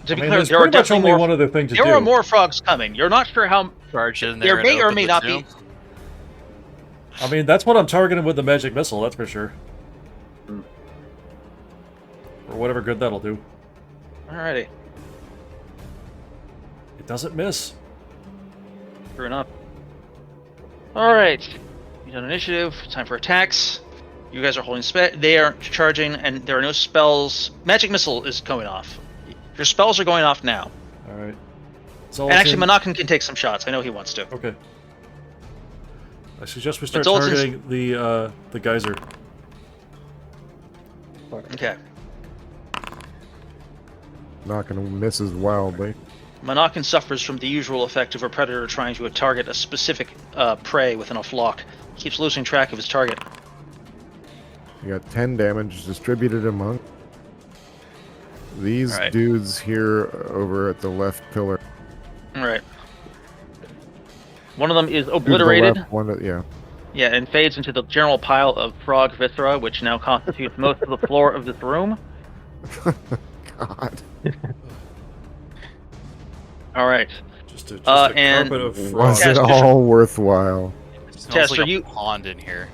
To be clear,
there's
there are
pretty much
definitely
only
more.
one other thing to
There
do.
are more frogs coming. You're not sure how.
Charge in
There
there.
may
and
or
open
may
the
not
tomb.
be.
I mean, that's what I'm targeting with the magic missile, that's for sure. Or whatever good that'll do.
Alrighty.
It doesn't miss.
True enough. Alright. You've done initiative. Time for attacks. You guys are holding they are charging, and there are no spells. Magic missile is going off. Your spells are going off now.
Alright.
And actually, Monacan can take some shots. I know he wants to.
Okay. I suggest we start
Zoltan's-
targeting the geyser.
Okay.
Not gonna miss as wildly.
Monacan suffers from the usual effect of a predator trying to target a specific prey within a flock. He keeps losing track of his target.
You got 10 damage distributed among these
Alright.
dudes here over at the left pillar.
Alright. One of them is
To the
obliterated.
left, one, yeah.
Yeah, and fades into the general pile of frog viscera, which now constitutes most of the floor of this room.
God.
Alright.
Just a
and-
carpet of
Was
frogs.
Yeah,
it
just-
all worthwhile?
It smells
Tess,
like
are
a
you-
pond in here.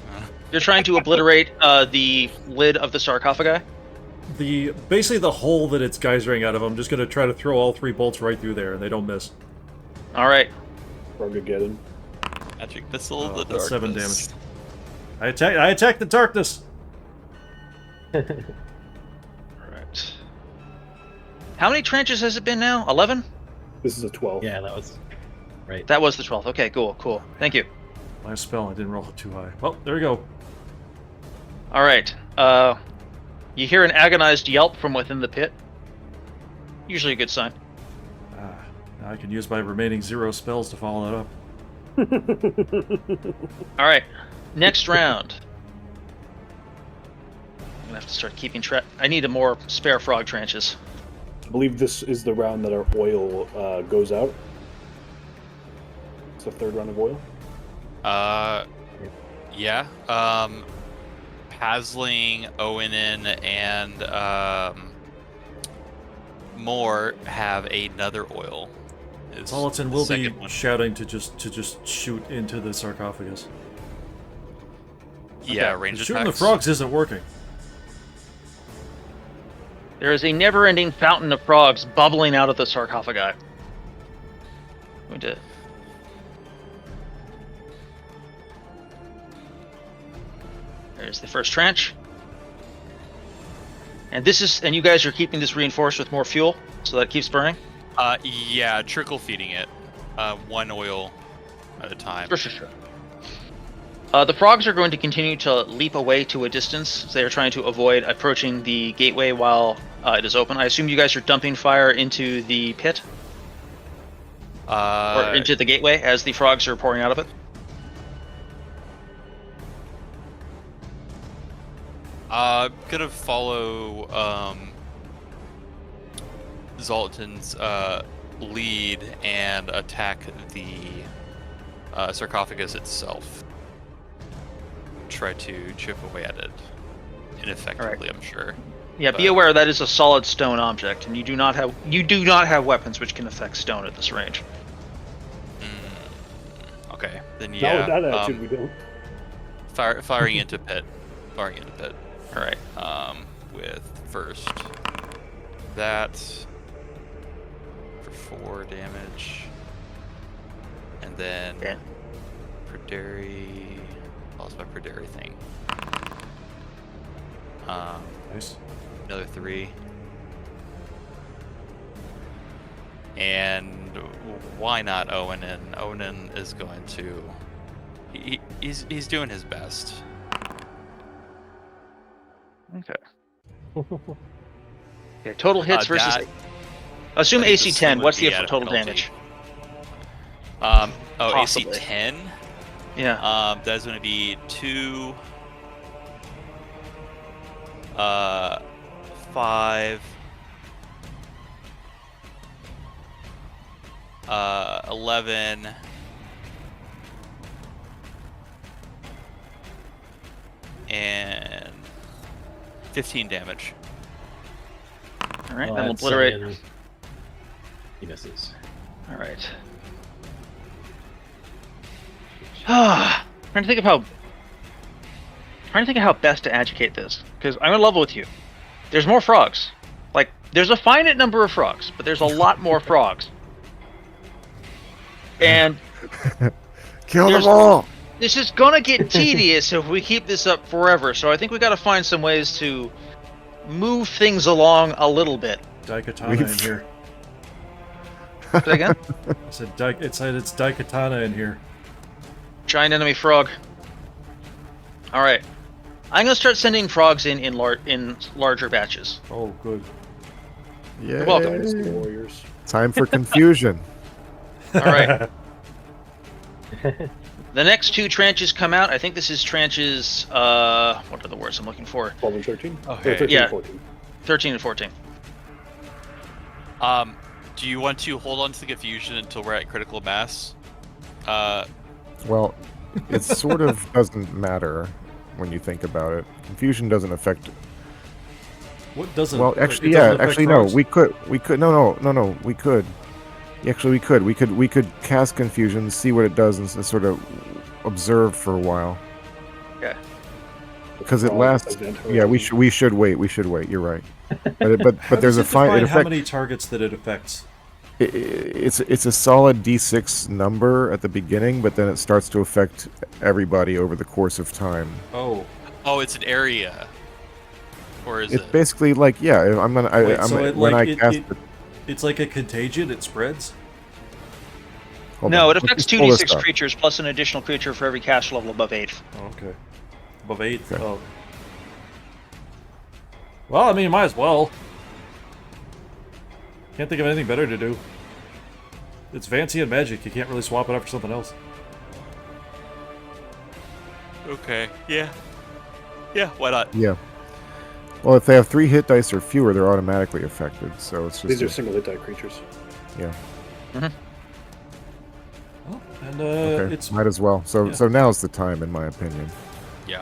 You're trying to obliterate the lid of the sarcophagi?
Basically the hole that it's geysering out of. I'm just gonna try to throw all 3 bolts right through there, and they don't miss.
Alright.
Armageddon.
Magic missile of the
That's 7 damage.
darkness.
I attack the darkness.
Alright. How many trenches has it been now? 11?
This is a 12.
Yeah, that was right.
That was the 12th. Okay, cool. Thank you.
Last spell, I didn't roll it too high. Well, there we go.
Alright. You hear an agonized yelp from within the pit. Usually a good sign.
Now I can use my remaining 0 spells to follow that up.
Alright. Next round. I'm gonna have to start keeping track. I need a more spare frog trenches.
I believe this is the round that our oil goes out. It's the third round of oil.
Yeah. Pasling, Owenin, and Moore have another oil.
Soliton
the
will be
second one.
shouting to just shoot into the sarcophagus.
Yeah,
Okay.
range
Shooting the
attacks.
frogs isn't working.
There is a never-ending fountain of frogs bubbling out of the sarcophagi. I'm going to... There's the first tranche. And you guys are keeping this reinforced with more fuel, so that it keeps burning?
Yeah, trickle feeding it. 1 oil at a time.
Sure. The frogs are going to continue to leap away to a distance. They are trying to avoid approaching the gateway while it is open. I assume you guys are dumping fire into the pit? Or into the gateway as the frogs are pouring out of it?
Gonna follow Zoltan's lead and attack the sarcophagus itself. Try to chip away at it ineffectively, I'm sure.
Yeah, be aware that is a solid stone object, and you do not have weapons which can affect stone at this range.
Okay, then
Not
yeah.
with that attitude, we don't.
Firing into pit. Firing into pit.
All right.
With first that for 4 damage, and then
Yeah.
Perderi. Lost my Perderi thing.
Nice.
Another 3. And why not Owenin? Owenin is going to. He's doing his best.
Okay. Okay. Total hits versus.
That-
Assume
I think
AC
this
10.
would
What's the
be at a
total
penalty.
damage?
AC
Possibly.
10.
Yeah.
That's going to be 2, 5, 11, and 15 damage.
All right,
Well,
that'll
that's
obliterate.
Simeon. He misses.
All right. Trying to think of how best to educate this, because I'm in level with you. There's more frogs. Like, there's a finite number of frogs, but there's a lot more frogs. And
Kill
There's-
them all.
this is gonna get tedious if we keep this up forever. So I think we got to find some ways to move things along a little bit.
Daikatana in here.
Say again?
I said it's Daikatana in here.
Giant enemy frog. All right, I'm gonna start sending frogs in larger batches.
Oh, good.
Yeah.
welcome.
Dynasty Warriors.
Time for confusion.
All right. The next 2 tranches come out. I think this is tranches. What are the words I'm looking for?
12 and 13?
Okay.
Or 13
Yeah.
and 14.
13 and 14.
Do you want to hold on to the confusion until we're at critical mass?
Well, it sort of doesn't matter when you think about it. Confusion doesn't affect.
What doesn't?
Well,
it
actually,
doesn't
yeah,
affect
actually,
frogs?
no. We could. No. We could. Actually, we could cast confusion, see what it does, and sort of observe for a while.
Okay.
Because it
Frog
lasts.
event
Yeah, we
horizon.
should wait. You're right. But
How
there's
does
a
it
fine.
define
It
how
affects.
many targets that it affects?
It's a solid D6 number at the beginning, but then it starts to affect everybody over the course of time.
Oh,
Oh, it's an area. Or is
It's
it?
basically like, yeah, I'm gonna.
Wait,
I'm,
so it,
when
like,
I
it-
cast
it-
it.
it's like a contagion. It spreads.
Hold
No,
on,
it
let's
affects
just pull this
2d6
up.
creatures plus an additional creature for every caster level above 8th.
Oh, okay. Above 8th.
Okay.
Oh. Well, I mean, might as well. Can't think of anything better to do. It's fancy and magic. You can't really swap it out for something else.
Okay. Yeah. Yeah. Why not?
Yeah. Well, if they have 3 hit dice or fewer, they're automatically affected. So it's just.
These are single hit die creatures.
Yeah.
Oh, and
Okay.
it's
Might as well. So
yeah.
so now's the time, in my opinion.
Yeah.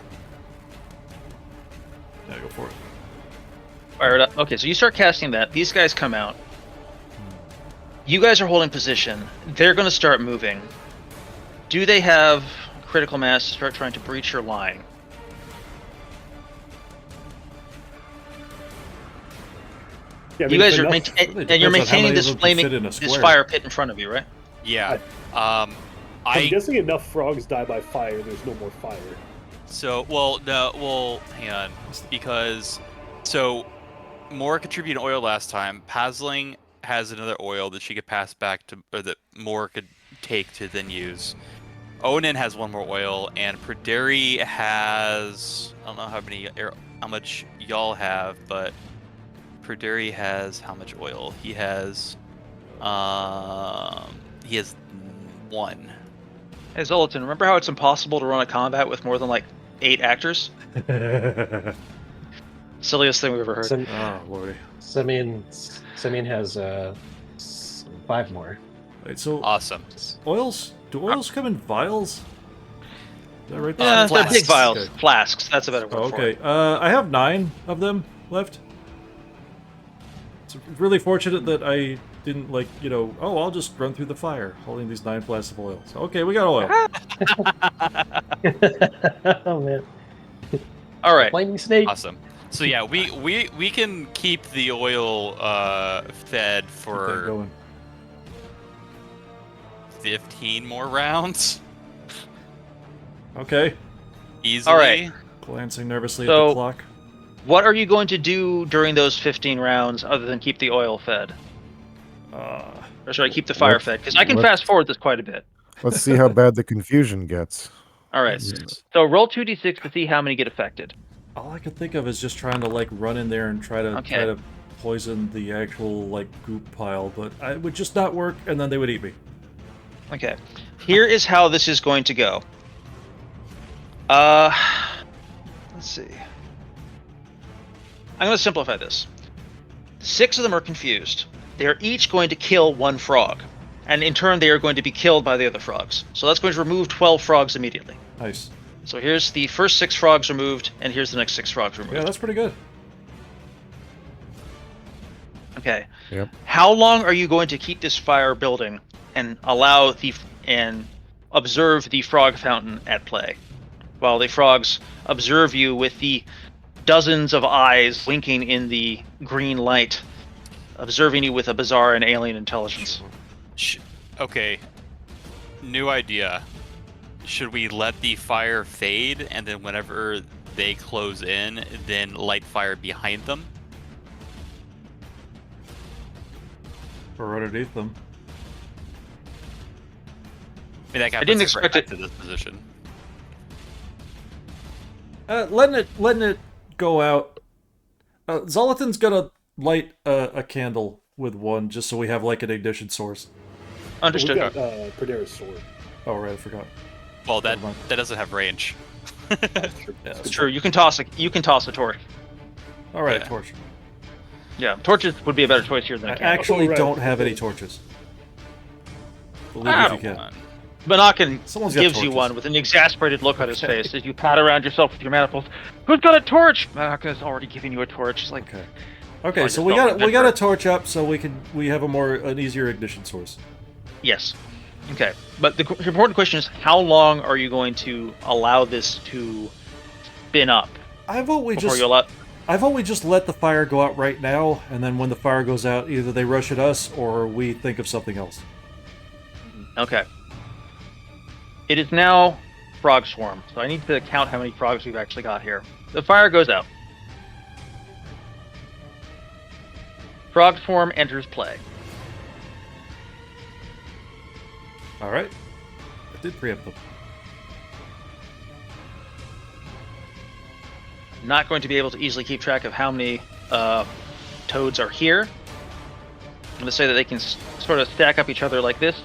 yeah, go for it.
Fire it up. Okay, so you start casting that. These guys come out. You guys are holding position. They're going to start moving. Do they have critical mass to start trying to breach your line?
Yeah, I
You
mean,
guys
if
are
enough-
maintain-
Really
and you're
depends on how
maintaining
many
this
of them can
flaming,
fit in a
this
square.
fire pit in front of you, right?
Yeah.
I'm
I
guessing enough frogs die by fire, there's no more fire.
hang on, because Moore contributed oil last time. Pasling has another oil that she could pass back to, or that Moore could take to then use. Onan has 1 more oil, and Perderi has, I don't know how much y'all have, but Perderi has how much oil? He has 1.
Hey, Zoltan, remember how it's impossible to run a combat with more than like 8 actors? Silliest thing we've ever heard.
Oh, lordy.
Simeon has 5 more.
Wait, so
Awesome.
oils? Do oils come in vials? Is that right?
Yeah, they're big
Flasks.
vials.
Okay.
Flasks. That's a better word
Oh,
for
okay.
it.
I have 9 of them left. It's really fortunate that I didn't, like, oh, I'll just run through the fire holding these 9 flasks of oil. So, okay, we got oil.
Oh man,
All right.
flaming snake.
Awesome. So yeah, we can keep the oil fed
Keep that
for
going.
15 more rounds
Okay.
easily.
All right.
Glancing nervously at
So-
the clock.
What are you going to do during those 15 rounds other than keep the oil fed? Or should I keep the fire
Let's-
fed? Because I can
let's-
fast forward this quite a bit.
Let's see how bad the confusion gets.
All right.
Yes.
So roll 2d6 to see how many get affected.
All I could think of is just trying to, like, run in there and try
Okay.
to poison the actual, like, goop pile, but it would just not work, and then they would eat me.
Okay. Here is how this is going to go. Let's see. I'm going to simplify this. 6 of them are confused. They are each going to kill one frog, and in turn they are going to be killed by the other frogs. So that's going to remove 12 frogs immediately.
Nice.
So here's the first 6 frogs removed, and here's the next 6 frogs removed.
Yeah, that's pretty good.
Okay.
Yep.
How long are you going to keep this fire building and observe the frog fountain at play, while the frogs observe you with the dozens of eyes winking in the green light, observing you with a bizarre and alien intelligence?
Okay. New idea. Should we let the fire fade, and then whenever they close in, then light fire behind them?
Or underneath them.
I mean, that guy
didn't
puts us right
expect
back to this position.
Letting it go out. Zolatin's gonna light a candle with one, just so we have like an ignition source.
Understood.
We've got Pradera's sword.
Oh right, I forgot.
Well, that
Never mind.
doesn't have range.
It's true. You can toss a torch.
All right,
Yeah.
torch.
Yeah, torches would be a better choice here than
I
a candle.
actually
right.
don't have any torches. Believe me
Ah,
if you can.
Come on.
Monacan
Someone's got
gives you
torches.
one with an exasperated look on his face as you pat around yourself with your manifolds. Who's got a torch? Monacan's already giving you a torch. It's like,
Okay. Okay,
I
so
just
we
don't
got a
remember.
torch up, so we have an easier ignition source.
yes. Okay, but the important question is, how long are you going to allow this to spin up
I vote we
before
just
you allow?
I vote we just let the fire go out right now, and then when the fire goes out, either they rush at us or we think of something else.
Okay. It is now frog swarm, so I need to count how many frogs we've actually got here. The fire goes out. Frog swarm enters play.
All right. I did preempt them.
Not going to be able to easily keep track of how many toads are here. I'm going to say that they can sort of stack up each other like this.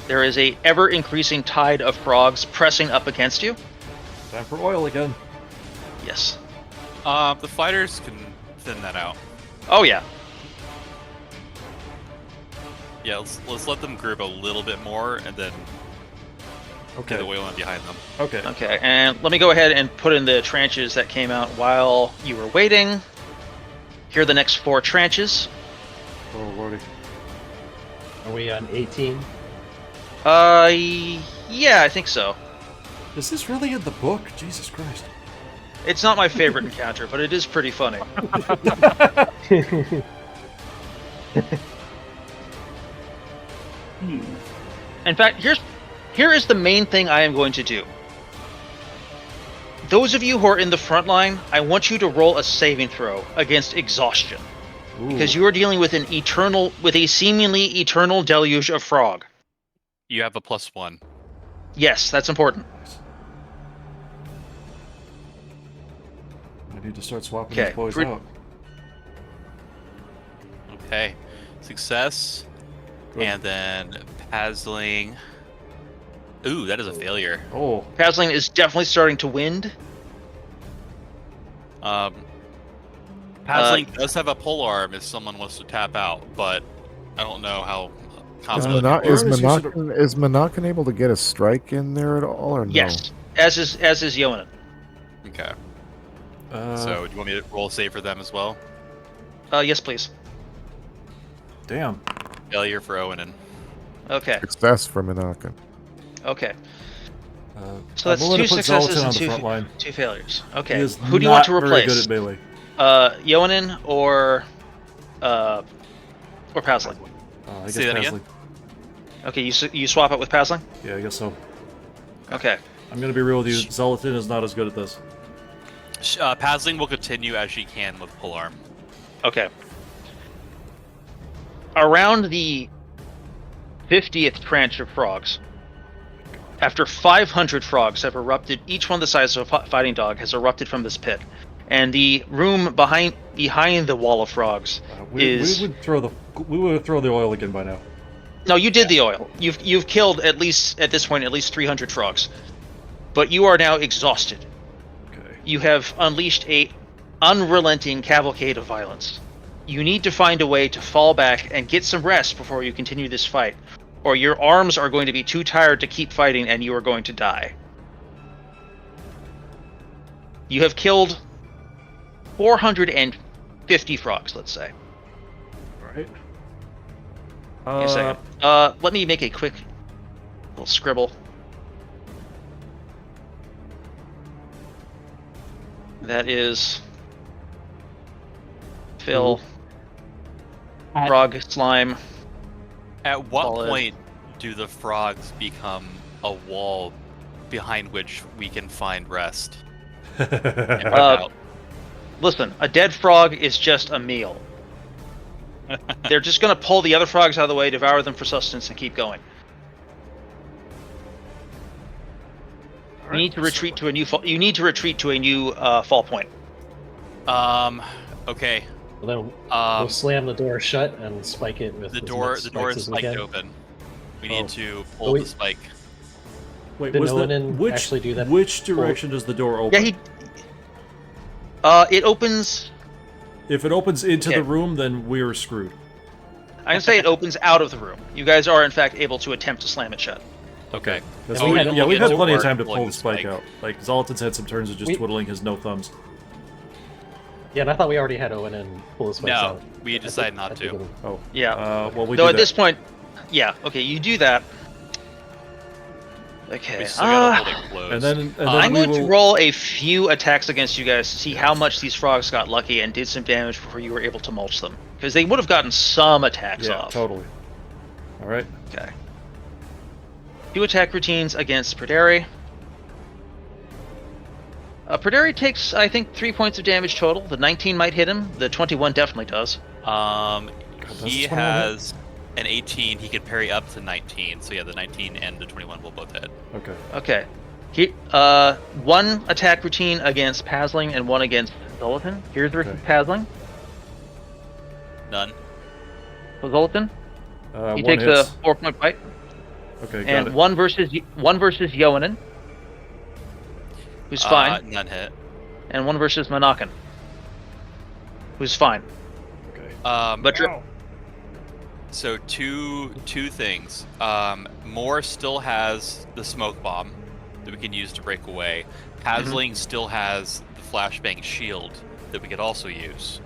There is a ever-increasing tide of frogs pressing up against you.
Time for oil again.
Yes.
The fighters can thin that out.
Oh, yeah.
Yeah, let's let them group a little bit more, and then
Okay.
get the oil in behind them.
Okay.
Okay, and let me go ahead and put in the tranches that came out while you were waiting. Here are the next 4 tranches.
Oh lordy.
Are we on 18?
Yeah, I think so.
Is this really in the book? Jesus Christ.
It's not my favorite encounter, but it is pretty funny. In fact, here is the main thing I am going to do. Those of you who are in the front line, I want you to roll a saving throw against exhaustion, because you are dealing with a seemingly eternal deluge of frog.
You have a +1.
Yes, that's important.
I need to start swapping
Okay,
these boys
re-
out.
Okay. Success.
Good.
And then Pazzling. Ooh, that is a failure.
Oh,
Pazzling is definitely starting to wind.
Pazzling does have a polearm if someone wants to tap out, but I don't know how
Is
confident.
Monacan able to get a strike in there at all, or no?
Yes, as is Yonan.
Okay.
uh,
So, do you want me to roll a save for them as well?
Yes, please.
damn.
Failure for Owen.
Okay.
Success for Monacan.
Okay.
Uh,
So that's
I'm willing
2
to put
successes
Zoltan
and
on the front line.
2 failures.
He
Okay.
is
Who do you want to
not very
replace?
good at melee.
Yonan or Pazzling?
I guess
Say that again?
Pasley.
Okay, you swap it with Pazzling?
Yeah, I guess so.
Okay.
I'm gonna be real with you. Zoltan is not as good at this.
Pazzling will continue as she can with polearm.
Okay. Around the 50th tranche of frogs, after 500 frogs have erupted, each one the size of a fighting dog has erupted from this pit, and the room behind the wall of frogs
We
is
would throw the we would throw the oil again by now.
No, you did the oil. You've killed at least at this point at least 300 frogs, but you are now exhausted.
Okay.
You have unleashed a unrelenting cavalcade of violence. You need to find a way to fall back and get some rest before you continue this fight, or your arms are going to be too tired to keep fighting and you are going to die. You have killed 450 frogs, let's say.
Right.
Give me a second. Let me make a quick little scribble. That is Phil, frog slime.
At what
Solid.
point do the frogs become a wall behind which we can find rest? And hide out?
Listen, a dead frog is just a meal. They're just going to pull the other frogs out of the way, devour them for sustenance, and keep going. You need to retreat to a new. You need to retreat to a new fall point.
Okay.
Well, then we'll slam the door shut and spike it with
The
as
door
much
the door
spikes
is
as we
spiked
can.
open. We
Oh.
need to
Oh,
pull
wait.
the spike.
Wait,
Did
was
no
that
one
which
actually do that?
which direction does the door
Yeah,
open?
it opens.
If it opens into
Okay.
the room, then we're screwed.
I can say it opens out of the room. You guys are in fact able to attempt to slam it shut.
Okay.
That's
we
what
had-
we've had plenty of time to
pulling
pull
the
the spike
spike.
out. Like Zoltan's had some turns of just
We-
twiddling his no thumbs.
Yeah, and I thought we already had Owen and pull the spikes
No,
out.
we decided not
I think
to.
it'll-
Oh,
Yeah.
well, we
Though
do
at
that.
this point, yeah. Okay, you do that. Okay.
We still gotta hold it closed.
and then
I'm
we
going to
will.
roll a few attacks against you guys to see how much these frogs got lucky and did some damage before you were able to mulch them. Because they would have gotten some attacks
Yeah,
off.
totally. All right.
Okay. 2 attack routines against Perderi. Perderi takes, I think, 3 points of damage total. The 19 might hit him. The 21 definitely does.
does
He
this one all hit?
has an 18. He could parry up to 19. So yeah, the 19 and the 21 will both hit.
Okay.
Okay. He, 1 attack routine against Pasling and 1 against Zoltan. Here's versus
Okay.
Pasling.
None.
So Zoltan, he
One
takes
hits.
a 4-point bite.
Okay, got
And
it.
one versus Yoanen, who's fine,
None hit.
and 1 versus Monakan, who's fine.
Okay.
But you're,
So two things. Moore still has the smoke bomb that we can use to break away. Hasling still has the flashbang shield that we could also use.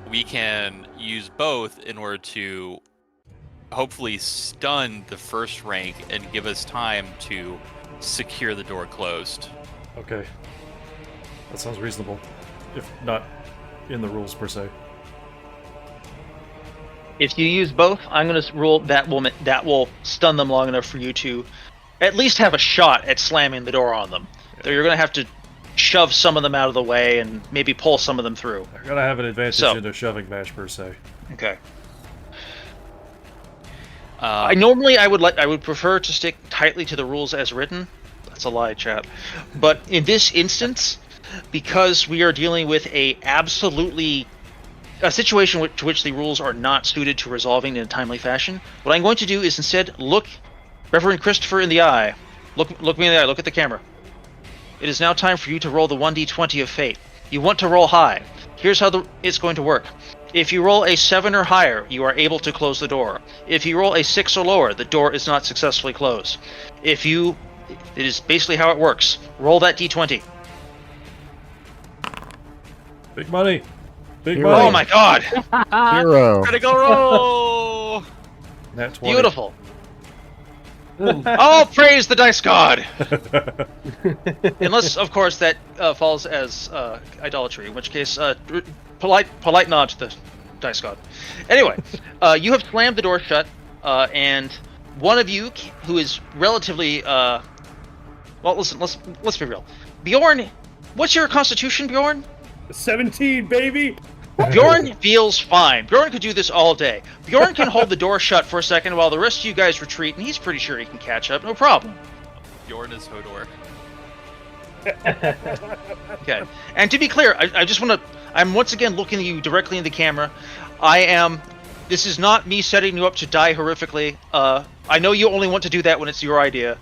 We can use both in order to hopefully stun the first rank and give us time to secure the door closed.
Okay. That sounds reasonable. If not in the rules per se.
if you use both, I'm going to rule that will stun them long enough for you to at least have a shot at slamming the door on them. So you're going to have to shove some of them out of the way and maybe pull some of them through.
They're gonna have an advantage
So-
in a shoving match per se.
Okay. I would prefer to stick tightly to the rules as written. That's a lie, chat. But in this instance, because we are dealing with a situation to which the rules are not suited to resolving in a timely fashion, what I'm going to do is instead look Reverend Christopher in the eye. Look me in the eye. Look at the camera. It is now time for you to roll the 1d20 of fate. You want to roll high. Here's how it's going to work. If you roll a 7 or higher, you are able to close the door. If you roll a 6 or lower, the door is not successfully closed. It is basically how it works. Roll that d20.
Big money. Big
Hero.
money.
Oh my god!
Hero.
Critical roll!
Nat 20.
Beautiful. Oh, praise the dice god! Unless, of course, that falls as idolatry, in which case, polite nod to the dice god. Anyway, you have slammed the door shut, and one of you, who is relatively, well, listen, let's be real. Bjorn, what's your constitution, Bjorn?
17, baby.
Bjorn feels fine. Bjorn could do this all day. Bjorn can hold the door shut for a second while the rest of you guys retreat, and he's pretty sure he can catch up, no problem.
Bjorn is Hodor.
Okay. And to be clear, I just want to I'm once again looking at you directly in the camera. This is not me setting you up to die horrifically. I know you only want to do that when it's your idea.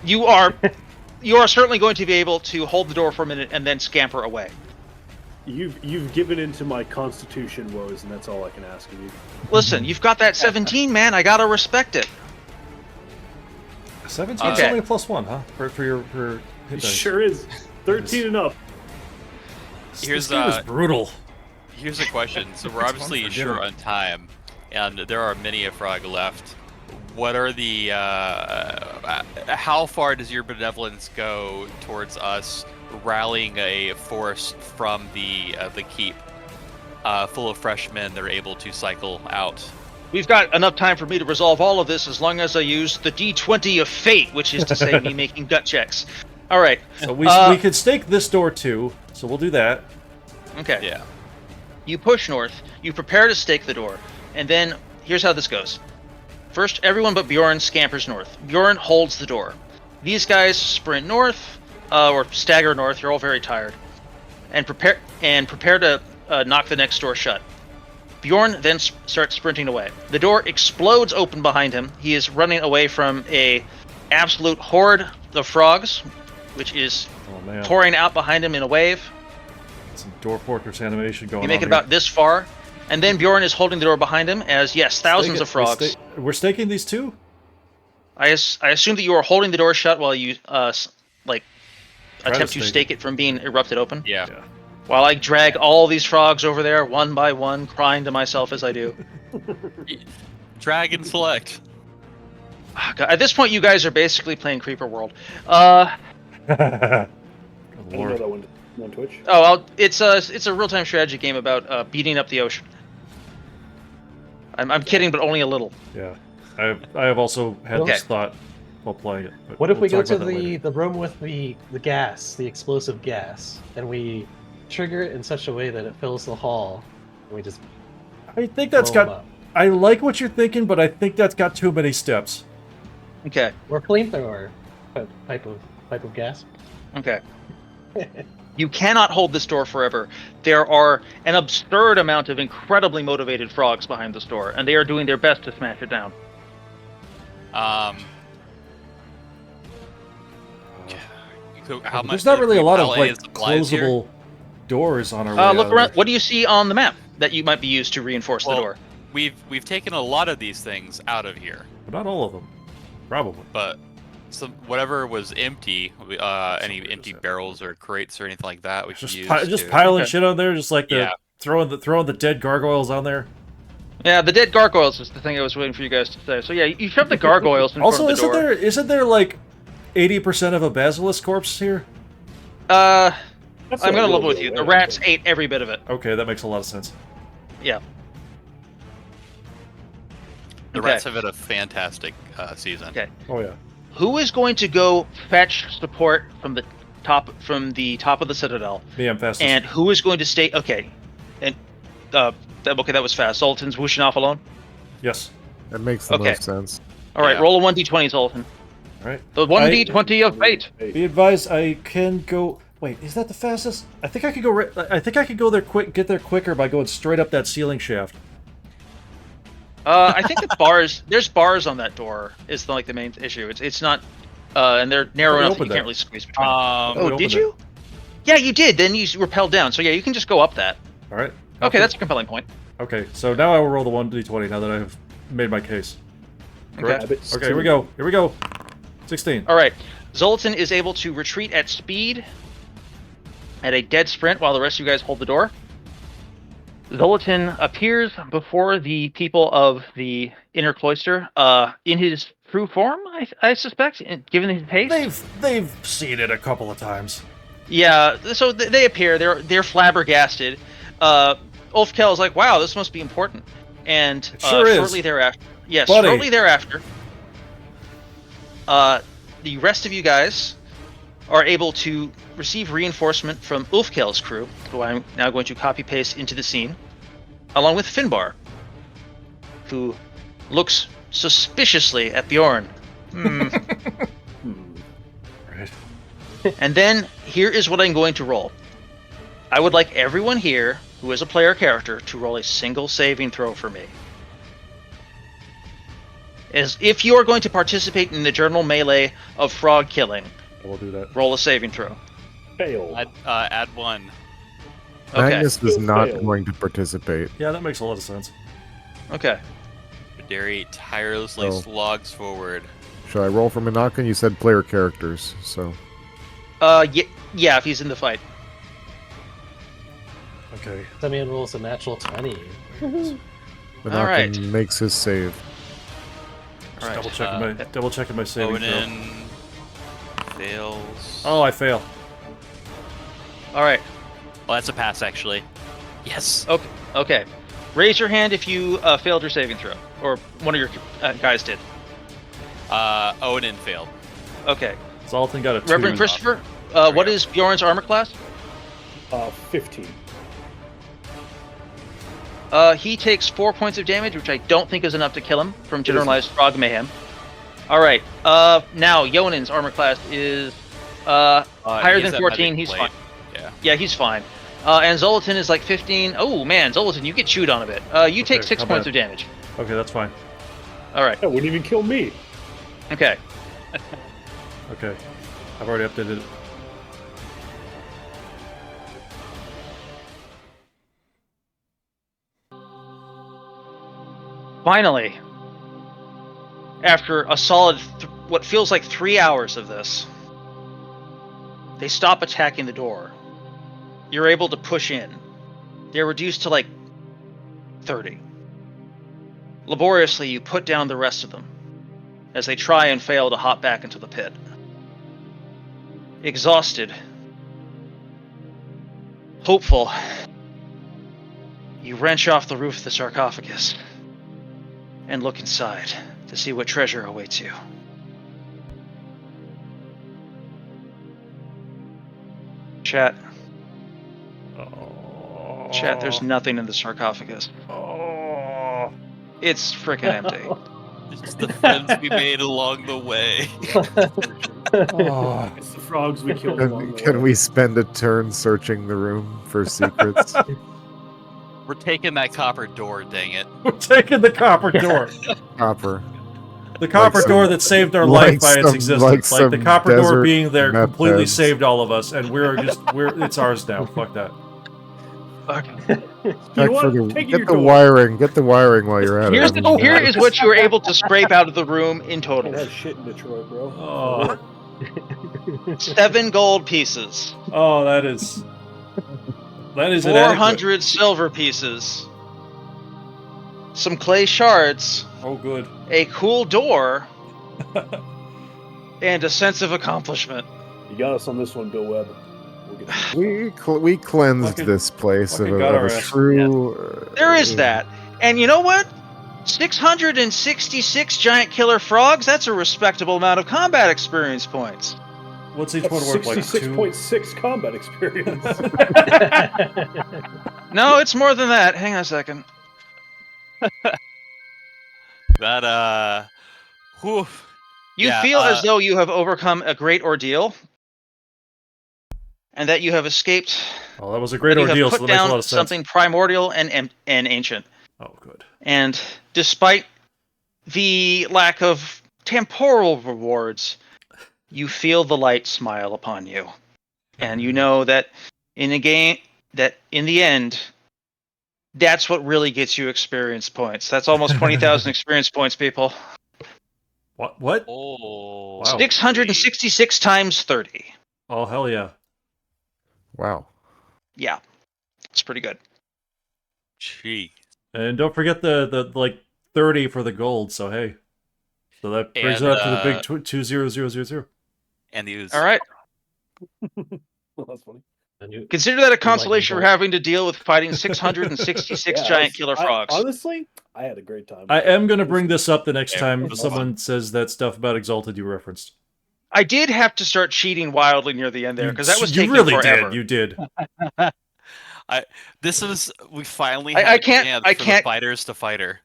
You are certainly going to be able to hold the door for a minute and then scamper away.
You've given into my constitution woes, and that's all I can ask of you.
Listen, you've got that 17, man. I gotta respect it.
17 is only a +1, huh? For your hit dice.
Sure is. 13 and up.
Here's
this game is brutal.
Here's a question. So we're obviously short on time, and there are many a frog left. What are the how far does your benevolence go towards us rallying a force from the keep full of freshmen that are able to cycle out?
We've got enough time for me to resolve all of this as long as I use the D20 of fate, which is to say me making gut checks. All right.
So we could stake this door too, so we'll do that.
Okay.
Yeah.
You push north, you prepare to stake the door, and then here's how this goes. First, everyone but Bjorn scampers north. Bjorn holds the door. These guys sprint north, or stagger north, you're all very tired, and prepare to knock the next door shut. Bjorn then starts sprinting away. The door explodes open behind him. He is running away from a absolute horde of frogs, which is pouring out behind him in a wave.
Some door fortress animation going on.
You make it about this far, and then Bjorn is holding the door behind him as, yes, thousands of frogs.
We're staking these two?
I assume that you are holding the door shut while you attempt to stake it from being erupted open.
Yeah.
While I drag all these frogs over there one by one, crying to myself as I do.
Dragon select.
God, at this point, you guys are basically playing Creeper World.
I don't know that one on Twitch.
It's a real-time strategy game about beating up the ocean. I'm kidding, but only a little.
Yeah, I have also had this thought while playing it. But
What if we go
talk
to
about that later.
the room with the gas, the explosive gas, and we trigger it in such a way that it fills the hall, and we just
I think that's
blow 'em
got.
up.
I like what you're thinking, but I think that's got too many steps.
Okay.
Or flamethrower type of gas.
Okay. You cannot hold this door forever. There are an absurd amount of incredibly motivated frogs behind this door, and they are doing their best to smash it down.
How much
There's not really a lot of
valet
like
supplies here?
closable doors on our way.
Look
out
around.
of
What do you see on the map that you might be used to reinforce the door?
We've taken a lot of these things out of here,
But not all of them, probably.
but whatever was empty, any empty barrels or crates or anything like that, we could use.
Just piling shit on there, just like throwing the dead gargoyles on there.
Yeah, the dead gargoyles is the thing I was waiting for you guys to say. So yeah, you shove the gargoyles in
Also,
front of the door.
isn't there like 80% of a basilisk corpse here?
I'm
That's
gonna
not
level
real
with you.
good,
The
right?
rats ate every bit of it.
Okay, that makes a lot of sense.
Yeah.
The rats have had a fantastic season.
Okay.
Oh yeah.
Who is going to go fetch support from the top of the citadel?
Me, I'm fastest.
And who is going to stay? Okay. And that was fast. Zoltan's whooshing off alone.
Yes.
That makes the most sense.
All right,
Yeah.
roll a 1d20, Zoltan.
All right.
The 1d20 of fate.
Be advised, I can go. Wait, is that the fastest? I think I could go. I think I could go there get there quicker by going straight up that ceiling shaft.
I think there's bars on that door. Is the main issue. It's not, and they're narrow enough that you can't really squeeze between.
opened
Did
it.
you? Yeah, you did. Then you rappelled down. So yeah, you can just go up that.
All right.
Okay, that's a compelling point.
Okay, so now I will roll the 1d20 now that I've made my case. Correct?
Okay.
Okay, here we go. Here we go. 16.
All right. Zoltan is able to retreat at speed at a dead sprint while the rest of you guys hold the door. Zoltan appears before the people of the inner cloister in his true form, I suspect, given his haste.
They've seen it a couple of times.
Yeah, so they appear. They're flabbergasted. Ulfkel is like, "Wow, this must be important." And
It sure is.
shortly thereafter,
Buddy.
the rest of you guys are able to receive reinforcement from Ulfkel's crew, who I'm now going to copy paste into the scene, along with Finbar, who looks suspiciously at Bjorn.
Right.
And then here is what I'm going to roll. I would like everyone here who is a player character to roll a single saving throw for me. As if you are going to participate in the general melee of frog killing,
I will do that.
roll a saving throw.
Fail.
Add 1.
Okay.
Magnus is not
Fail.
going to participate.
Yeah, that makes a lot of sense.
Okay.
Derry tirelessly
Oh.
slogs forward.
Should I roll for Minaka? You said player characters, so
Yeah, if he's in the fight.
Okay.
Simeon rolls a natural 20.
Minaka
Alright.
makes his save.
All right.
Double checking my saving throw.
Onan fails.
Oh, I fail.
All right.
Well, that's a pass, actually. Yes.
Okay. Raise your hand if you failed your saving throw, or one of your guys did.
Onan failed.
Okay.
Zoltan got a 2.
Reverend Christopher,
There we
what
go.
is Bjorn's armor class?
15.
He takes 4 points of damage, which I don't think is enough to kill him from generalized frog mayhem. All right. Now Yonan's armor class is higher
He's
than
at
14.
Magic
He's
Blade.
fine.
Yeah.
Yeah, he's fine. And Zoltan is like 15. Oh man, Zoltan, you get chewed on a bit. You take
Okay,
6
how
points
bad?
of damage.
Okay, that's fine.
All right.
That wouldn't even kill me.
Okay.
Okay. I've already updated it.
Finally, after a solid, what feels like 3 hours of this, they stop attacking the door. You're able to push in. They're reduced to like 30. Laboriously, you put down the rest of them as they try and fail to hop back into the pit. Exhausted, hopeful, you wrench off the roof of the sarcophagus and look inside to see what treasure awaits you. Chat. Chat, there's nothing in the sarcophagus.
Oh.
It's freaking empty.
It's the friends we made along the way.
Oh.
It's the frogs we killed. along
Can,
the
can
way.
we spend a turn searching the room for secrets?
We're taking that copper door, dang it.
We're taking the copper door.
Copper.
The copper
some-
door that saved our
like
life by its
some-
existence.
like
Like, the
some
copper door
desert
being there
meth
completely
heads.
saved all of us, and it's ours now. Fuck that.
Okay.
Check
what?
for the,
Take
get
your
the
door.
wiring. Get the wiring while you're at
Here
it.
is what you were able to scrape out of the room in total.
Can't have shit in Detroit, bro.
Oh,
7 gold pieces,
oh, that is inadequate.
400 silver pieces, some clay shards,
Oh, good.
a cool door, and a sense of accomplishment.
You got us on this one, Bill Webb. We'll get
We cleansed
Fucking-
this place of
fucking got our
a
ass.
true.
There is that. And you know what? 666 giant killer frogs, that's a respectable amount of combat experience points.
What's each one worth? Like 2?
66.6 combat experience.
No, it's more than that. Hang on a second.
That, whew.
You
Yeah,
feel as though you have overcome a great ordeal, and that you have escaped.
Oh, that was a great
You have
ordeal. So
put
that makes a lot
down
of sense.
something primordial and ancient.
Oh, good.
And despite the lack of temporal rewards, you feel the light smile upon you, and you know that in a game, that in the end, that's what really gets you experience points. That's almost 20,000 experience points, people.
What? What?
Oh.
Wow.
666 times 30.
Oh, hell yeah.
Wow.
Yeah, it's pretty good.
Gee.
And don't forget the like 30 for the gold. So hey, so that brings
And,
it up to the big 20000.
And the ooze.
All right.
Well, that's funny.
And you-
Consider that a
like
consolation for
gold.
having to deal with fighting 666
Yeah,
giant killer
I-
frogs.
honestly, I had a great time.
I am gonna bring this up the next
Yeah,
time
that's
someone says that stuff about Exalted you referenced.
I did have to start cheating wildly near the end there because that was
you
taking
really
forever.
did. You did.
We finally
I
had a
can't-
chance
I
for
can't-
the fighters to fighter.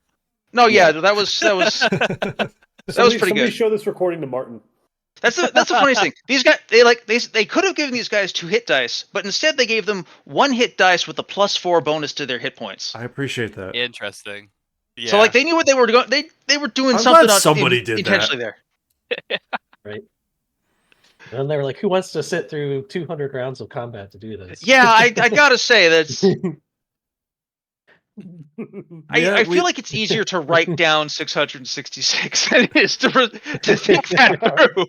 No, yeah, that was
Somebody
pretty good.
show this recording to Martin.
That's the funniest thing. These guys, they could have given these guys 2 hit dice, but instead they gave them 1 hit dice with a +4 bonus to their hit points.
I appreciate that.
Interesting. Yeah.
So like they knew what they were doing. They were doing
I'm
something
glad somebody did
intentionally
that.
there.
Right. And they were like, "Who wants to sit through 200 rounds of combat to do this?"
Yeah, I gotta say that's. I feel like it's easier to write down 666 than it is to think that through.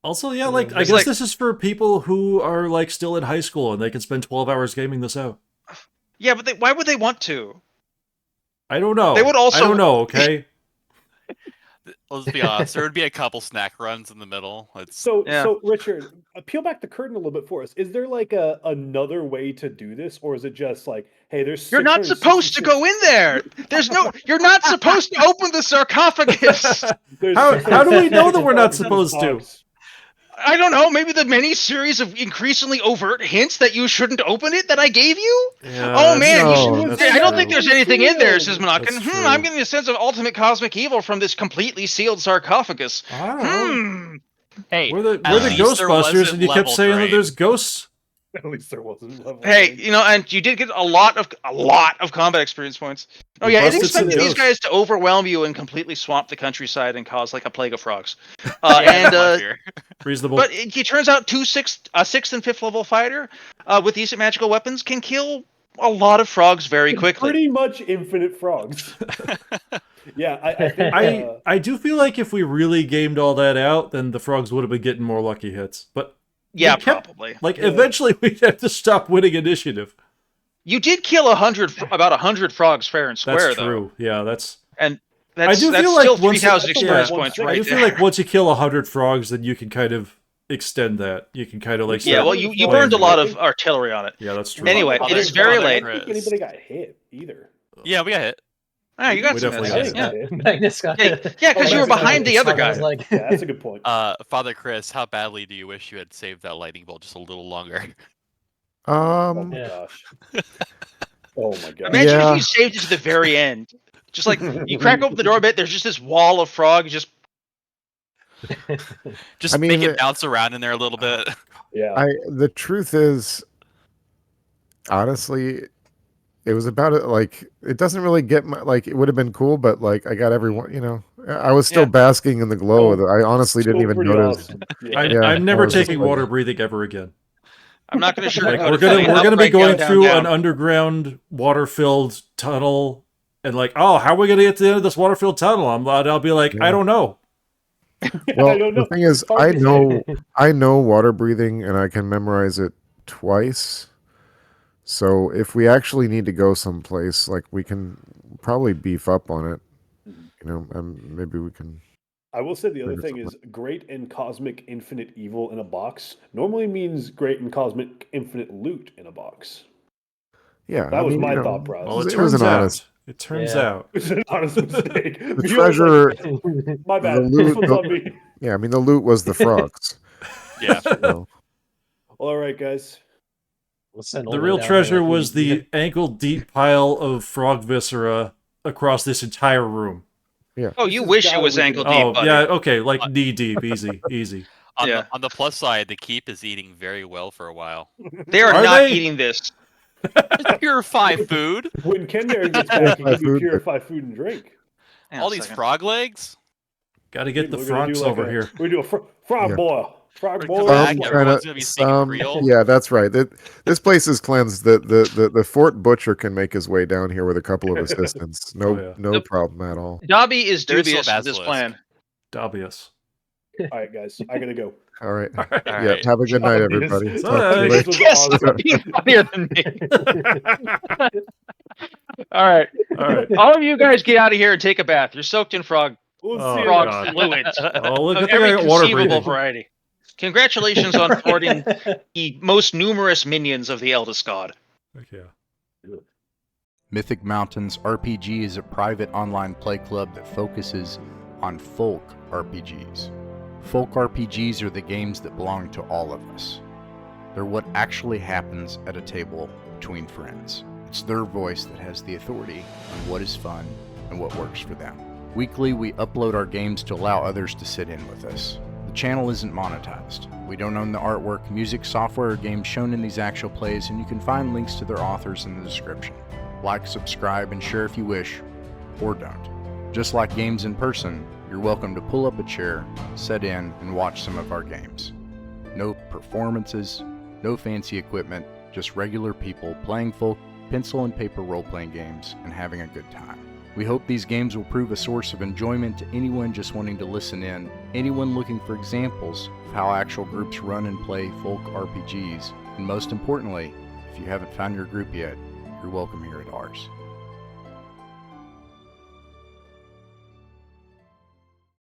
Also, yeah, like I
It's
guess
like-
this is for people who are like still in high school and they can spend 12 hours gaming this out.
Yeah, but why would they want to?
I don't know.
They would also-
I don't know. Okay.
Let's be honest. There would be a couple snack runs in the middle. It's
So,
Yeah.
so Richard, peel back the curtain a little bit for us. Is there like another way to do this, or is it just like, hey, there's
You're not supposed to go in there. There's no. You're not supposed to open the sarcophagus.
How do we know that we're not supposed to?
I don't know. Maybe the many series of increasingly overt hints that you shouldn't open it that I gave you.
Yeah,
Oh man,
no,
you should,
that's
I don't
true.
think there's anything in there, says Monacan.
That's true.
I'm getting a sense of ultimate cosmic evil from this completely sealed sarcophagus.
I don't know.
hey,
We're the
at least there
Ghostbusters,
wasn't
and you kept
level
saying that
drain.
there's ghosts.
At least there wasn't level.
Hey,
drain.
you know, and you did get a lot of combat experience points. Oh yeah, I
Busted
expected
some
these
ghosts.
guys to overwhelm you and completely swamp the countryside and cause like a plague of frogs.
Yeah, that's here.
Reasonable.
But it turns out a 6th and 5th level fighter with decent magical weapons can kill a lot of frogs very quickly.
Pretty much infinite frogs. Yeah, I think.
I do feel like if we really gamed all that out, then the frogs would have been getting more lucky hits. But
Yeah,
we kept-
probably.
like eventually we'd have to stop winning initiative.
You did kill about 100 frogs fair and square,
That's
though.
true. Yeah, that's.
And that's,
I do
that's
feel like
still
once-
3,000
that's
experience
about
points
1/6.
I
right
do feel
there.
like once you kill 100 frogs, then you can kind of extend that. You can kind of like.
Yeah,
start
well, you
playing
burned a
with
lot
it.
of artillery on it.
Yeah, that's true.
Anyway,
Father-
it is very
Father
late.
I don't think anybody got hit either.
Yeah, we got hit.
Ah, you got
We
some
definitely
hits,
got
yeah.
Magnus got
Yeah, because you were
Magnus
behind
got
the other
hit. I
guy.
was like,
Yeah, that's a good point.
Father Chris, how badly do you wish you had saved that lightning bolt just a little longer?
Oh my
Yeah.
gosh. Oh my god.
Imagine
Yeah.
if you saved it to the very end. Just like you crack open the door a bit, there's just this wall of frogs. Just
Just
I mean,
make it bounce around in there a little bit.
Yeah.
The truth is, honestly, it was about it. Like, it doesn't really get like it would have been cool, but like I got everyone. You know, I was still
Yeah.
basking in the glow. of it. I honestly didn't
Still
even
pretty
notice.
awesome.
Yeah,
I'm never
I was just
taking
like-
water breathing ever again.
I'm not going to
Like
sugarcoat
we're
it.
gonna
Filling
we're
up,
gonna be
right,
going
down,
through
down,
an
down.
underground water-filled tunnel, and like, oh, how are we gonna get to the end of this water-filled tunnel? I'll be like, I don't know.
Well,
I don't know.
the thing is,
Hard to say.
I know water breathing, and I can memorize it twice. So if we actually need to go someplace, like we can probably beef up on it. You know, and maybe we can.
I will say the other
Bring it
thing is great and cosmic infinite evil in a box normally means great and cosmic infinite loot in a box.
Yeah,
That was my
you know,
thought process.
Well, it
it was
turns
an
out.
honest.
It turns
Yeah.
out.
It's an honest mistake.
The
View was
treasure.
like, my bad.
the
This
loot-
one's
the-
on me.
Yeah, I mean the loot was the frogs.
Yeah.
So,
All right, guys.
We'll send
The
Olin
real
down
treasure
there if
was
we-
the ankle-deep pile of frog viscera across this entire room.
Oh, you
This is
wish it
gotta
was
be
ankle
the-
deep,
Oh,
buddy.
yeah, okay, like knee-deep, easy, easy.
Yeah.
On the plus side, the keep is eating very well for a while.
They are
Are
not
they?
eating this.
Purify food.
When Kendare gets back, he
Purify
can do
food.
purify food and drink.
Hang on
All
a
these
second.
frog legs.
Gotta get the
We're gonna do
frogs
like
over here.
We do a frog
Yeah.
boil. Frog
We're
boil.
gonna
is
back,
like-
everyone's gonna be speaking Creole.
yeah, that's right. This place is cleansed. The Fort Butcher can make his way down here with a couple of assistants. No,
Oh, yeah.
no
Nope.
problem at all.
Dobby is
There's no
dubious of this
basilisk.
plan.
Obvious.
All right, guys. I gotta go.
All right.
All
Yeah.
right.
Have a good night,
Obvious.
everybody.
It's
Talk to you
alright.
later.
This was
Yes,
awesome.
you're funnier than me. All right.
All right.
All of you guys get out of here and take a bath. You're soaked in frog
We'll
Oh,
see you
frog
next
God.
fluids
Oh, look
of
at
every
that water
conceivable
breathing.
variety. Congratulations on thwarting the most numerous minions of the eldest god.
Okay.
Mythic Mountains RPG is a private online play club that focuses on folk RPGs. Folk RPGs are the games that belong to all of us. They're what actually happens at a table between friends. It's their voice that has the authority on what is fun and what works for them. Weekly, we upload our games to allow others to sit in with us. The channel isn't monetized. We don't own the artwork, music, software, or games shown in these actual plays, and you can find links to their authors in the description. Like, subscribe, and share if you wish, or don't. Just like games in person, you're welcome to pull up a chair, sit in, and watch some of our games. No performances, no fancy equipment, just regular people playing folk, pencil and paper role-playing games, and having a good time. We hope these games will prove a source of enjoyment to anyone just wanting to listen in, anyone looking for examples of how actual groups run and play folk RPGs, and most importantly, if you haven't found your group yet, you're welcome here at ours.